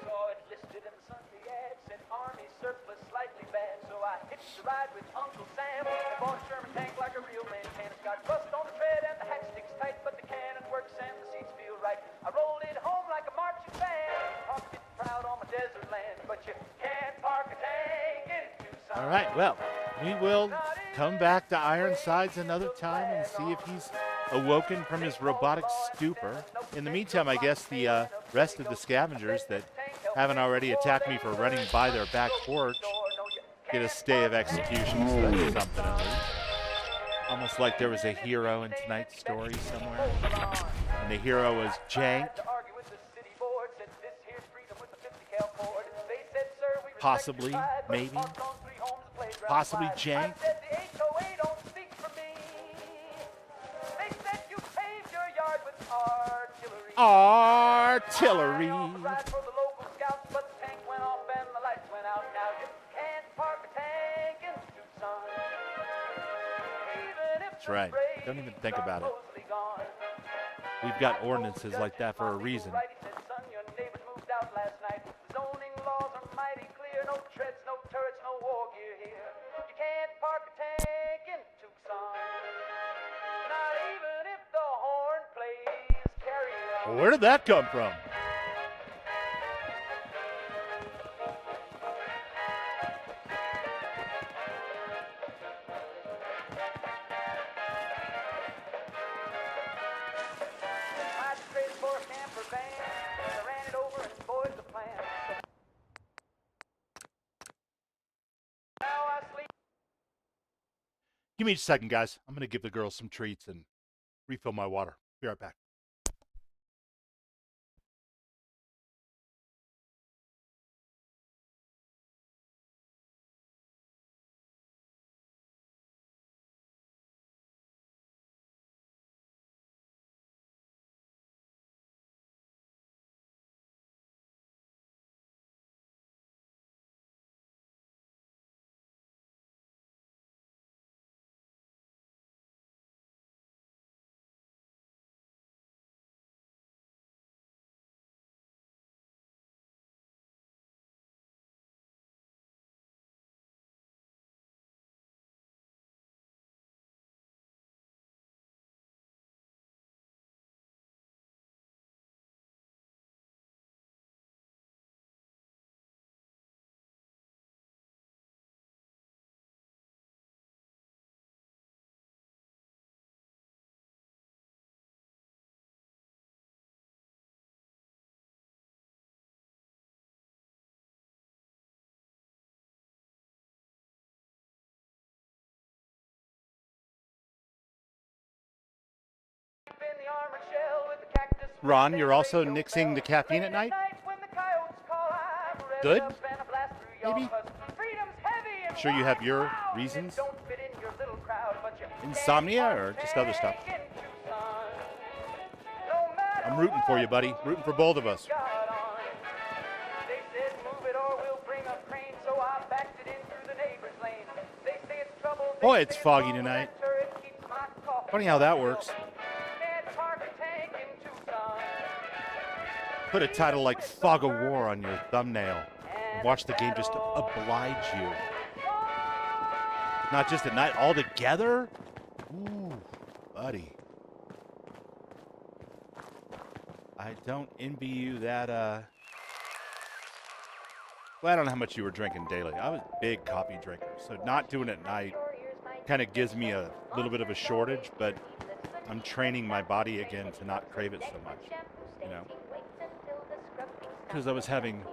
Saw it listed in the Sunday ad, said Army surplus slightly bad, so I hitched a ride with Uncle Sam. I bought a Sherman tank like a real man can. It's got rust on the tread and the hatch sticks tight, but the cannon works and the seats feel right. I rolled it home like a marching band. Parked it proud on my desert land, but you can't park a tank in Tucson. All right, well, we will come back to Ironsides another time and see if he's awoken from his robotic stupor. In the meantime, I guess the rest of the scavengers that haven't already attacked me for running by their back porch get a stay of execution, so that's something at least. Almost like there was a hero in tonight's story somewhere, and the hero was Jank. Possibly, maybe. Possibly Jank. Artillery. That's right. Don't even think about it. We've got ordinances like that for a reason. Well, where did that come from? Give me a second, guys. I'm going to give the girls some treats and refill my water. Be right back. Ron, you're also nixing the caffeine at night? Good? Maybe? Sure you have your reasons? Insomnia or just other stuff? I'm rooting for you, buddy. Rooting for both of us. Boy, it's foggy tonight. Funny how that works. Put a title like Fog of War on your thumbnail. And watch the game just to oblige you. Not just at night, all together? Ooh, buddy. I don't envy you that, Well, I don't know how much you were drinking daily. I was a big coffee drinker, so not doing it at night kind of gives me a little bit of a shortage, but I'm training my body again to not crave it so much, you know? Because I was having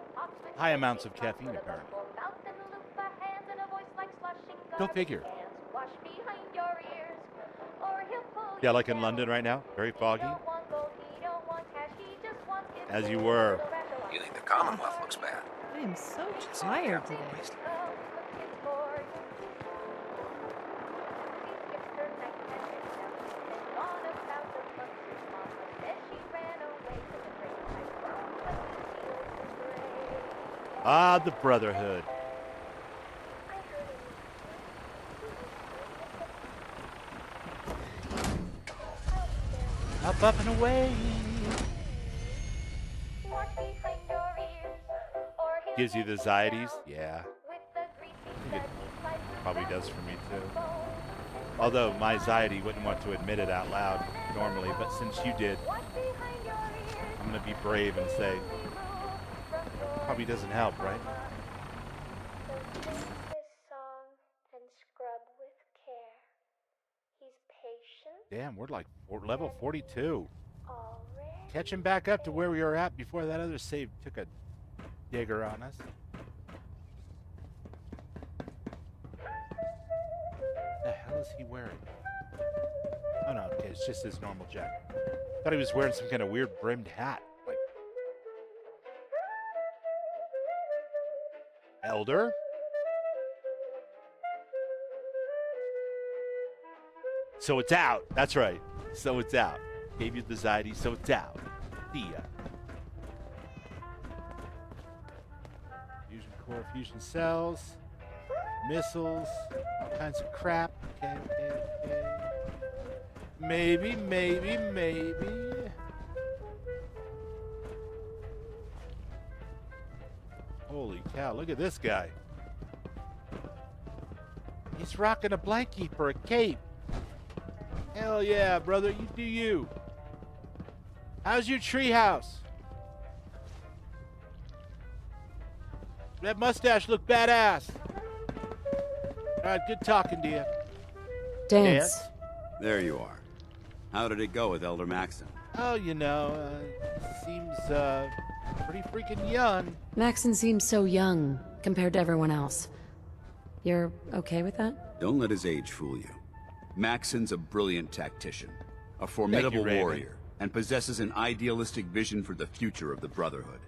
high amounts of caffeine, apparently. Go figure. Yeah, like in London right now, very foggy. As you were. You think the Commonwealth looks bad? I am so tired today. Ah, the Brotherhood. Up and away. Gives you the anxieties? Yeah. I think it probably does for me too. Although my anxiety wouldn't want to admit it out loud normally, but since you did, I'm going to be brave and say, probably doesn't help, right? Damn, we're like level 42. Catching back up to where we were at before that other save took a digger on us. What the hell is he wearing? Oh no, okay, it's just his normal jacket. Thought he was wearing some kind of weird brimmed hat. Like Elder? So it's out. That's right. So it's out. Gave you the anxiety, so it's out. See ya. Fusion core, fusion cells, missiles, all kinds of crap. Okay. Maybe. Holy cow, look at this guy. He's rocking a blankie for a cape. Hell yeah, brother, you do you. How's your treehouse? That mustache look badass. All right, good talking to you. Dance. There you are. How did it go with Elder Maxon? Oh, you know, seems pretty freaking young. Maxon seems so young compared to everyone else. You're okay with that? Don't let his age fool you. Maxon's a brilliant tactician, a formidable Raven. warrior, and possesses an idealistic vision for the future of the Brotherhood.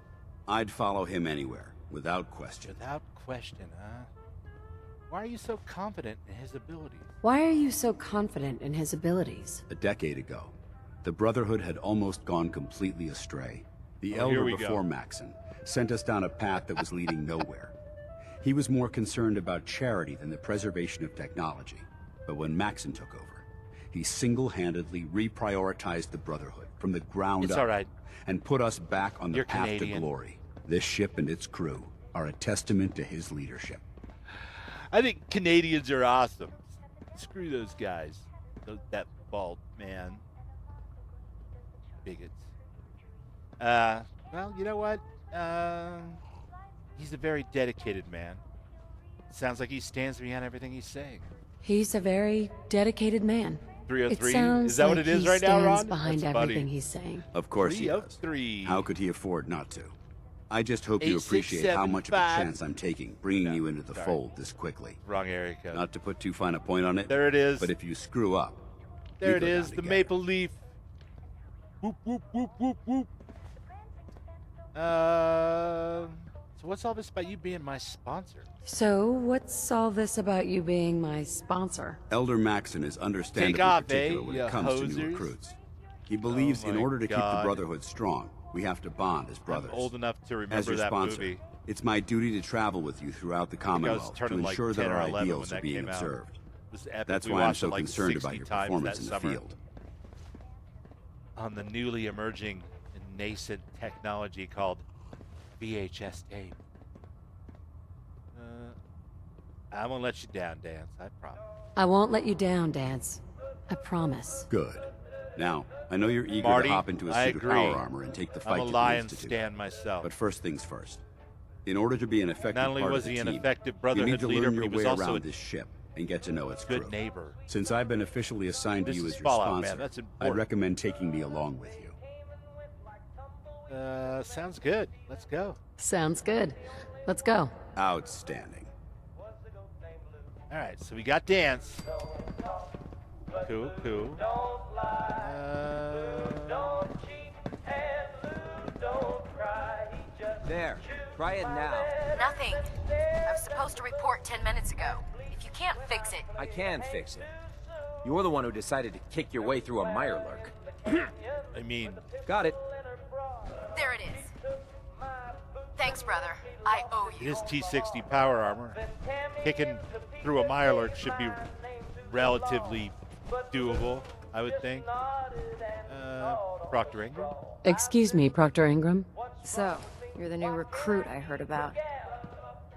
I'd follow him anywhere, without question. Without question, huh? Why are you so confident in his abilities? Why are you so confident in his abilities? A decade ago, the Brotherhood had almost gone completely astray. The Oh, here Elder we go. before Maxon sent us down a path that was leading nowhere. He was more concerned about charity than the preservation of technology. But when Maxon took over, he single-handedly reprioritized the Brotherhood from the ground It's up all right. and put us back on the You're path Canadian. to glory. This ship and its crew are a testament to his leadership. I think Canadians are awesome. Screw those guys. That bald man. Bigots. Well, you know what? He's a very dedicated man. Sounds like he stands behind everything he's saying. He's a very dedicated man. 303? It sounds Is that what like it is he right now, stands Ron? behind That's funny. everything he's saying. Of course he does. 303. How could he afford not to? I just hope you appreciate how much of a 8675. chance I'm taking, bringing you into the fold this quickly. Wrong area code. Not to put too fine a point on it. There it is. But if you screw up, There we it go down is, the together. maple leaf. Whoop, whoop, whoop, whoop, whoop. So what's all this about you being my sponsor? So, what's all this about you being my sponsor? Elder Maxon is understandably Take off, particular eh, when you it comes to new hosers? recruits. He believes in my order to keep the God. Brotherhood strong, we have to bond as brothers. I'm old enough to As remember your that sponsor, movie. it's my duty to travel with you throughout the I was Commonwealth to turning like ensure 10 that or our 11 when ideals that are being came out. observed. It was epic. That's We why I'm watched so it like concerned 60 about your times performance that in the summer. field. On the newly emerging and nascent technology called VHS tape. I won't let you down, Dance. I promise. I won't let you down, Dance. I promise. Good. Now, I know you're eager Marty, to hop into a I suit of agree. power armor and take the fight I'm a to the lion Institute. stand myself. But first things first. In order to be an effective Not only part was of the he an team, effective you Brotherhood need to leader, learn but your he was way also around a this ship and get to know its good crew. neighbor. Since I've been officially assigned This to you is as your Fallout, man. sponsor, That's I'd important. recommend taking me along with you. Sounds good. Let's go. Sounds good. Let's go. Outstanding. All right, so we got Dance. Cool, cool. There, try it now. Nothing. I was supposed to report 10 minutes ago. If you can't fix it... I can fix it. You're the one who decided to kick your way through a Mirelurk. I mean... Got it. There it is. Thanks, brother. I owe It you. is T60 power armor. Kicking through a Mirelurk should be relatively doable, I would think. Proctor Ingram? Excuse me, Proctor Ingram. So, you're the new recruit I heard about.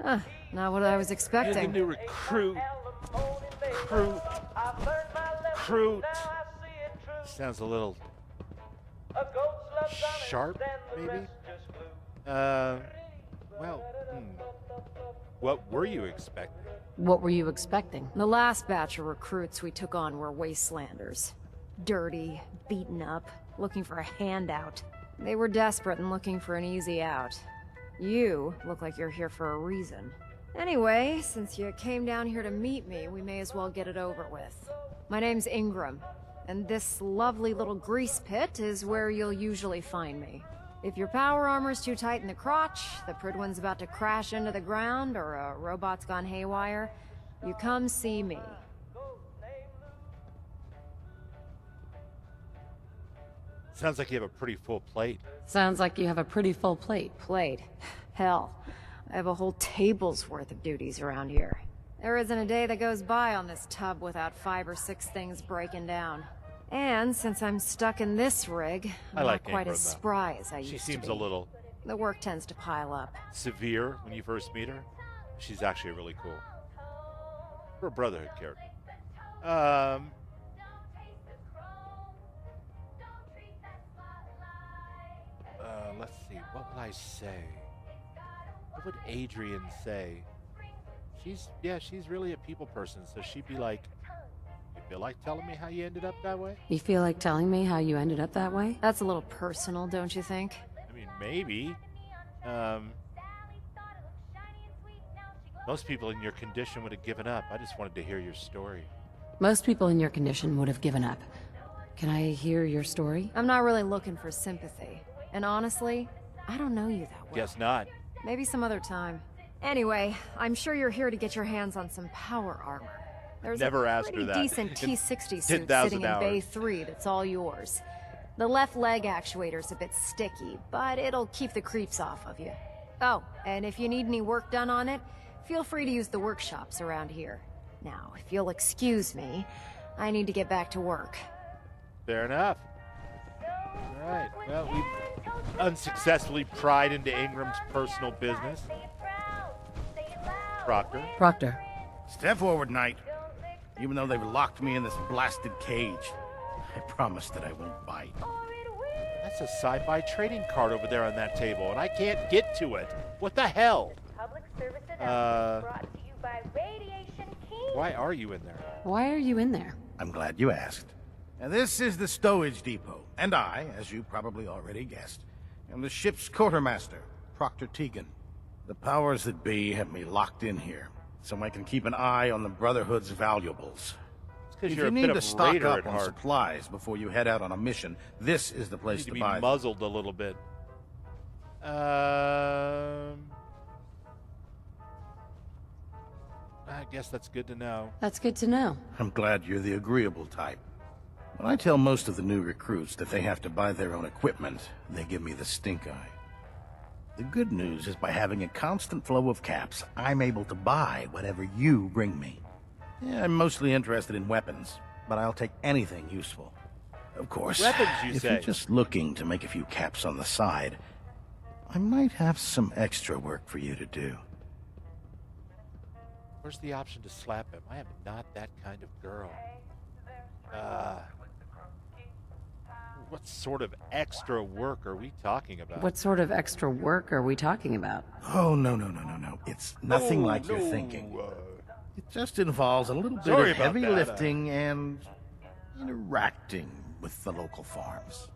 Huh, not what I was expecting. You're the new recruit. Recruit. Sounds a little sharp, maybe? What were you expecting? What were you expecting? The last batch of recruits we took on were Wastelanders. Dirty, beaten up, looking for a handout. They were desperate and looking for an easy out. You look like you're here for a reason. Anyway, since you came down here to meet me, we may as well get it over with. My name's Ingram, and this lovely little grease pit is where you'll usually find me. If your power armor's too tight in the crotch, the Pridwin's about to crash into the ground, or a robot's gone haywire, you come see me. Sounds like you have a pretty full plate. Sounds like you have a pretty full plate. Plate? Hell, I have a whole table's worth of duties around here. There isn't a day that goes by on this tub without 5 or 6 things breaking down. And since I'm stuck in this rig, I I'm like not quite Ingram, as though. spry as I used to be. She seems a little The work tends to pile up. severe when you first meet her. She's actually really cool. For a Brotherhood character. Let's see. What would I say? What would Adrian say? She's really a people person, so she'd be like, you feel like telling me how you ended up that way? You feel like telling me how you ended up that way? That's a little personal, don't you think? I mean, maybe. Most people in your condition would have given up. I just wanted to hear your story. Most people in your condition would have given up. Can I hear your story? I'm not really looking for sympathy. And honestly, I don't know you that well. Guess not. Maybe some other time. Anyway, I'm sure you're here to get your hands on some power armor. There's Never a asked her pretty that. decent T-60 suit 10,000 sitting in hours. Bay 3 that's all yours. The left leg actuator's a bit sticky, but it'll keep the creeps off of you. Oh, and if you need any work done on it, feel free to use the workshops around here. Now, if you'll excuse me, I need to get back to work. Fair enough. All right. Well, we unsuccessfully pried into Ingram's personal business. Proctor. Step forward, Knight. Even though they've locked me in this blasted cage, I promise that I won't bite. That's a sci-fi trading card over there on that table, and I can't get to it. What the hell? Why are you in there? Why are you in there? I'm glad you asked. Now, this is the stowage depot, and I, as you probably already guessed, am the ship's quartermaster, Proctor Tegan. The powers that be have me locked in here, so I can keep an eye on the Brotherhood's valuables. It's 'cause If you're you a need bit to of stock raider up at on heart. supplies before you head out on a mission, this is the You place need to to be buy them. muzzled a little bit. I guess that's good to know. That's good to know. I'm glad you're the agreeable type. When I tell most of the new recruits that they have to buy their own equipment, they give me the stink eye. The good news is by having a constant flow of caps, I'm able to buy whatever you bring me. Yeah, I'm mostly interested in weapons, but I'll take anything useful. Of course, Weapons, you if say? you're just looking to make a few caps on the side, I might have some extra work for you to do. Where's the option to slap him? I am not that kind of girl. What sort of extra work are we talking about? What sort of extra work are we talking about? Oh, no. It's nothing like you're thinking. It just involves a little bit of heavy lifting and interacting with the local farms.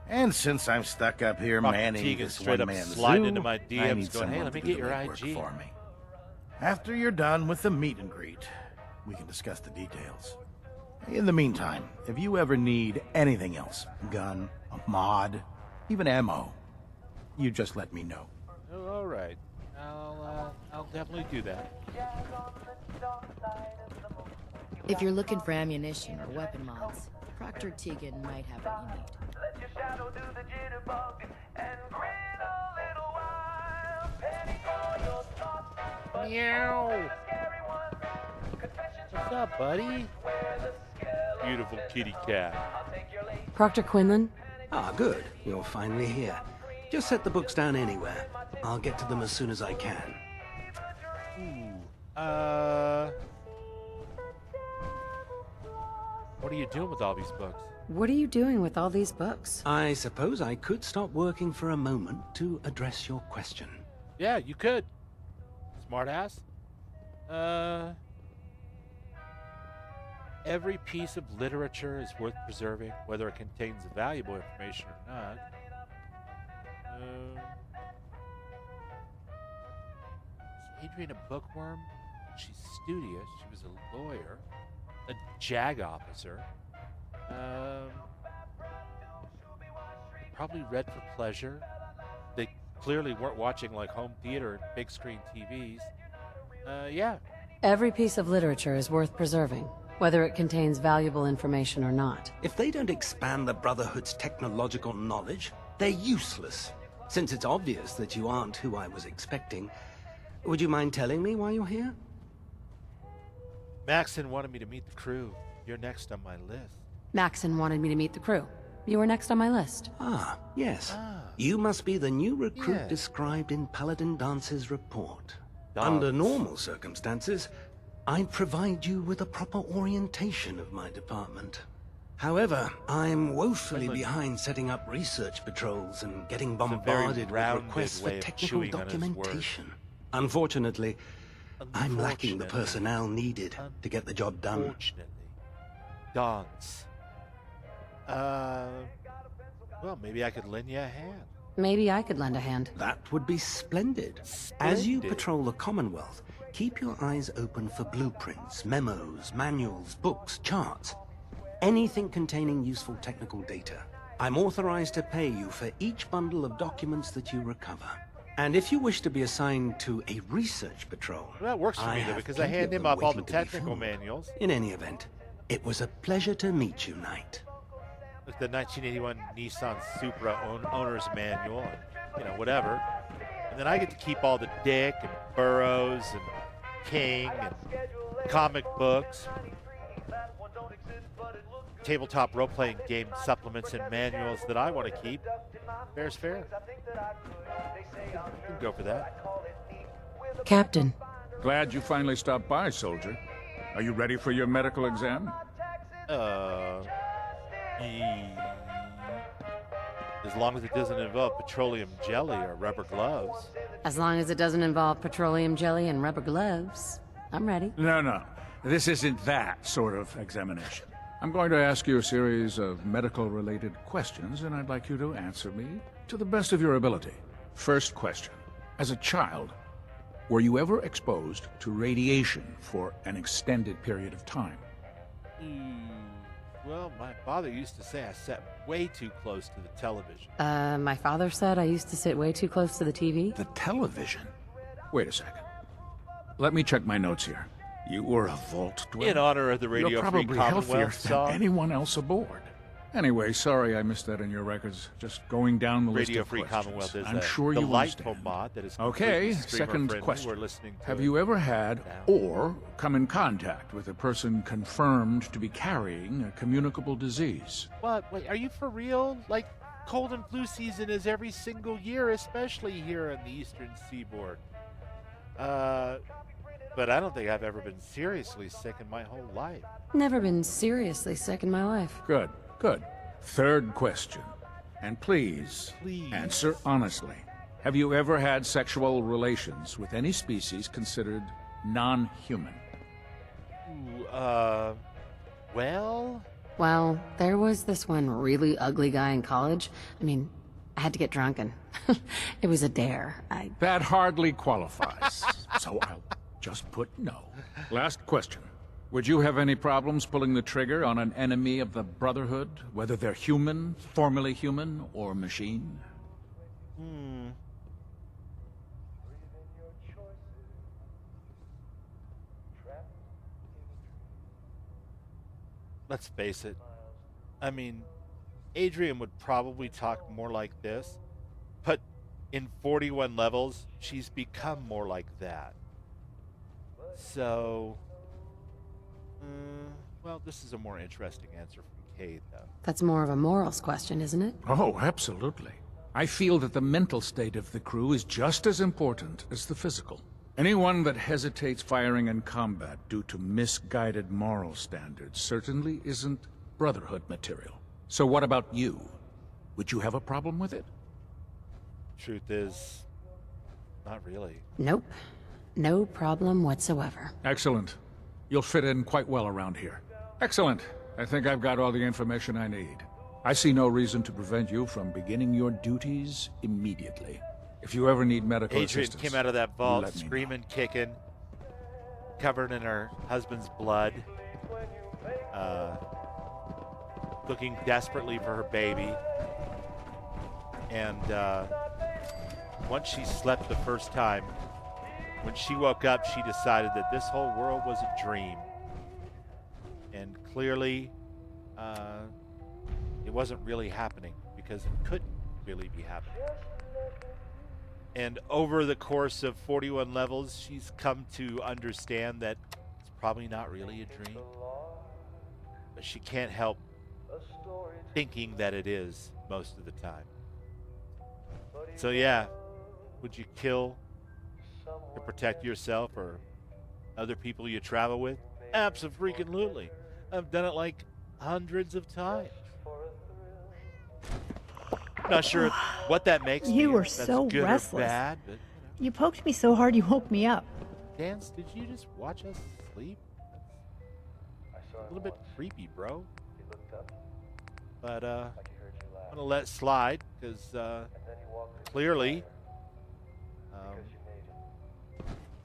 And since I'm stuck up here Proctor manning Tegan this straight up one-man sliding zoo, into my I DMs need going, "Hey, someone let me to get do your the legwork IG." for me. After you're done with the meet and greet, we can discuss the details. In the meantime, if you ever need anything else, gun, a mod, even ammo, you just let me know. Oh, all right. I'll definitely do that. If you're looking for ammunition or weapon mods, Proctor Tegan might have what you need. Meow. What's up, buddy? Beautiful kitty cat. Proctor Quinlan? Ah, good. You're finally here. Just set the books down anywhere. I'll get to them as soon as I can. What are you doing with all these books? What are you doing with all these books? I suppose I could stop working for a moment to address your question. Yeah, you could. Smartass. Every piece of literature is worth preserving, whether it contains valuable information or not. Is Adrian a bookworm? She's studious. She was a lawyer, a JAG officer. Probably read for pleasure. They clearly weren't watching like home theater and big screen TVs. Yeah. Every piece of literature is worth preserving, whether it contains valuable information or not. If they don't expand the Brotherhood's technological knowledge, they're useless. Since it's obvious that you aren't who I was expecting, would you mind telling me why you're here? Maxon wanted me to meet the crew. You're next on my list. Maxon wanted me to meet the crew. You were next on my list. Ah, yes. You must be the new recruit Yes. described in Paladin Dance's report. Dance. Under normal circumstances, I'd provide you with a proper orientation of my department. However, I'm woefully behind setting up research patrols and getting bombarded with rounded requests for way of technical chewing on his words. documentation. Unfortunately, I'm lacking the personnel needed to get the job done. Unfortunately. Dance. Well, maybe I could lend you a hand. Maybe I could lend a hand. That would be splendid. As you patrol the Commonwealth, keep your eyes open for blueprints, memos, manuals, books, charts. Anything containing useful technical data. I'm authorized to pay you for each bundle of documents that you recover. And if you wish to be assigned to a research patrol... Well, that works for me, though, because I hand him up all the technical manuals. In any event, it was a pleasure to meet you, Knight. With the 1981 Nissan Supra owner's manual, and, you know, whatever. And then I get to keep all the Dick and Burroughs and King and comic books, tabletop role-playing game supplements and manuals that I want to keep. Fair's fair. You can go for that. Captain. Glad you finally stopped by, soldier. Are you ready for your medical exam? As long as it doesn't involve petroleum jelly or rubber gloves. As long as it doesn't involve petroleum jelly and rubber gloves, I'm ready. No. This isn't that sort of examination. I'm going to ask you a series of medical-related questions, and I'd like you to answer me to the best of your ability. First question. As a child, were you ever exposed to radiation for an extended period of time? Well, my father used to say I sat way too close to the television. My father said I used to sit way too close to the TV. The television? Wait a second. Let me check my notes here. You were a vault dweller. In honor of the Radio You're Free probably Commonwealth healthier song. than anyone else aboard. Anyway, sorry I missed that in your records. Just going down the list Radio of Free questions. Commonwealth is I'm sure you delightful understand. mod that is Okay, completely second streamer-friendly. question. We're listening to Have it you ever had now. or come in contact with a person confirmed to be carrying a communicable disease? What? Wait, are you for real? Like, cold and flu season is every single year, especially here on the eastern seaboard. But I don't think I've ever been seriously sick in my whole life. Never been seriously sick in my life. Good. Third question. And please, answer honestly. Have you ever had sexual relations with any species considered non-human? Well? Well, there was this one really ugly guy in college. I mean, I had to get drunk and it was a dare. That hardly qualifies. So I'll just put no. Last question. Would you have any problems pulling the trigger on an enemy of the Brotherhood, whether they're human, formerly human, or machine? Let's face it. I mean, Adrian would probably talk more like this, but in 41 levels, she's become more like that. So, well, this is a more interesting answer from Cade, though. That's more of a morals question, isn't it? Oh, absolutely. I feel that the mental state of the crew is just as important as the physical. Anyone that hesitates firing in combat due to misguided moral standards certainly isn't Brotherhood material. So what about you? Would you have a problem with it? Truth is, not really. Nope. No problem whatsoever. Excellent. You'll fit in quite well around here. Excellent. I think I've got all the information I need. I see no reason to prevent you from beginning your duties immediately. If you ever need medical Adrian assistance, came out of that vault let me know. screaming, kicking, covered in her husband's blood, looking desperately for her baby. And once she slept the first time, when she woke up, she decided that this whole world was a dream. And clearly, it wasn't really happening because it couldn't really be happening. And over the course of 41 levels, she's come to understand that it's probably not really a dream. But she can't help thinking that it is most of the time. So yeah, would you kill to protect yourself or other people you travel with? Abso-freaking-lutely. I've done it like hundreds of times. Not sure what that makes me. You were if that's so good restless. Or bad, but You poked me so hard you woke me up. Dance, did you just watch us sleep? That's a little bit creepy, bro. But I'm gonna let it slide because clearly,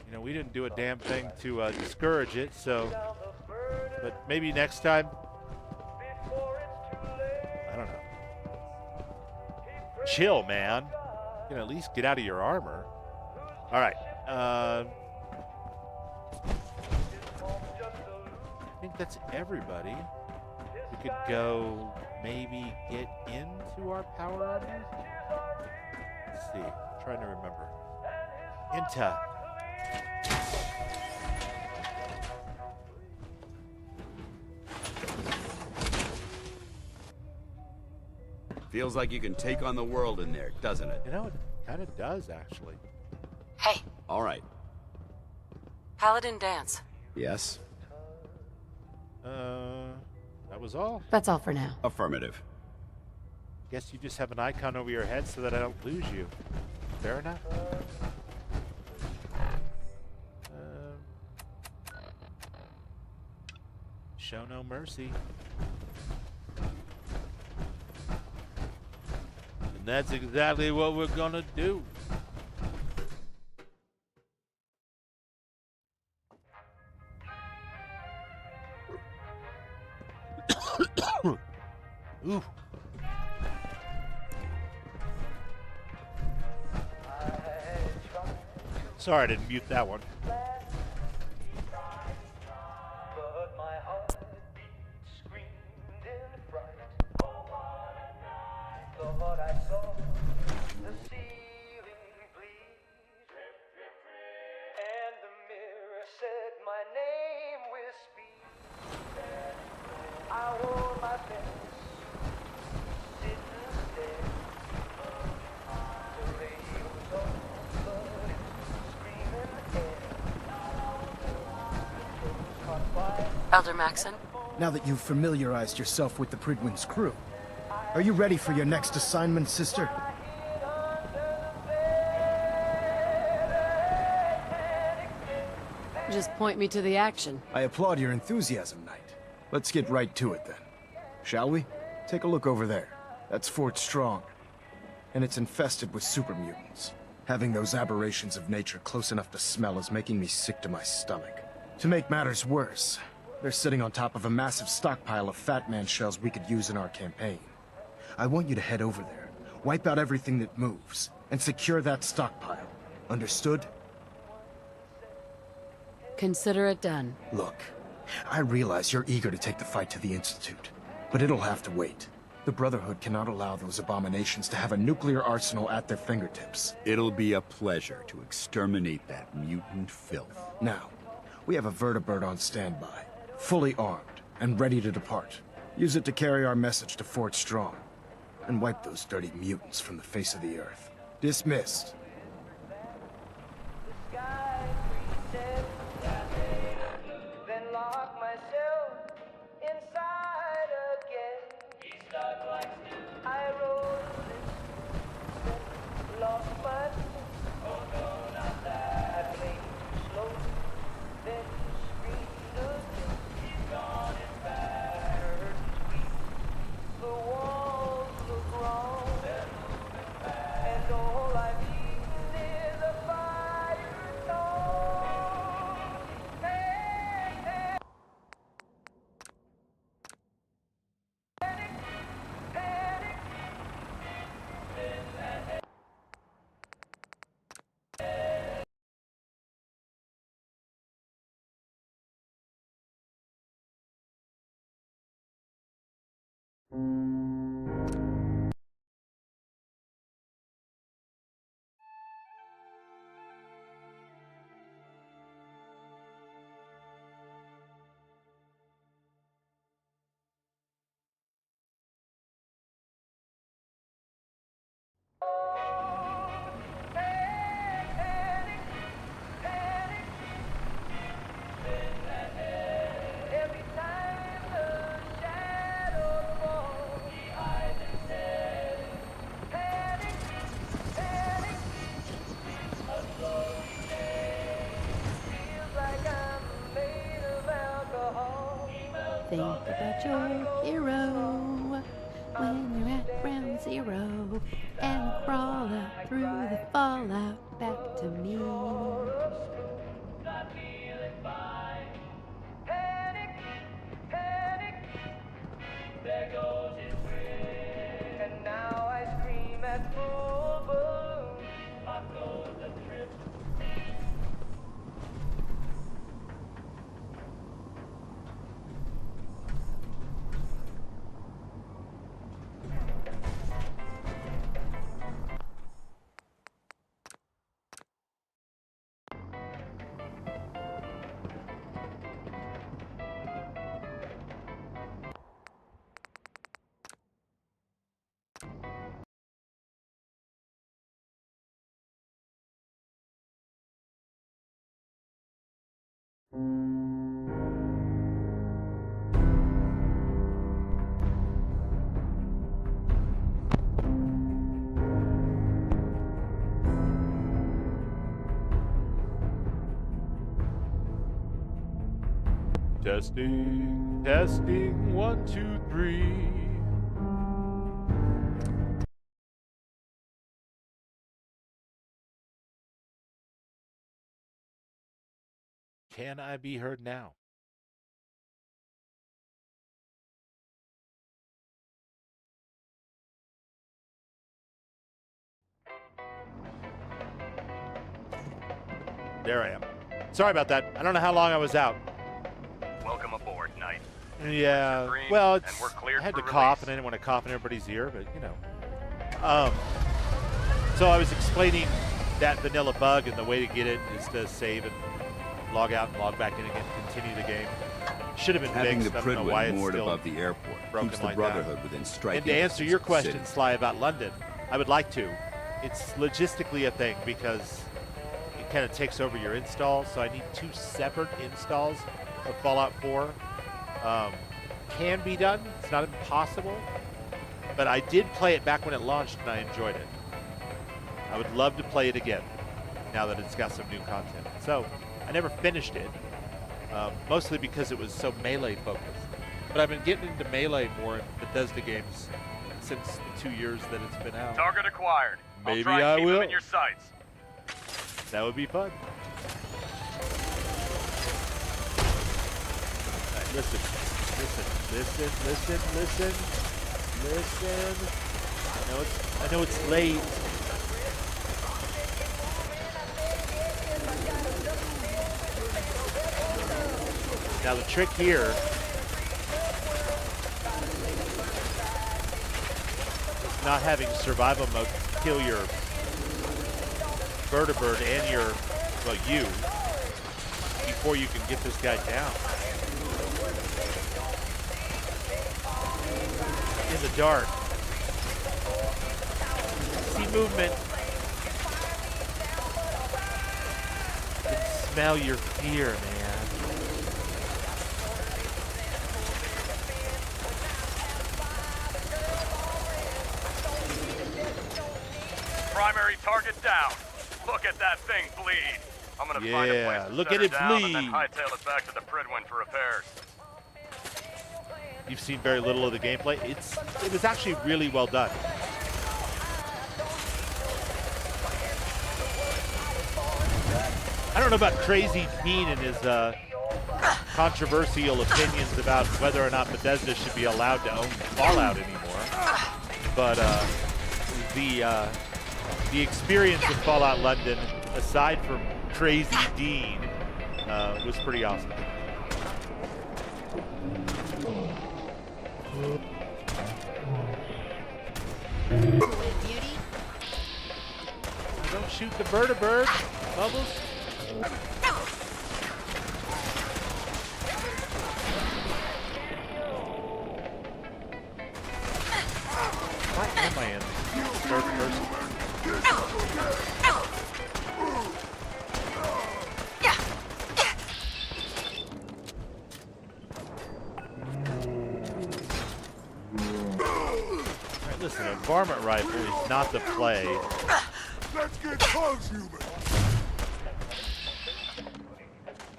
you know, we didn't do a damn thing to discourage it, so, but maybe next time, I don't know. Chill, man. You can at least get out of your armor. All right. I think that's everybody. We could go maybe get into our power armor. Let's see. I'm trying to remember. Into. Feels like you can take on the world in there, doesn't it? You know, it kind of does, actually. Hey. All right. Paladin dance. Yes? That was all. That's all for now. Affirmative. Guess you just have an icon over your head so that I don't lose you. Fair enough. Show no mercy. And that's exactly what we're gonna do. Ooh. Sorry, I didn't mute that one. Elder Maxon? Now that you've familiarized yourself with the Prydwen's crew, are you ready for your next assignment, sister? Just point me to the action. I applaud your enthusiasm, Knight. Let's get right to it, then. Shall we? Take a look over there. That's Fort Strong. And it's infested with super mutants. Having those aberrations of nature close enough to smell is making me sick to my stomach. To make matters worse, they're sitting on top of a massive stockpile of Fat Man shells we could use in our campaign. I want you to head over there, wipe out everything that moves, and secure that stockpile. Understood? Consider it done. Look, I realize you're eager to take the fight to the Institute, but it'll have to wait. The Brotherhood cannot allow those abominations to have a nuclear arsenal at their fingertips. It'll be a pleasure to exterminate that mutant filth. Now, we have a vertibird on standby, fully armed and ready to depart. Use it to carry our message to Fort Strong, and wipe those dirty mutants from the face of the earth. Dismissed. Think about your hero. when you're at ground zero and crawl out through the fallout back to me. There goes his grin, and now I scream at full balloon. Off goes the trip. Testing, testing, 1, 2, 3. Can I be heard now? There I am. Sorry about that. I don't know how long I was out. Welcome aboard, Knight. Yeah, Green, well, and we're cleared I had for to cough, release. and I didn't want to cough in everybody's ear, but you know. So I was explaining that vanilla bug, and the way to get it is to save and log out and log back in again, continue the game. Should have been Having fixed. the I don't know why Pridwen it's moored still above the airport broken keeps the like Brotherhood that. within striking And to answer distance your of the question, city. Sly, about London, I would like to. It's logistically a thing because it kind of takes over your install, so I need 2 separate installs of Fallout 4. Can be done. It's not impossible. But I did play it back when it launched, and I enjoyed it. I would love to play it again now that it's got some new content. So I never finished it, mostly because it was so melee focused. But I've been getting into melee more in Bethesda games since the 2 years that it's been out. Target acquired. Maybe I'll try and I keep will. them in your sights. That would be fun. All right, listen. I know it's late. Now the trick here is not having survival mode kill your vertibird and your, well, you, before you can get this guy down. In the dark. See movement. You can smell your fear, man. Primary target down. Look at that thing bleed. I'm gonna find a place Yeah, to look set at her it down and then bleed. hightail it back to the Pridwen for repairs. You've seen very little of the gameplay. It was actually really well done. I don't know about Crazy Dean and his controversial opinions about whether or not Bethesda should be allowed to own Fallout anymore, but the experience of Fallout London, aside from Crazy Dean, was pretty awesome. Don't shoot the vertibird, Bubbles. What am I in? Third person. Alright, listen, a varmint rifle is not the play. Let's get close, human.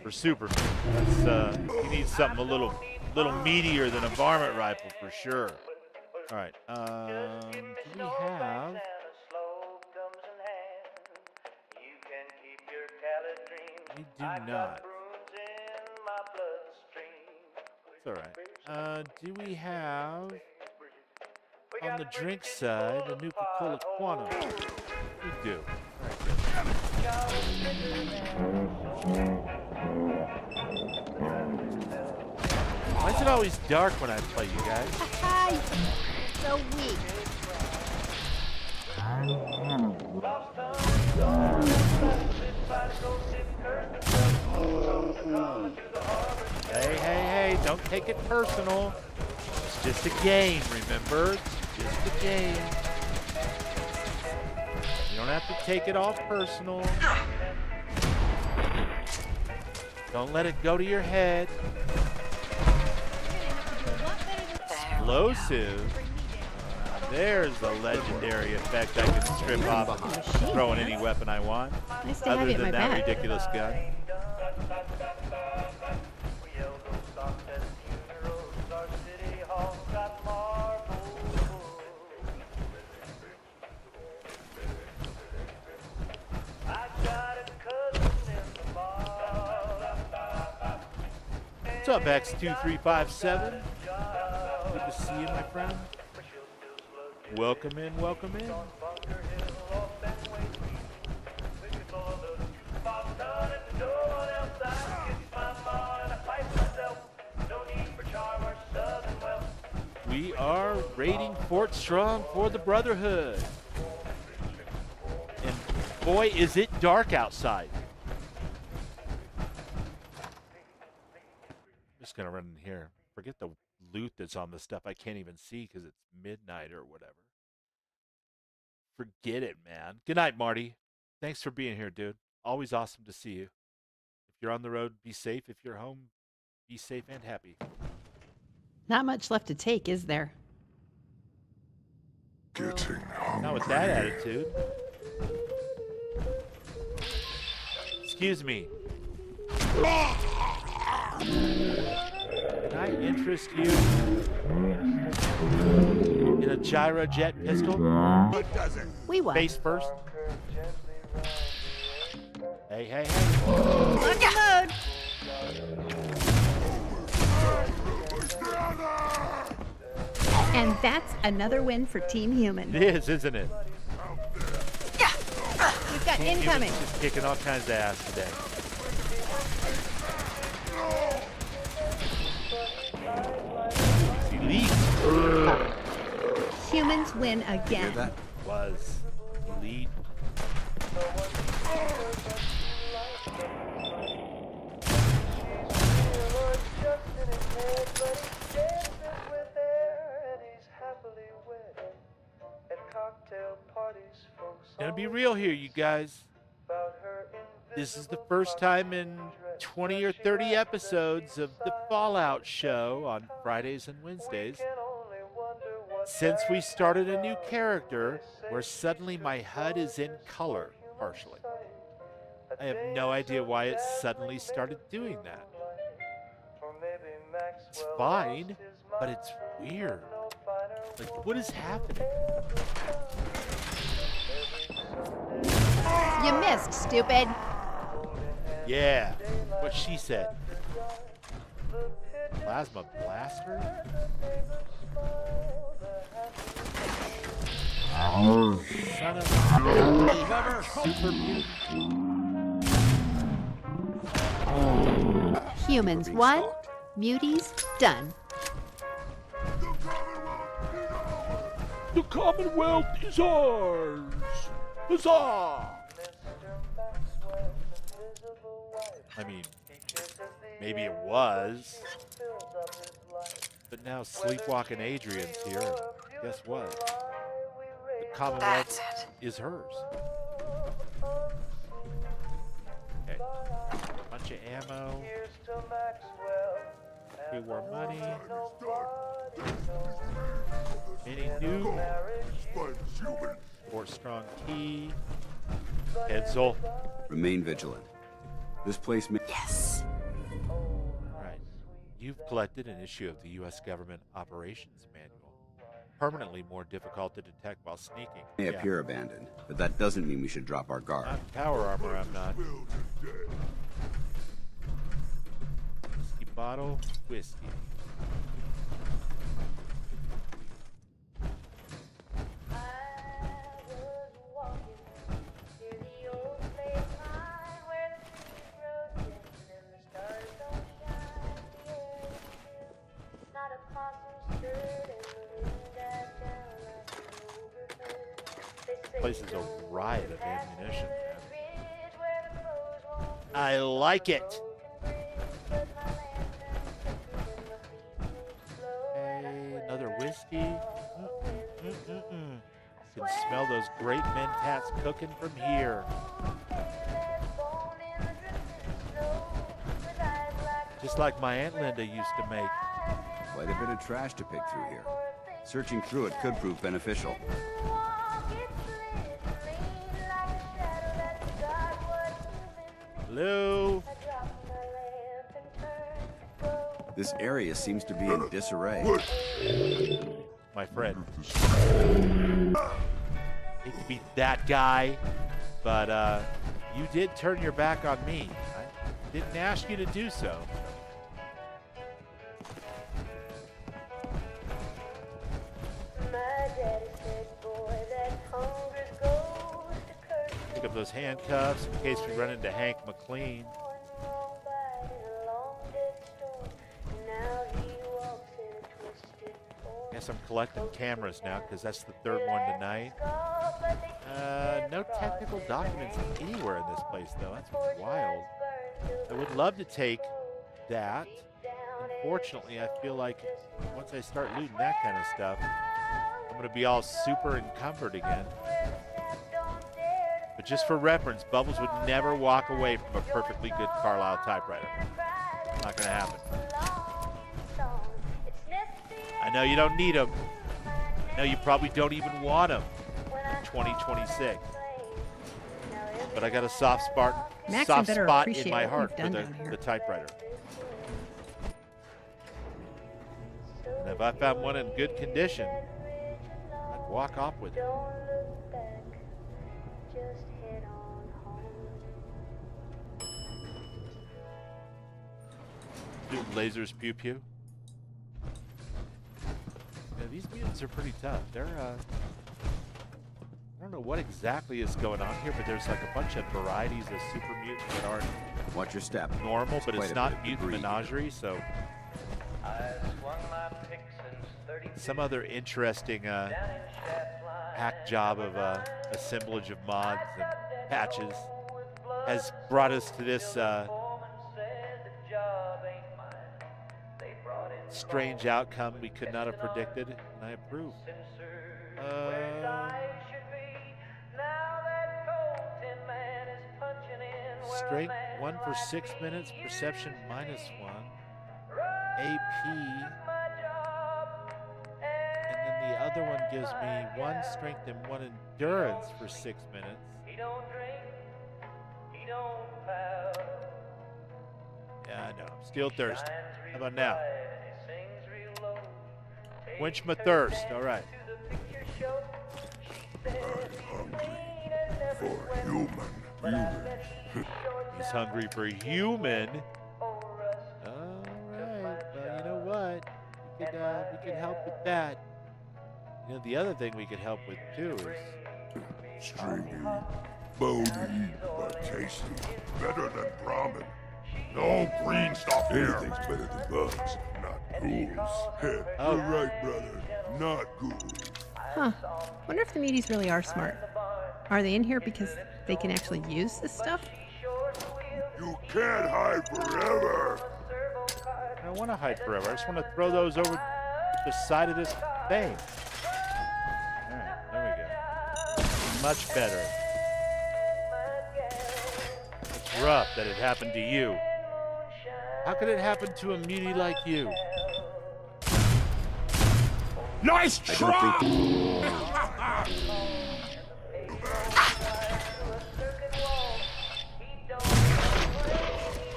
For Superman. That's, he needs something a little meatier than a varmint rifle for sure. All right. Do we have? We do not. It's all right. Do we have on the drink side a Nuka-Cola Quantum? We do. Why is it always dark when I play, you guys? So weak. Hey, don't take it personal. It's just a game, remember? It's just a game. You don't have to take it all personal. Don't let it go to your head. Explosive. There's the legendary effect I can strip off and throw in any weapon I want. Nice to have other you at than my that back. ridiculous gun. What's up, X2357? Good to see you, my friend. Welcome in, welcome in. We are raiding Fort Strong for the Brotherhood. And boy, is it dark outside. Just gonna run in here. Forget the loot that's on the stuff I can't even see because it's midnight or whatever. Forget it, man. Good night, Marty. Thanks for being here, dude. Always awesome to see you. If you're on the road, be safe. If you're home, be safe and happy. Not much left to take, is there? Getting Not with that attitude. Excuse me. Can I interest you in a gyrojet pistol? We won. Face first. Hey. Look out! And that's another win for Team Human. It is, isn't it? We've got incoming. Human's just kicking all kinds of ass today. Elite. Humans win again. That was elite. Gonna be real here, you guys. This is the first time in 20 or 30 episodes of the Fallout show on Fridays and Wednesdays since we started a new character where suddenly my HUD is in color, partially. I have no idea why it suddenly started doing that. It's fine, but it's weird. Like, what is happening? You missed, stupid. Yeah, what she said. Plasma blaster? Son of a super mutant. Humans won. Muties done. The Commonwealth is ours! Huzzah! I mean, maybe it was. But now sleepwalking Adrian's here. And guess what? The Commonwealth is hers. Okay. Bunch of ammo. Pre-war money. Any new Fort Strong key. Edsel. Remain vigilant. This place may... Yes! Right. You've collected an issue of the U.S. Government Operations Manual. permanently more difficult to detect while sneaking. May Yeah. appear abandoned, but that doesn't mean we should drop our guard. Not power armor, I'm not. Whiskey bottle, whiskey. This place is a riot of ammunition, man. I like it. Hey, another whiskey. Can smell those great mentats cooking from here. Just like my Aunt Linda used to make. Quite a bit of trash to pick through here. Searching through it could prove beneficial. Hello? This area seems to be in disarray. My friend. Hate to be that guy, but you did turn your back on me. I didn't ask you to do so. Pick up those handcuffs in case we run into Hank McLean. Guess I'm collecting cameras now because that's the third one tonight. No technical documents anywhere in this place though. That's wild. I would love to take that. Unfortunately, I feel like once I start looting that kind of stuff, I'm going to be all super encumbered again. But just for reference, Bubbles would never walk away from a perfectly good Carlisle typewriter. Not going to happen. I know you don't need them. I know you probably don't even want them in 2026. But I got a soft spot in my heart for the typewriter. And if I found one in good condition, I'd walk off with it. Shooting lasers, pew pew. Yeah, these mutants are pretty tough. They're I don't know what exactly is going on here, but there's like a bunch of varieties of super mutants that aren't Watch your step. normal, but it's not mutant menagerie, so some other interesting hack job of assemblage of mods and patches has brought us to this strange outcome we could not have predicted, and I approve. Strength 1 for 6 minutes, perception -1, AP, and then the other one gives me 1 strength and 1 endurance for 6 minutes. Yeah, I know. I'm still thirsty. How about now? Quench my thirst. All right. For human. He's hungry for human. All right. Well, you know what? We could help with that. You know, the other thing we could help with too is Stringy, bony, but tasty. Better than ramen. No green stuff here. Anything's better than bugs, not ghouls. You're right, brother. Not ghouls. Huh. Wonder if the muties really are smart. Are they in here because they can actually use this stuff? You can't hide forever. I don't want to hide forever. I just want to throw those over the side of this thing. All right, there we go. Much better. It's rough that it happened to you. How could it happen to a mutie like you? Nice try!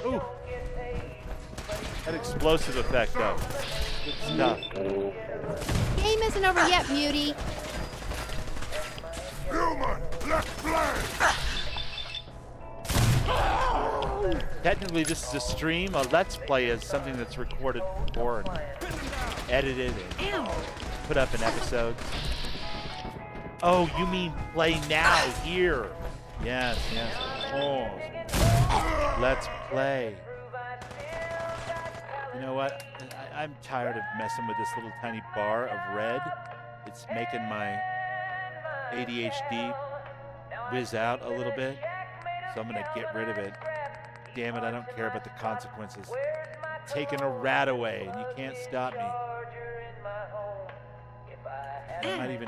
Ooh. That explosive effect, though. Good stuff. Game is isn't over yet, beauty. Human, let's play! Technically, this is a stream. A Let's Play is something that's recorded before and edited and put up in episodes. Oh, you mean play now, here. Yes, yes. Oh, Let's Play. You know what? I'm tired of messing with this little tiny bar of red. It's making my ADHD whiz out a little bit. So I'm going to get rid of it. Damn it, I don't care about the consequences. Taking a rat away, and you can't stop me. I might even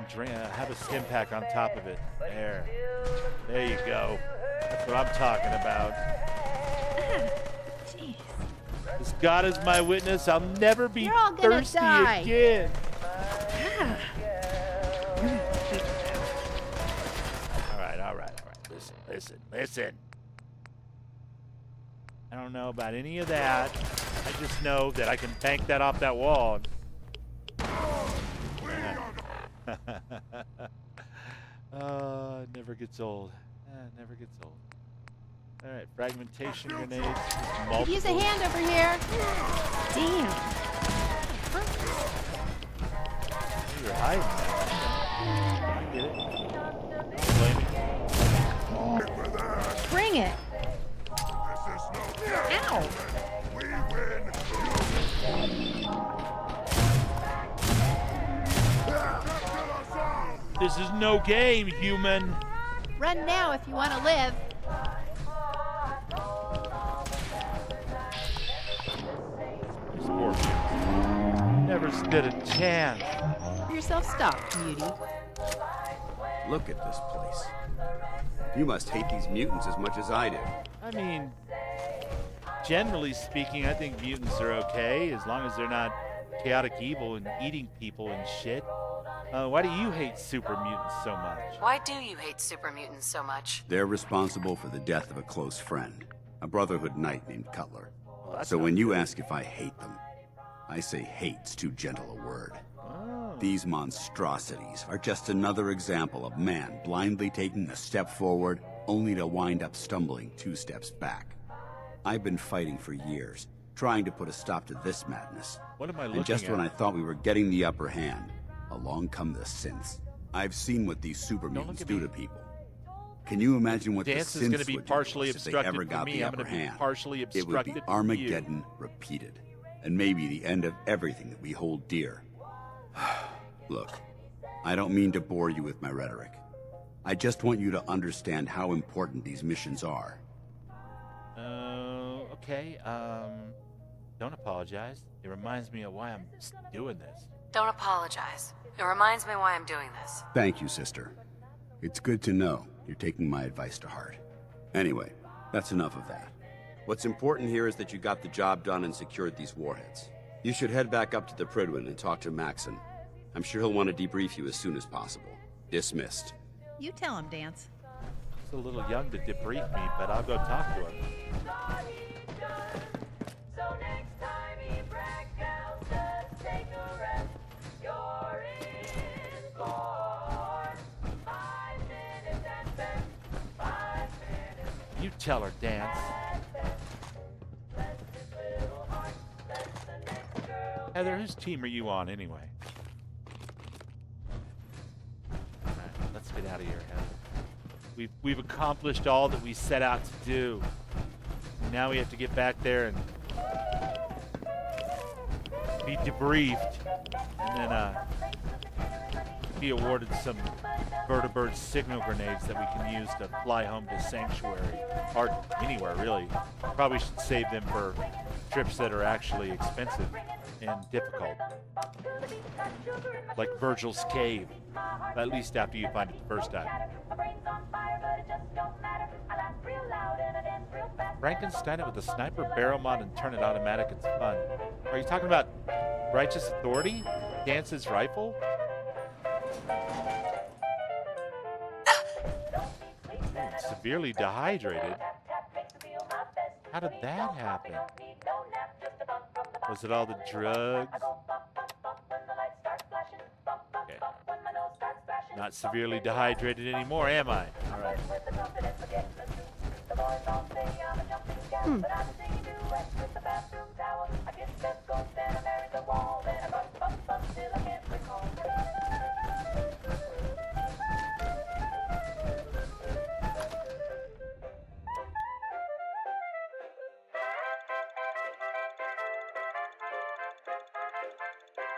have a stim pack on top of it. There you go. That's what I'm talking about. Jeez. As God is my witness, I'll never be You're all gonna thirsty die. again. All right. Listen. I don't know about any of that. I just know that I can bank that off that wall. It never gets old. Never gets old. All right, fragmentation grenades. Use a hand over here. Damn. You're hiding now. I get it. Don't blame me. Bring it. Ow. This is no game, human. Run now if you want to live. Never stood a chance. Give yourself stopped, beauty. Look at this place. You must hate these mutants as much as I do. I mean, generally speaking, I think mutants are okay as long as they're not chaotic evil and eating people and shit. Why do you hate super mutants so much? Why do you hate super mutants so much? They're responsible for the death of a close friend, a Brotherhood knight named Cutler. Well, so when you ask if I hate them, I say hate's too gentle a word. Oh. These monstrosities are just another example of man blindly taking a step forward only to wind up stumbling 2 steps back. I've been fighting for years, trying to put a stop to this madness. What am I looking And just at? when I thought we were getting the upper hand, along come the synths. I've seen what these super mutants do to people. Can you imagine what Dance the is synths gonna be would partially do to us if they obstructed ever for got me. the I'm upper gonna be hand? partially It would obstructed be for you. Armageddon repeated, and maybe the end of everything that we hold dear. Look, I don't mean to bore you with my rhetoric. I just want you to understand how important these missions are. Okay, don't apologize. It reminds me of why I'm doing this. Don't apologize. It reminds me why I'm doing this. Thank you, sister. It's good to know you're taking my advice to heart. Anyway, that's enough of that. What's important here is that you got the job done and secured these warheads. You should head back up to the Prydwen and talk to Maxon. I'm sure he'll want to debrief you as soon as possible. Dismissed. You tell him, Dance. He's a little young to debrief me, but I'll go talk to him. You tell her, Dance. Heather, whose team are you on anyway? All right, let's get out of here, Heather. We've accomplished all that we set out to do. Now we have to get back there and be debriefed, and then be awarded some vertibird signal grenades that we can use to fly home to Sanctuary, or anywhere really. Probably should save them for trips that are actually expensive and difficult, like Virgil's Cave, at least after you find it the first time. Frankenstein it with a sniper barrel mod and turn it automatic. It's fun. Are you talking about Righteous Authority? Dance's rifle? Severely dehydrated. How did that happen? Was it all the drugs? Not severely dehydrated anymore, am I? All right.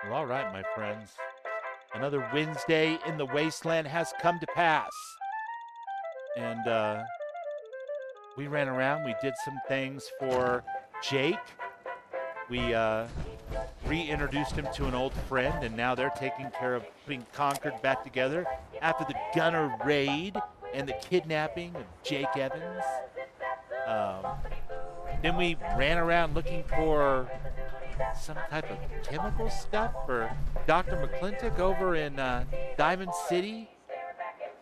Well, all right, my friends. Another Wednesday in the Wasteland has come to pass. And we ran around. We did some things for Jake. We reintroduced him to an old friend, and now they're taking care of putting Concord back together after the Gunner raid and the kidnapping of Jake Evans. Then we ran around looking for some type of chemical stuff for Dr. McClintock over in Diamond City.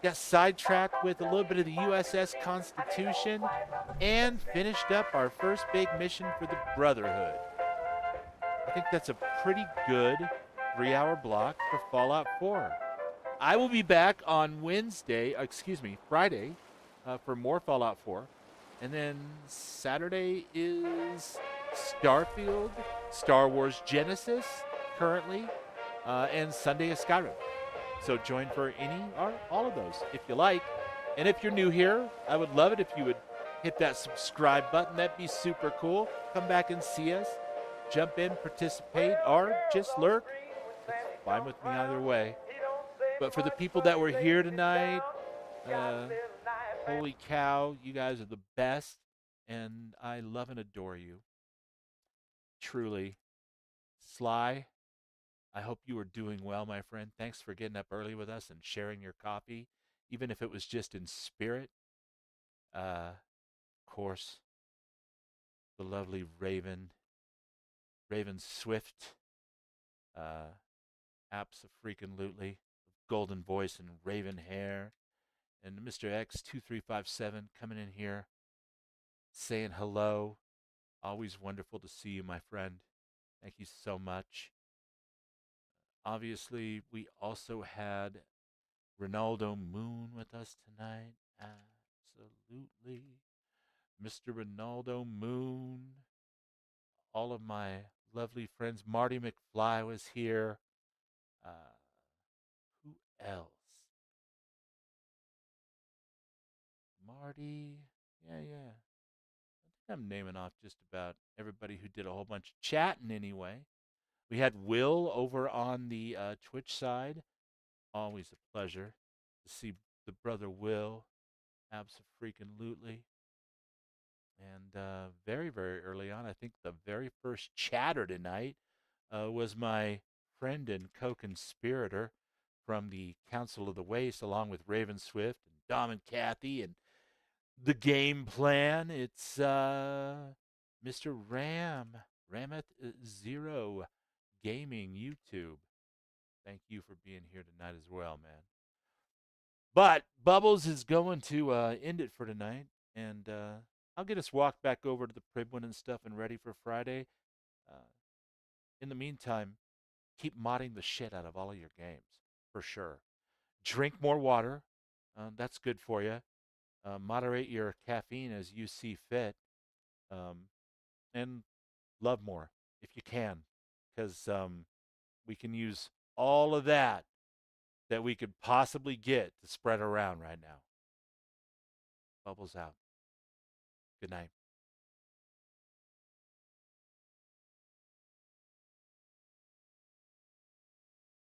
Got sidetracked with a little bit of the USS Constitution and finished up our first big mission for the Brotherhood. I think that's a pretty good 3-hour block for Fallout 4. I will be back on Friday, for more Fallout 4. And then Saturday is Starfield, Star Wars Genesis currently, and Sunday is Skyrim. So join for any or all of those if you like. And if you're new here, I would love it if you would hit that subscribe button. That'd be super cool. Come back and see us. Jump in, participate, or just lurk. It's fine with me either way. But for the people that were here tonight, holy cow, you guys are the best. And I love and adore you. Truly. Sly, I hope you are doing well, my friend. Thanks for getting up early with us and sharing your coffee, even if it was just in spirit. Of course, the lovely Raven Swift, abso-freaking-lutely, golden voice and raven hair, and Mr. X2357 coming in here, saying hello. Always wonderful to see you, my friend. Thank you so much. Obviously, we also had Ronaldo Moon with us tonight. Absolutely. Mr. Ronaldo Moon. All of my lovely friends. Marty McFly was here. Who else? Marty. Yeah. I think I'm naming off just about everybody who did a whole bunch of chatting anyway. We had Will over on the Twitch side. Always a pleasure to see the brother Will. Abso-freaking-lutely. And very, very early on, I think the very first chatter tonight was my friend and co-conspirator from the Council of the Waste, along with Raven Swift and Dom and Kathy and the game plan. It's Mr. Rameth Zero Gaming YouTube. Thank you for being here tonight as well, man. But Bubbles is going to end it for tonight, and I'll get us walked back over to the Pribwin and stuff and ready for Friday. In the meantime, keep modding the shit out of all of your games, for sure. Drink more water. That's good for you. Moderate your caffeine as you see fit. And love more if you can, because we can use all of that we could possibly get to spread around right now. Bubbles out. Good night.